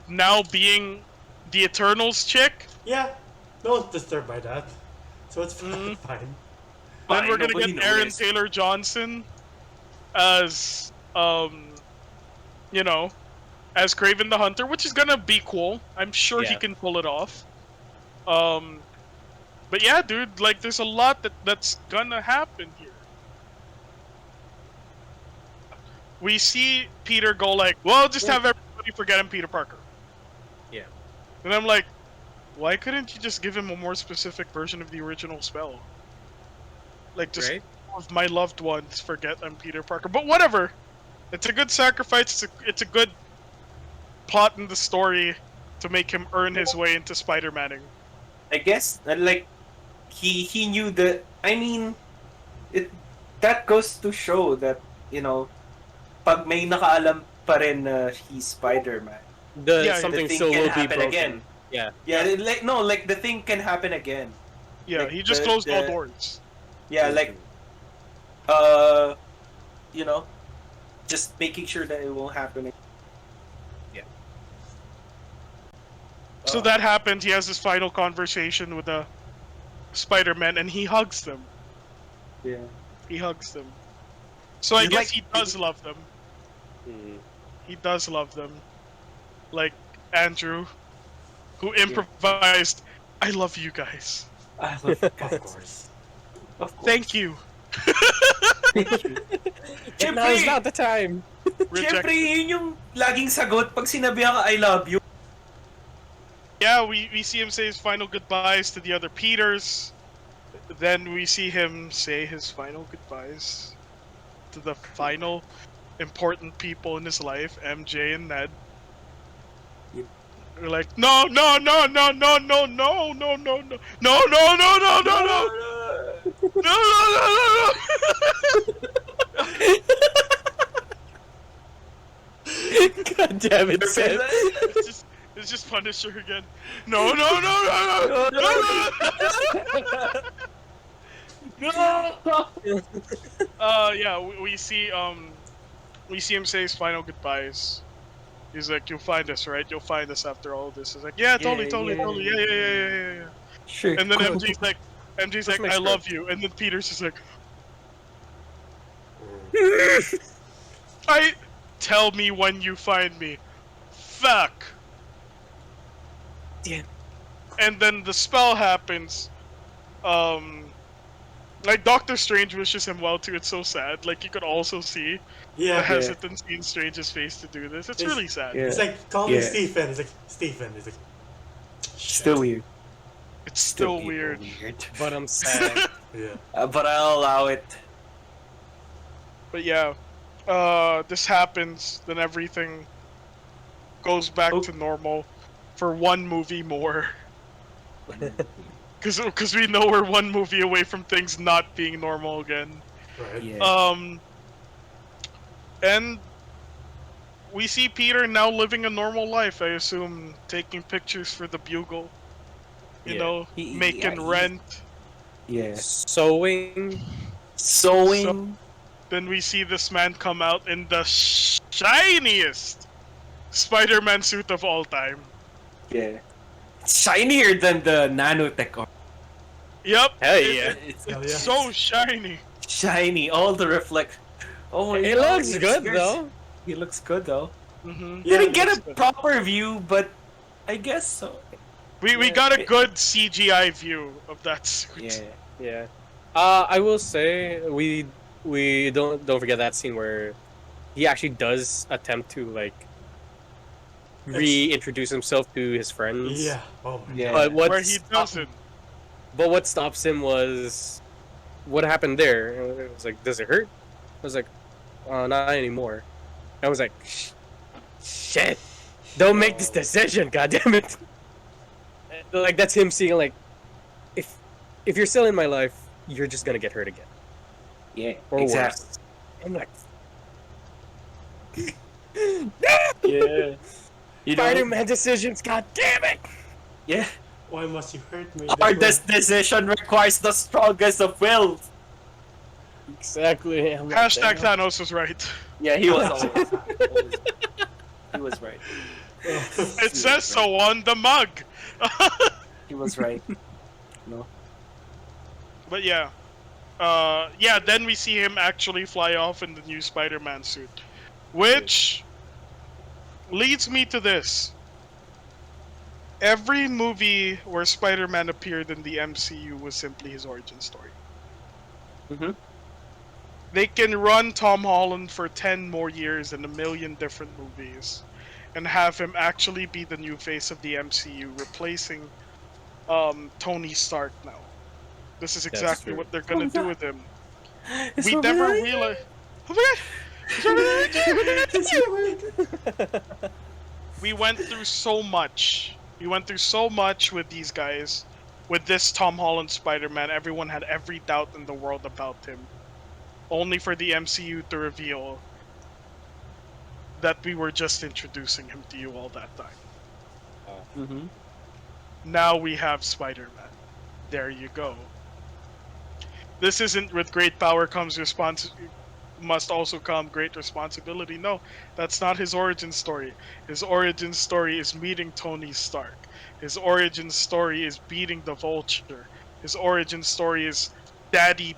now being the Eternals chick. Yeah. No one's disturbed by that. So it's fine. Mhm. Fine. Then Fine, we're gonna nobody get Aaron noticed. Taylor Johnson as you know, as Craven the Hunter, which is gonna be cool. I'm sure he Yeah. can pull it off. But yeah, dude, like there's a lot that's gonna happen here. We see Peter go like, well, just have everybody forget him, Peter Parker. Yeah. And I'm like, why couldn't you just give him a more specific version of the original spell? Like, just Right? of my loved ones forget I'm Peter Parker. But whatever. It's a good sacrifice. It's a good plot in the story to make him earn his way into Spider-Manning. I guess like he knew that. I mean, that goes to show that pag may nakaalam pa rin na he's Spider-Man. Yeah, Something the thing still can will be happen broken. again. Yeah. Yeah, like the thing can happen again. Yeah, Like he just the- closed all the- doors. Yeah, like you know, just making sure that it won't happen. So that happened. He has his final conversation with the Spider-Man, and he hugs them. Yeah. He hugs them. So I He's guess like- he does love them. Mm. He does love them. Like Andrew, who improvised, I love you guys. I love Of course. Of course. Thank you. And now is not the time. Reject. Siyempre, yun yung laging sagot pag sinabi ka, I love you. Yeah, we see him say his final goodbyes to the other Peters. Then we see him say his final goodbyes to the final important people in his life, MJ and Ned. Yep. We're like, no, no, no, no, no, no, no, no, no, no, no, no, no, no, no, no, no, no, God damn it, Seth. It's just Punisher again. No, no, no, no, no, no, no. Yeah, we see him say his final goodbyes. He's like, "You'll find us, right? You'll find us after all this." He's like, "Yeah, totally, yeah." Sure. And then cool. MJ's like, makes "I sense. love you," and then Peter's just like, tell me when you find me. Fuck." Damn. And then the spell happens. Like Doctor Strange wishes him well too. It's so sad. Like you could also see the Yeah. hesitancy in Strange's face to do this. It's really sad. Yeah. It's like, call me Yeah. Stephen. It's like, Stephen. It's like, Still weird. It's still weird. But I'm sad. yeah. But I'll allow it. But yeah, this happens. Then everything goes back Oh. to normal for one movie more. Because we know we're one movie away from things not being normal again. Right. Yeah. And we see Peter now living a normal life, I assume, taking pictures for the Bugle. You Yeah. know, making rent. Yeah. Sewing. Sewing. Then we see this man come out in the shiniest Spider-Man suit of all time. Yeah. Shinier than the nanotech. Yep. Hell yeah. It's Hell yeah. So shiny. shiny. All the reflect. Oh my It God, looks good though. He looks good though. Mm-hmm. Yeah, Didn't get looks a good. proper view, but I guess so. We Yeah. got a good CGI view of that suit. Yeah. Yeah. I will say we don't forget that scene where he actually does attempt to like reintroduce himself to his friends. Yeah. Oh my Yeah. But Where he doesn't. But what stops him was what happened there. It was like, does it hurt? I was like, not anymore. I was like, shit, don't make this decision, goddammit. Like that's him seeing like, if you're still in my life, you're just gonna get hurt again. Yeah, Or exactly. worse. I'm like, Yeah. You know, Spider-Man decisions, god damn it! yeah. Why must you hurt me Our this way? decision requires the strongest of wills. Exactly. I'm like, Hashtag damn. Thanos was right. Yeah, he was always he was right. It He says was right. so on the mug. He was right. No. But yeah. Yeah, then we see him actually fly off in the new Spider-Man suit. Which leads me to this. Every movie where Spider-Man appeared in the MCU was simply his origin story. Mm-hmm. They can run Tom Holland for 10 more years in a million different movies and have him actually be the new face of the MCU, replacing Tony Stark now. This is exactly true. what they're gonna do with him. It's We over never there. realized. Oh my god! We went through so much. We went through so much with these guys. With this Tom Holland Spider-Man, everyone had every doubt in the world about him. Only for the MCU to reveal that we were just introducing him to you all that time. Mm-hmm. Now we have Spider-Man. There you go. This isn't with great power comes must also come great responsibility. No, that's not his origin story. His origin story is meeting Tony Stark. His origin story is beating the Vulture. His origin story is Daddy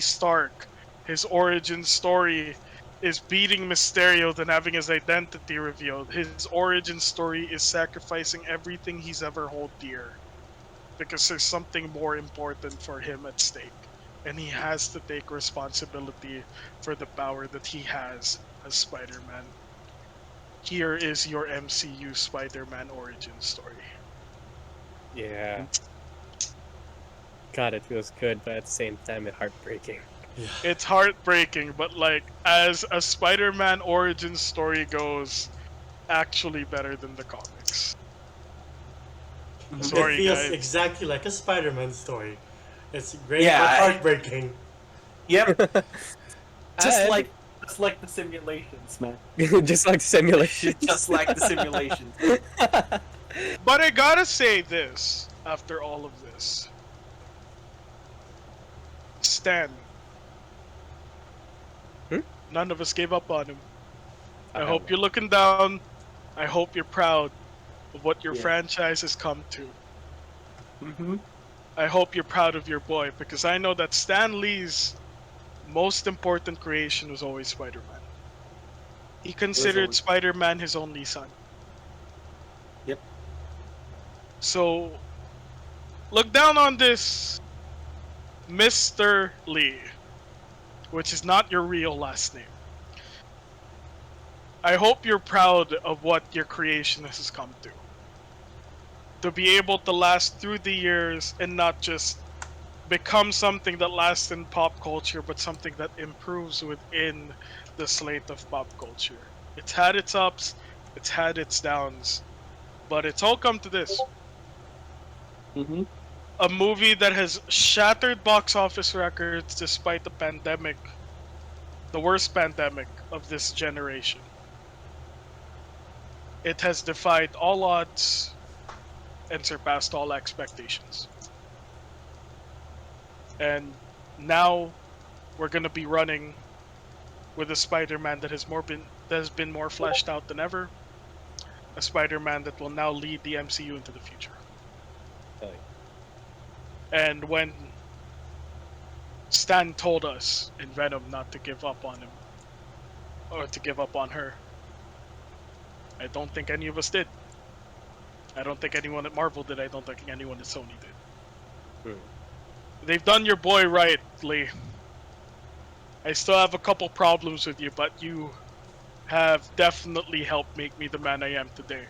Stark. His origin story is beating Mysterio then having his identity revealed. His origin story is sacrificing everything he's ever held dear because there's something more important for him at stake. And he has to take responsibility for the power that he has as Spider-Man. Here is your MCU Spider-Man origin story. Yeah. God, it feels good, but at the same time, it's heartbreaking. It's heartbreaking, but like as a Spider-Man origin story goes, actually better than the comics. Sorry, It feels guys. exactly like a Spider-Man story. It's great Yeah, but I- heartbreaking. Yep. just And- like the simulations, man. Just like simulation. Just like the simulations. But I gotta say this after all of this. Stan. None of us gave up on him. I hope you're looking down. I hope you're proud of what your Yeah. franchise has come to. Mm-hmm. I hope you're proud of your boy because I know that Stan Lee's most important creation was always Spider-Man. He considered always- Spider-Man his only son. Yep. So, look down on this Mr. Lee, which is not your real last name. I hope you're proud of what your creation has come to. To be able to last through the years and not just become something that lasts in pop culture, but something that improves within the slate of pop culture. It's had its ups, it's had its downs, but it's all come to this. Mm-hmm. A movie that has shattered box office records despite the pandemic, the worst pandemic of this generation. It has defied all odds and surpassed all expectations. And now we're gonna be running with a Spider-Man that has been more fleshed out than ever. A Spider-Man that will now lead the MCU into the future. Okay. And when Stan told us in Venom not to give up on him, or to give up on her, I don't think any of us did. I don't think anyone at Marvel did. I don't think anyone at Sony did. They've done your boy right, Lee. I still have a couple problems with you, but you have definitely helped make me the man I am today.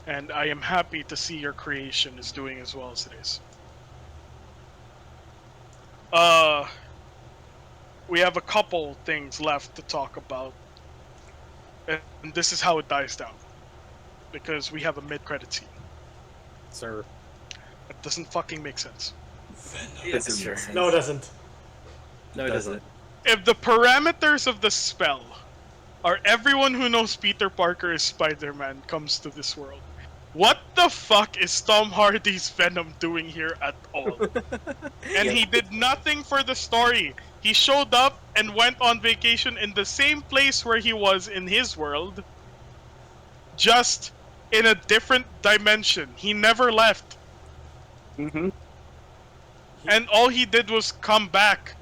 And I am happy to see your creation is doing as well as it is. We have a couple things left to talk about. And this is how it dies down. Because we have a mid-credit scene. Sir. That doesn't fucking make sense. It's true. No, it doesn't. No, it doesn't. if the parameters of the spell are everyone who knows Peter Parker is Spider-Man comes to this world, what the fuck is Tom Hardy's Venom doing here at all? And he did nothing for the story. He showed up and went on vacation in the same place where he was in his world, just in a different dimension. He never left. Mm-hmm. And all he did was come back.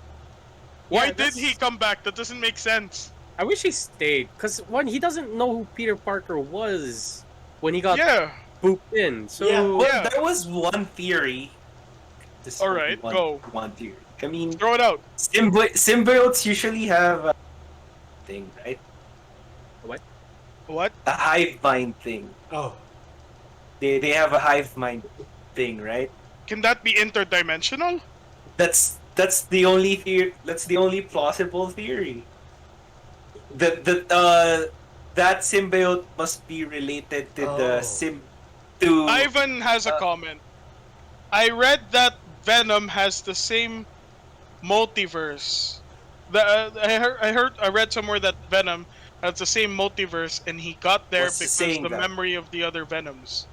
Why Yeah, did he come back? That doesn't make sense. I wish he stayed, because one, he doesn't know who Peter Parker was when he got Yeah. booped in. So Yeah, Well, Yeah. there was one theory. This All would be right, one, go. One theory. I mean, Throw it out. symbiotes usually have a thing, right? What? A hive mind thing. Oh, They have a hive mind thing, right? Can that be interdimensional? That's the only theory. That's the only plausible theory. That symbiote must be related to Oh. Ivan has a comment. I read that Venom has the same multiverse. I read somewhere that Venom has the same multiverse, and he got there What's because saying the that? memory of the other Venoms.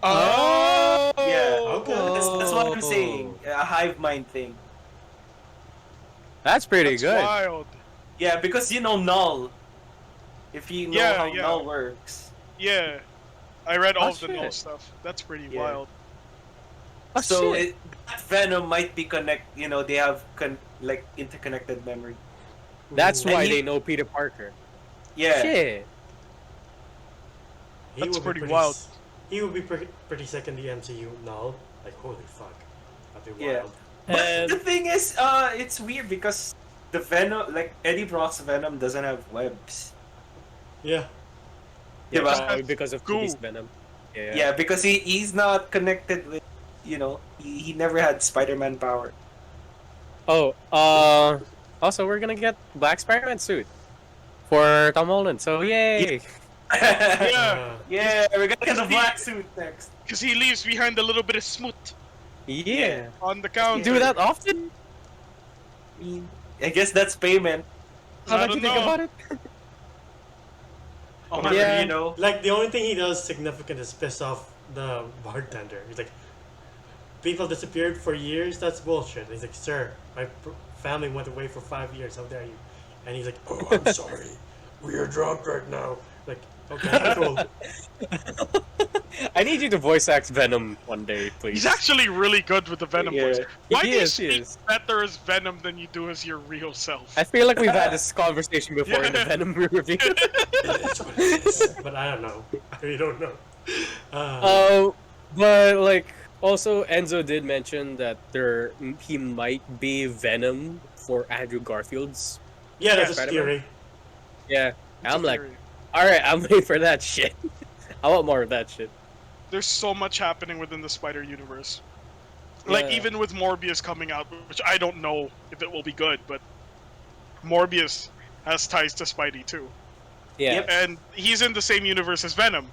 Oh! Yeah. Okay. That's what I'm saying. A hive mind thing. That's pretty That's good. wild. Yeah, because you know Null. If you know Yeah, how yeah. Null works. Yeah, I read all Oh, of the Null shit. stuff. That's pretty Yeah. wild. Oh, So shit. that Venom might be they have like interconnected memory. That's And why he- they know Peter Parker. Yeah. Shit. he That's would be pretty wild. He would be pretty sick in the MCU now. Like, holy fuck. That'd be Yeah. wild. But And- the thing is, it's weird because the Venom, like Eddie Brock's Venom, doesn't have webs. Yeah. Yeah, just but- has Because of goo. Tony's Venom. yeah, because he's not connected with, he never had Spider-Man power. Oh, also we're gonna get Black Spider-Man suit for Tom Holland. So yay! Yeah, Yeah, we're gonna get the black suit next. because he leaves behind a little bit of smoot Yeah. on the counter. Do that often? I mean, I guess that's payment. How I about you don't think know. about it? Oh, Whatever, Yeah. you know. Like, the only thing he does significant is piss off the bartender. He's like, people disappeared for years? That's bullshit. He's like, sir, my family went away for 5 years. How dare you? And he's like, oh, I'm sorry. We are drunk right now. Like, okay, cool. I need you to voice act Venom one day, please. He's actually really good with the Venom Yeah. voice. Why He do you is, he speak is. better as Venom than you do as your real self? I feel like we've had this conversation before in the Yeah. Venom review. It's what it is. But I don't know. I really don't know. But like, also Enzo did mention that he might be Venom for Andrew Garfield's. Yeah, that's a Spider-Man. theory. Yeah, It's I'm a like, theory. all right, I'm waiting for that shit. I want more of that shit. There's so much happening within the Spider Universe. Like, Yeah. even with Morbius coming out, which I don't know if it will be good, but Morbius has ties to Spidey too. Yeah, Yep. And he's in the same universe as Venom.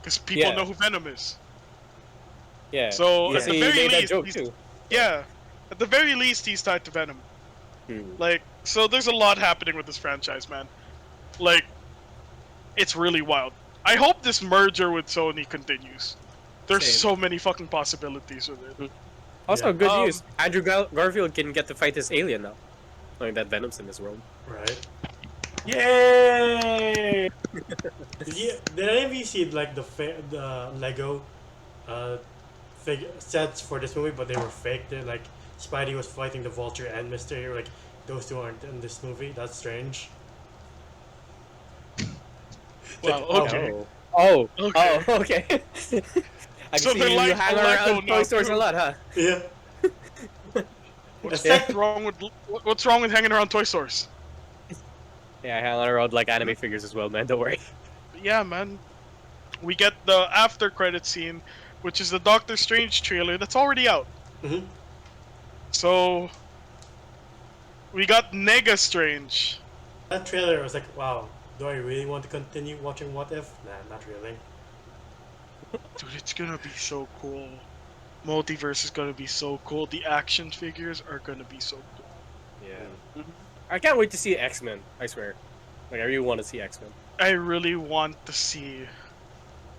Because people Yeah. know who Venom is. yeah. So, Yeah. at the he very made that least, joke he's, too. yeah, at the very least, he's tied to Venom. Hmm. Like, so there's a lot happening with this franchise, man. Like, it's really wild. I hope this merger with Sony continues. There's Same. so many fucking possibilities with it. Also, Yeah. good Um, news. Andrew Garfield can get to fight his alien now. Knowing that Venom's in this world. Right. Yay! Did any of you see like the Lego sets for this movie, but they were fake? They're like Spidey was fighting the Vulture and Mysterio. Like those two aren't in this movie. That's strange. Well, Like, okay. Oh, Okay. oh, okay. I So can they're see you like hang Lego around now, toy stores too. a lot, huh? Yeah. What's Yeah. what's wrong with hanging around toy stores? Yeah, I hang around like anime figures as well, man. Don't worry. Yeah, man. We get the after credit scene, which is the Doctor Strange trailer that's already out. Mhm. So we got Nega Strange. That trailer was like, wow. Do I really want to continue watching What If? Nah, not really. Dude, it's gonna be so cool. Multiverse is gonna be so cool. The action figures are gonna be so cool. Yeah. I can't wait to see X-Men. I swear, like I really want to see X-Men I really want to see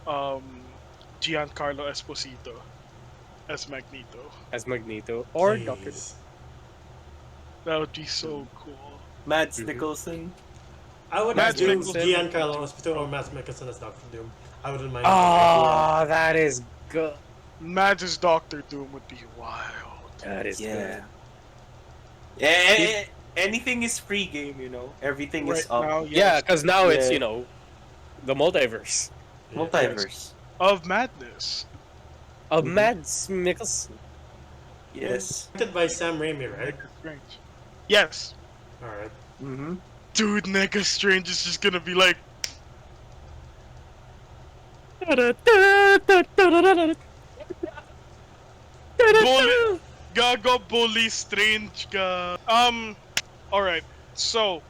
Giancarlo Esposito as Magneto. as Magneto or Doctor Doom. Jeez. That would be so cool. Mads Mhm. Nicholson. I would Mads do Mikkelsen. Giancarlo Esposito or Mads Mikkelsen as Doctor Doom. I wouldn't mind. Oh, that is good. Mads' Doctor Doom would be wild. That is Yeah. good. Yeah. Anything is free game, you know. Everything is Right up. now, Yeah, yes. because now it's Yeah. the multiverse Yeah. Multiverse. Of Madness. of Mhm. Mads Mikkelsen. Yes. Directed by Sam Raimi, right? Nigga Strange. Yes. Alright. Mm-hmm. Dude, Nigga Strange is just gonna be like, Bully, Gaga Bully Strange ka. Alright, so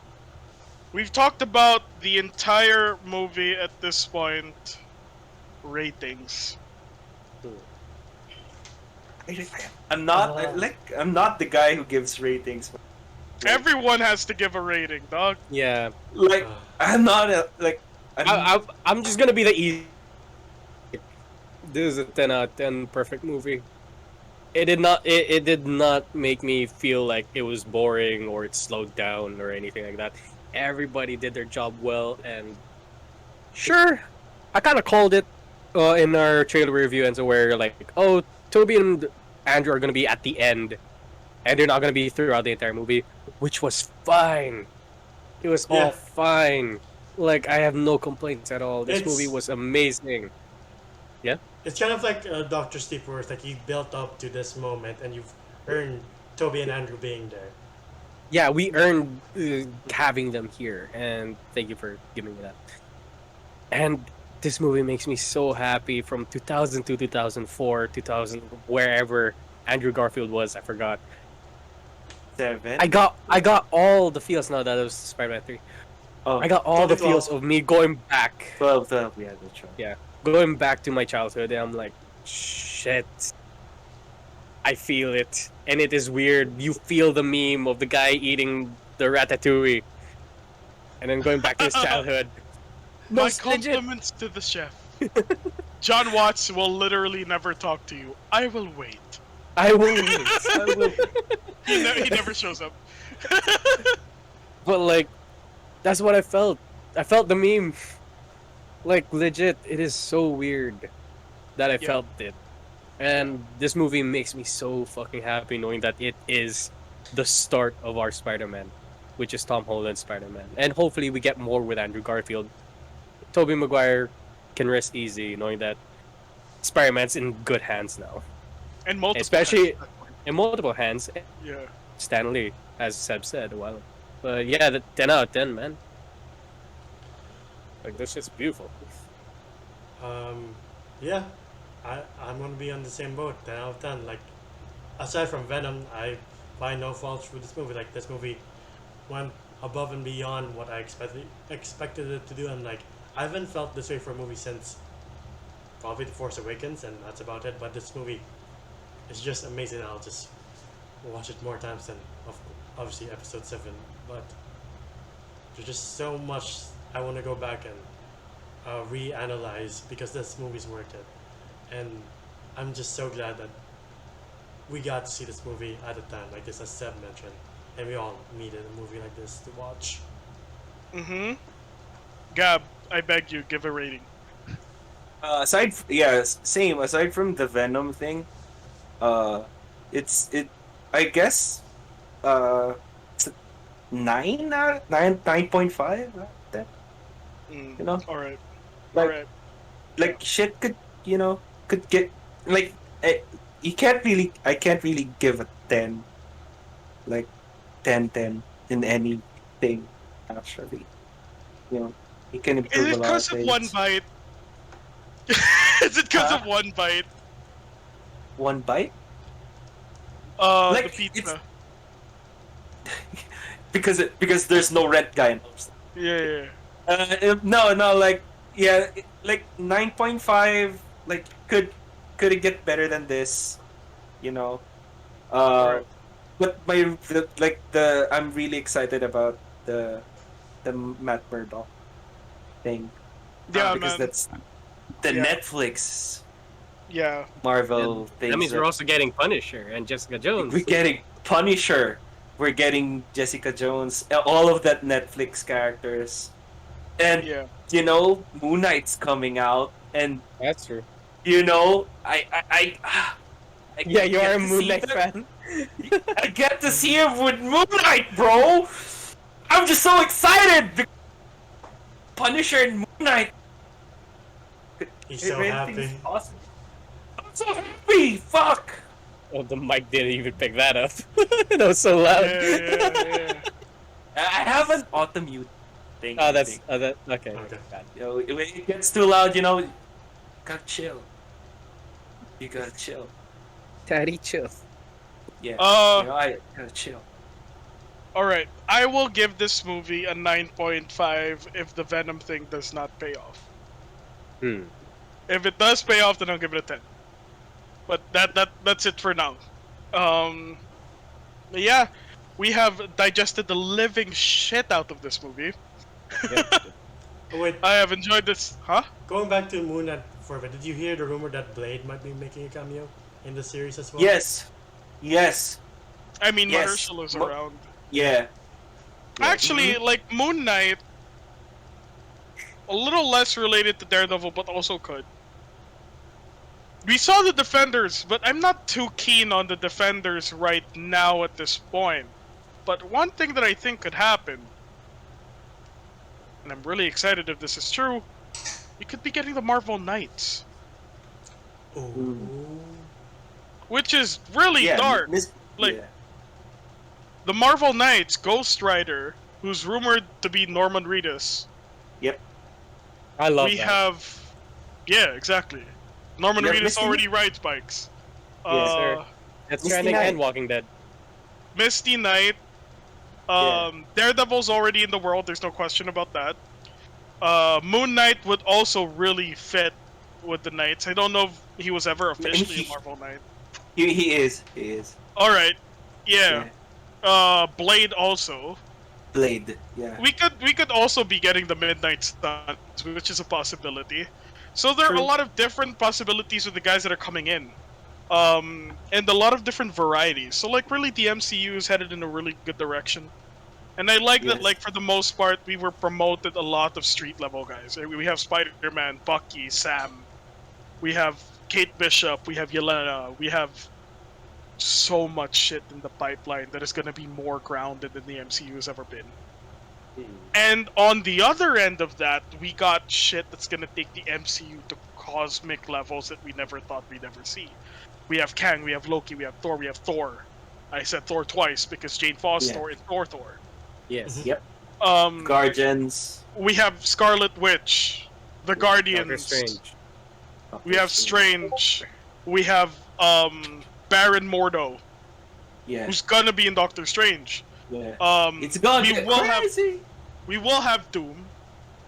we've talked about the entire movie at this point. Ratings. I'm not I'm not the guy who gives ratings. Everyone has to give a rating, dog. Yeah, Like Uh, I'm not I'm just gonna be the easy. This is a 10 out of 10 perfect movie. It did not make me feel like it was boring or it slowed down or anything like that. Everybody did their job well, and sure, I kind of called it in our trailer review, and so where like, oh, Toby and Andrew are gonna be at the end, and they're not gonna be throughout the entire movie, which was fine. It was Yeah. all fine. Like I have no complaints at all. This It's- movie was amazing. It's kind of like Doctor Sleep, where it's like you built up to this moment and you've earned Toby and Andrew being there. Yeah, we earned having them here, and thank you for giving me that. And this movie makes me so happy. From 2000 to 2004, 2000, wherever Andrew Garfield was, I forgot. 7. I got all the feels now that it was Spider-Man 3. Oh, I got all the 2012. feels of me going back, 12. Yeah, that's right. going back to my childhood, and I'm like, shit. I feel it, and it is weird. You feel the meme of the guy eating the ratatouille, and then going back to his childhood. No, My it's legit. compliments to the chef. John Watts will literally never talk to you. I will wait. I will wait. I will. He never shows up. But like, that's what I felt. I felt the meme. Like legit, it is so weird that I Yeah. felt it. And this movie makes me so fucking happy knowing that it is the start of our Spider-Man, which is Tom Holland's Spider-Man. And hopefully we get more with Andrew Garfield. Tobey Maguire can rest easy knowing that Spider-Man's in good hands now. And multiple. Especially- times at that point. In multiple hands, Yeah. Stan Lee, as Seb said a while ago. But yeah, the 10 out of 10, man. Like, this is beautiful. Yeah, I'm gonna be on the same boat. 10 out of 10. Like, aside from Venom, I find no faults with this movie. Like, this movie went above and beyond what I expected it to do. And like, I haven't felt this way for a movie since probably The Force Awakens, and that's about it. But this movie is just amazing. I'll just watch it more times than obviously Episode 7. But there's just so much I want to go back and reanalyze because this movie's worth it. And I'm just so glad that we got to see this movie at a time like this, as Seb mentioned, and we all needed a movie like this to watch. Mm-hmm. Gab, I beg you, give a rating. Same. Aside from the Venom thing, it's I guess, it's 9.5. Mm, You know? All right. Like- All right. Like shit could get like I can't really give a 10, like 10 in anything actually. You can Is improve it a lot of because of things. one bite? Is it because Huh? of one bite? One bite? The Like, pizza. because there's no rent guy. Yeah. No, like 9.5. Like could it get better than this? Alright. But I'm really excited about the Matt Murdock thing. Yeah, Because man. that's the Yeah. Netflix Yeah. Marvel thing. That means we're also getting Punisher and Jessica Jones. We're getting Punisher. We're getting Jessica Jones. All of that Netflix characters. And Yeah. Moon Knight's coming out, and That's true. I Yeah, you get are a to Moon see Knight them. fan. I get to see him with Moon Knight, bro. I'm just so excited. Punisher and Moon Knight. He's so Everything's happy. awesome. I'm so happy. Fuck. Oh, the mic didn't even pick that up. That was so loud. Yeah. I have an auto mute thing. Oh, I that's think. that. Okay. Okay. When it gets too loud, you gotta chill. You gotta chill. Daddy, chill. Yeah. Uh, I gotta chill. All right. I will give this movie a 9.5 if the Venom thing does not pay off. If it does pay off, then I'll give it a 10. But that's it for now. Yeah, we have digested the living shit out of this movie. Oh, wait, I have enjoyed this. Huh? going back to Moon Knight for a bit, did you hear the rumor that Blade might be making a cameo in the series as well? Yes. I mean, Yes. Mahershala is around. Yeah. Actually, like Moon Knight, a little less related to Daredevil, but also could. We saw the Defenders, but I'm not too keen on the Defenders right now at this point. But one thing that I think could happen, and I'm really excited if this is true, you could be getting the Marvel Knights, Ooh. which is really Yeah. dark. Like. Like- The Marvel Knights, Ghost Rider, who's rumored to be Norman Reedus. I love We that. have, yeah, exactly. Norman Yeah, Reedus Misty already rides bikes. Yes, sir. That's Misty Stranding Knight. and Walking Dead. Misty Knight. Daredevil's already in the world. There's no question about that. Moon Knight would also really fit with the Knights. I don't know if he was ever officially a Marvel Knight. He is. All right, yeah. Blade also. Blade. Yeah. We could also be getting the Midnight Suns, which is a possibility. So there are a True. lot of different possibilities with the guys that are coming in, and a lot of different varieties. So like really, the MCU is headed in a really good direction, and I like that. Yes. Like for the most part, we were promoted a lot of street level guys. We have Spider-Man, Bucky, Sam, we have Kate Bishop, we have Yelena, we have so much shit in the pipeline that is going to be more grounded than the MCU has ever been. And on the other end of that, we got shit that's going to take the MCU to cosmic levels that we never thought we'd ever see. We have Kang, we have Loki, we have Thor, we have Thor. I said Thor twice because Jane Foster in Thor. Yes. Yep. Um, Guardians. we have Scarlet Witch, the Guardians. Doctor Strange. We have Strange. We have Baron Mordo, Yeah. who's gonna be in Doctor Strange. Yeah. It's gonna we get will have crazy. we will have Doom.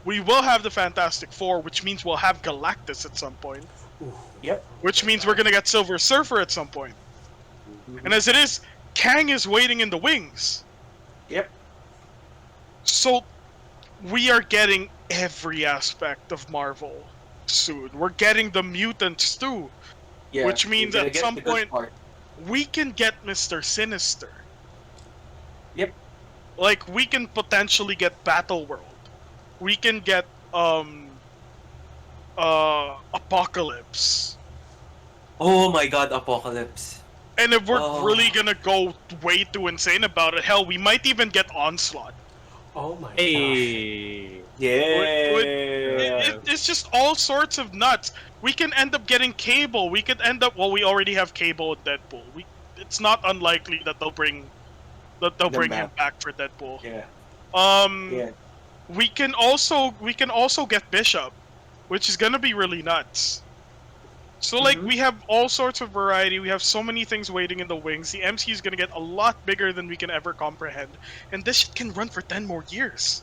We will have the Fantastic Four, which means we'll have Galactus at some point. Ooh. Yep. Which means we're gonna get Silver Surfer at some point. And as it is, Kang is waiting in the wings. Yep. So we are getting every aspect of Marvel soon. We're getting the mutants too. Yeah. Which means we're gonna at get some the good point- part. We can get Mr. Sinister. Yep. Like we can potentially get Battle World. We can get Apocalypse. Oh my God, Apocalypse. And if we're Oh. really gonna go way too insane about it, hell, we might even get Onslaught. Oh my gosh. Hey. Yeah. It's just all sorts of nuts. We can end up getting Cable. We could end up. Well, we already have Cable and Deadpool. It's not unlikely that they'll bring him back. back for Deadpool. Yeah. Yeah. We can also get Bishop, which is gonna be really nuts. So like we have all sorts of variety. We have so many things waiting in the wings. The MCU is gonna get a lot bigger than we can ever comprehend, and this shit can run for 10 more years.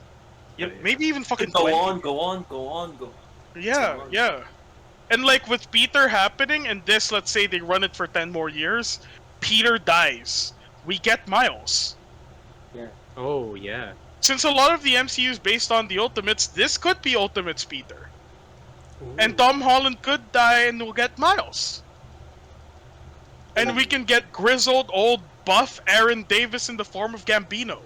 Yeah, maybe even fucking Go 20. on. Yeah, on. yeah. And like with Peter happening, and this, let's say they run it for 10 more years, Peter dies. we get Miles. Oh yeah. Since a lot of the MCU is based on the Ultimates, this could be Ultimates Peter. And Ooh. Tom Holland could die and we'll get Miles. And we can get grizzled, old, buff Aaron Davis in the form of Gambino.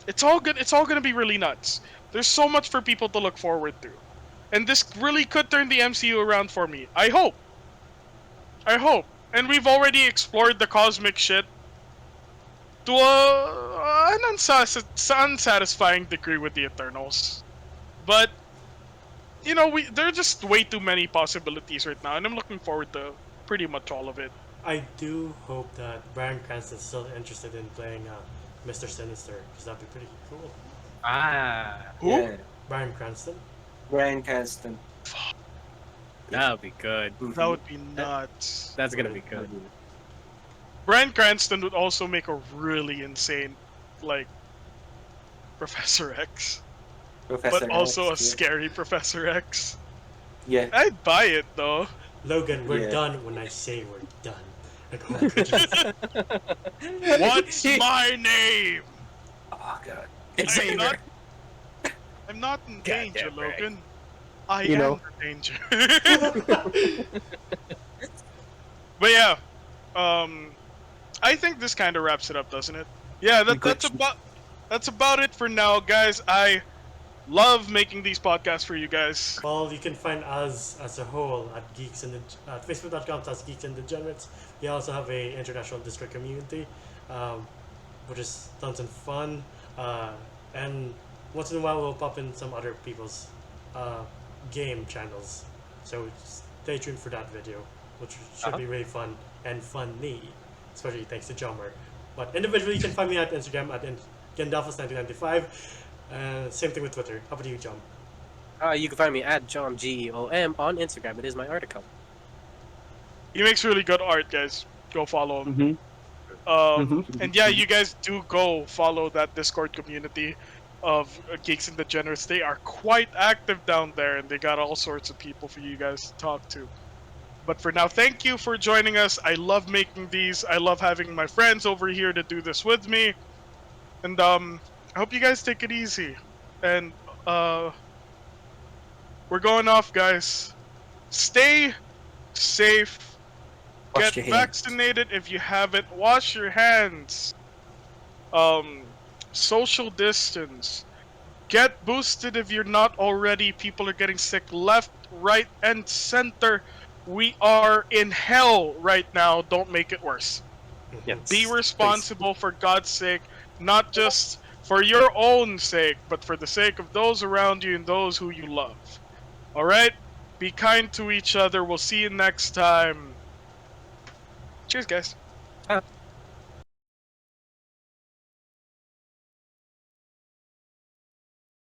It's all good. It's all gonna be really nuts. There's so much for people to look forward to. And this really could turn the MCU around for me. I hope. I hope. And we've already explored the cosmic shit to an unsatisfying degree with the Eternals. But, you know, there are just way too many possibilities right now, and I'm looking forward to pretty much all of it. I do hope that Bryan Cranston's still interested in playing Mr. Sinister, because that'd be pretty cool. Ah, Who? Yeah. Bryan Cranston? Bryan Cranston. that would be good. That would be nuts. That's gonna be good. Bryan Cranston would also make a really insane, like, Professor X. Professor But also a X, yeah. scary Professor X. Yeah. I'd buy it, though. Logan, we're Yeah. done when I say we're done. Like, oh, goodness. What's my name? Oh god. I'm not in danger, Goddamn right. Logan. I You am know. in danger. But yeah, I think this kind of wraps it up, doesn't it? Yeah, that's about it for now, guys. I love making these podcasts for you guys. Well, you can find us as a whole at Geeks and at facebook.com/Geeks and Degenerates. We also have a international Discord community, which is tons of fun. And once in a while, we'll pop in some other people's game channels. So stay tuned for that video, which should be really fun and funny, especially thanks to Jommer. But individually, you can find me at Instagram at Gendalphus1995. Same thing with Twitter. How about you, Jom? You can find me at JomGeom on Instagram. It is my art account. He makes really good art, guys. Go follow him. And yeah, you guys do go follow that Discord community of Geeks and Degenerates. They are quite active down there, and they got all sorts of people for you guys to talk to. But for now, thank you for joining us. I love making these. I love having my friends over here to do this with me. And I hope you guys take it easy. And we're going off, guys. Stay safe. Wash Get your hands. vaccinated if you haven't. Wash your hands. Social distance. Get boosted if you're not already. People are getting sick left, right, and center. We are in hell right now. Don't make it worse. Yes. Be responsible for God's sake, not just for your own sake, but for the sake of those around you and those who you love. Alright? Be kind to each other. We'll see you next time. Cheers, guys.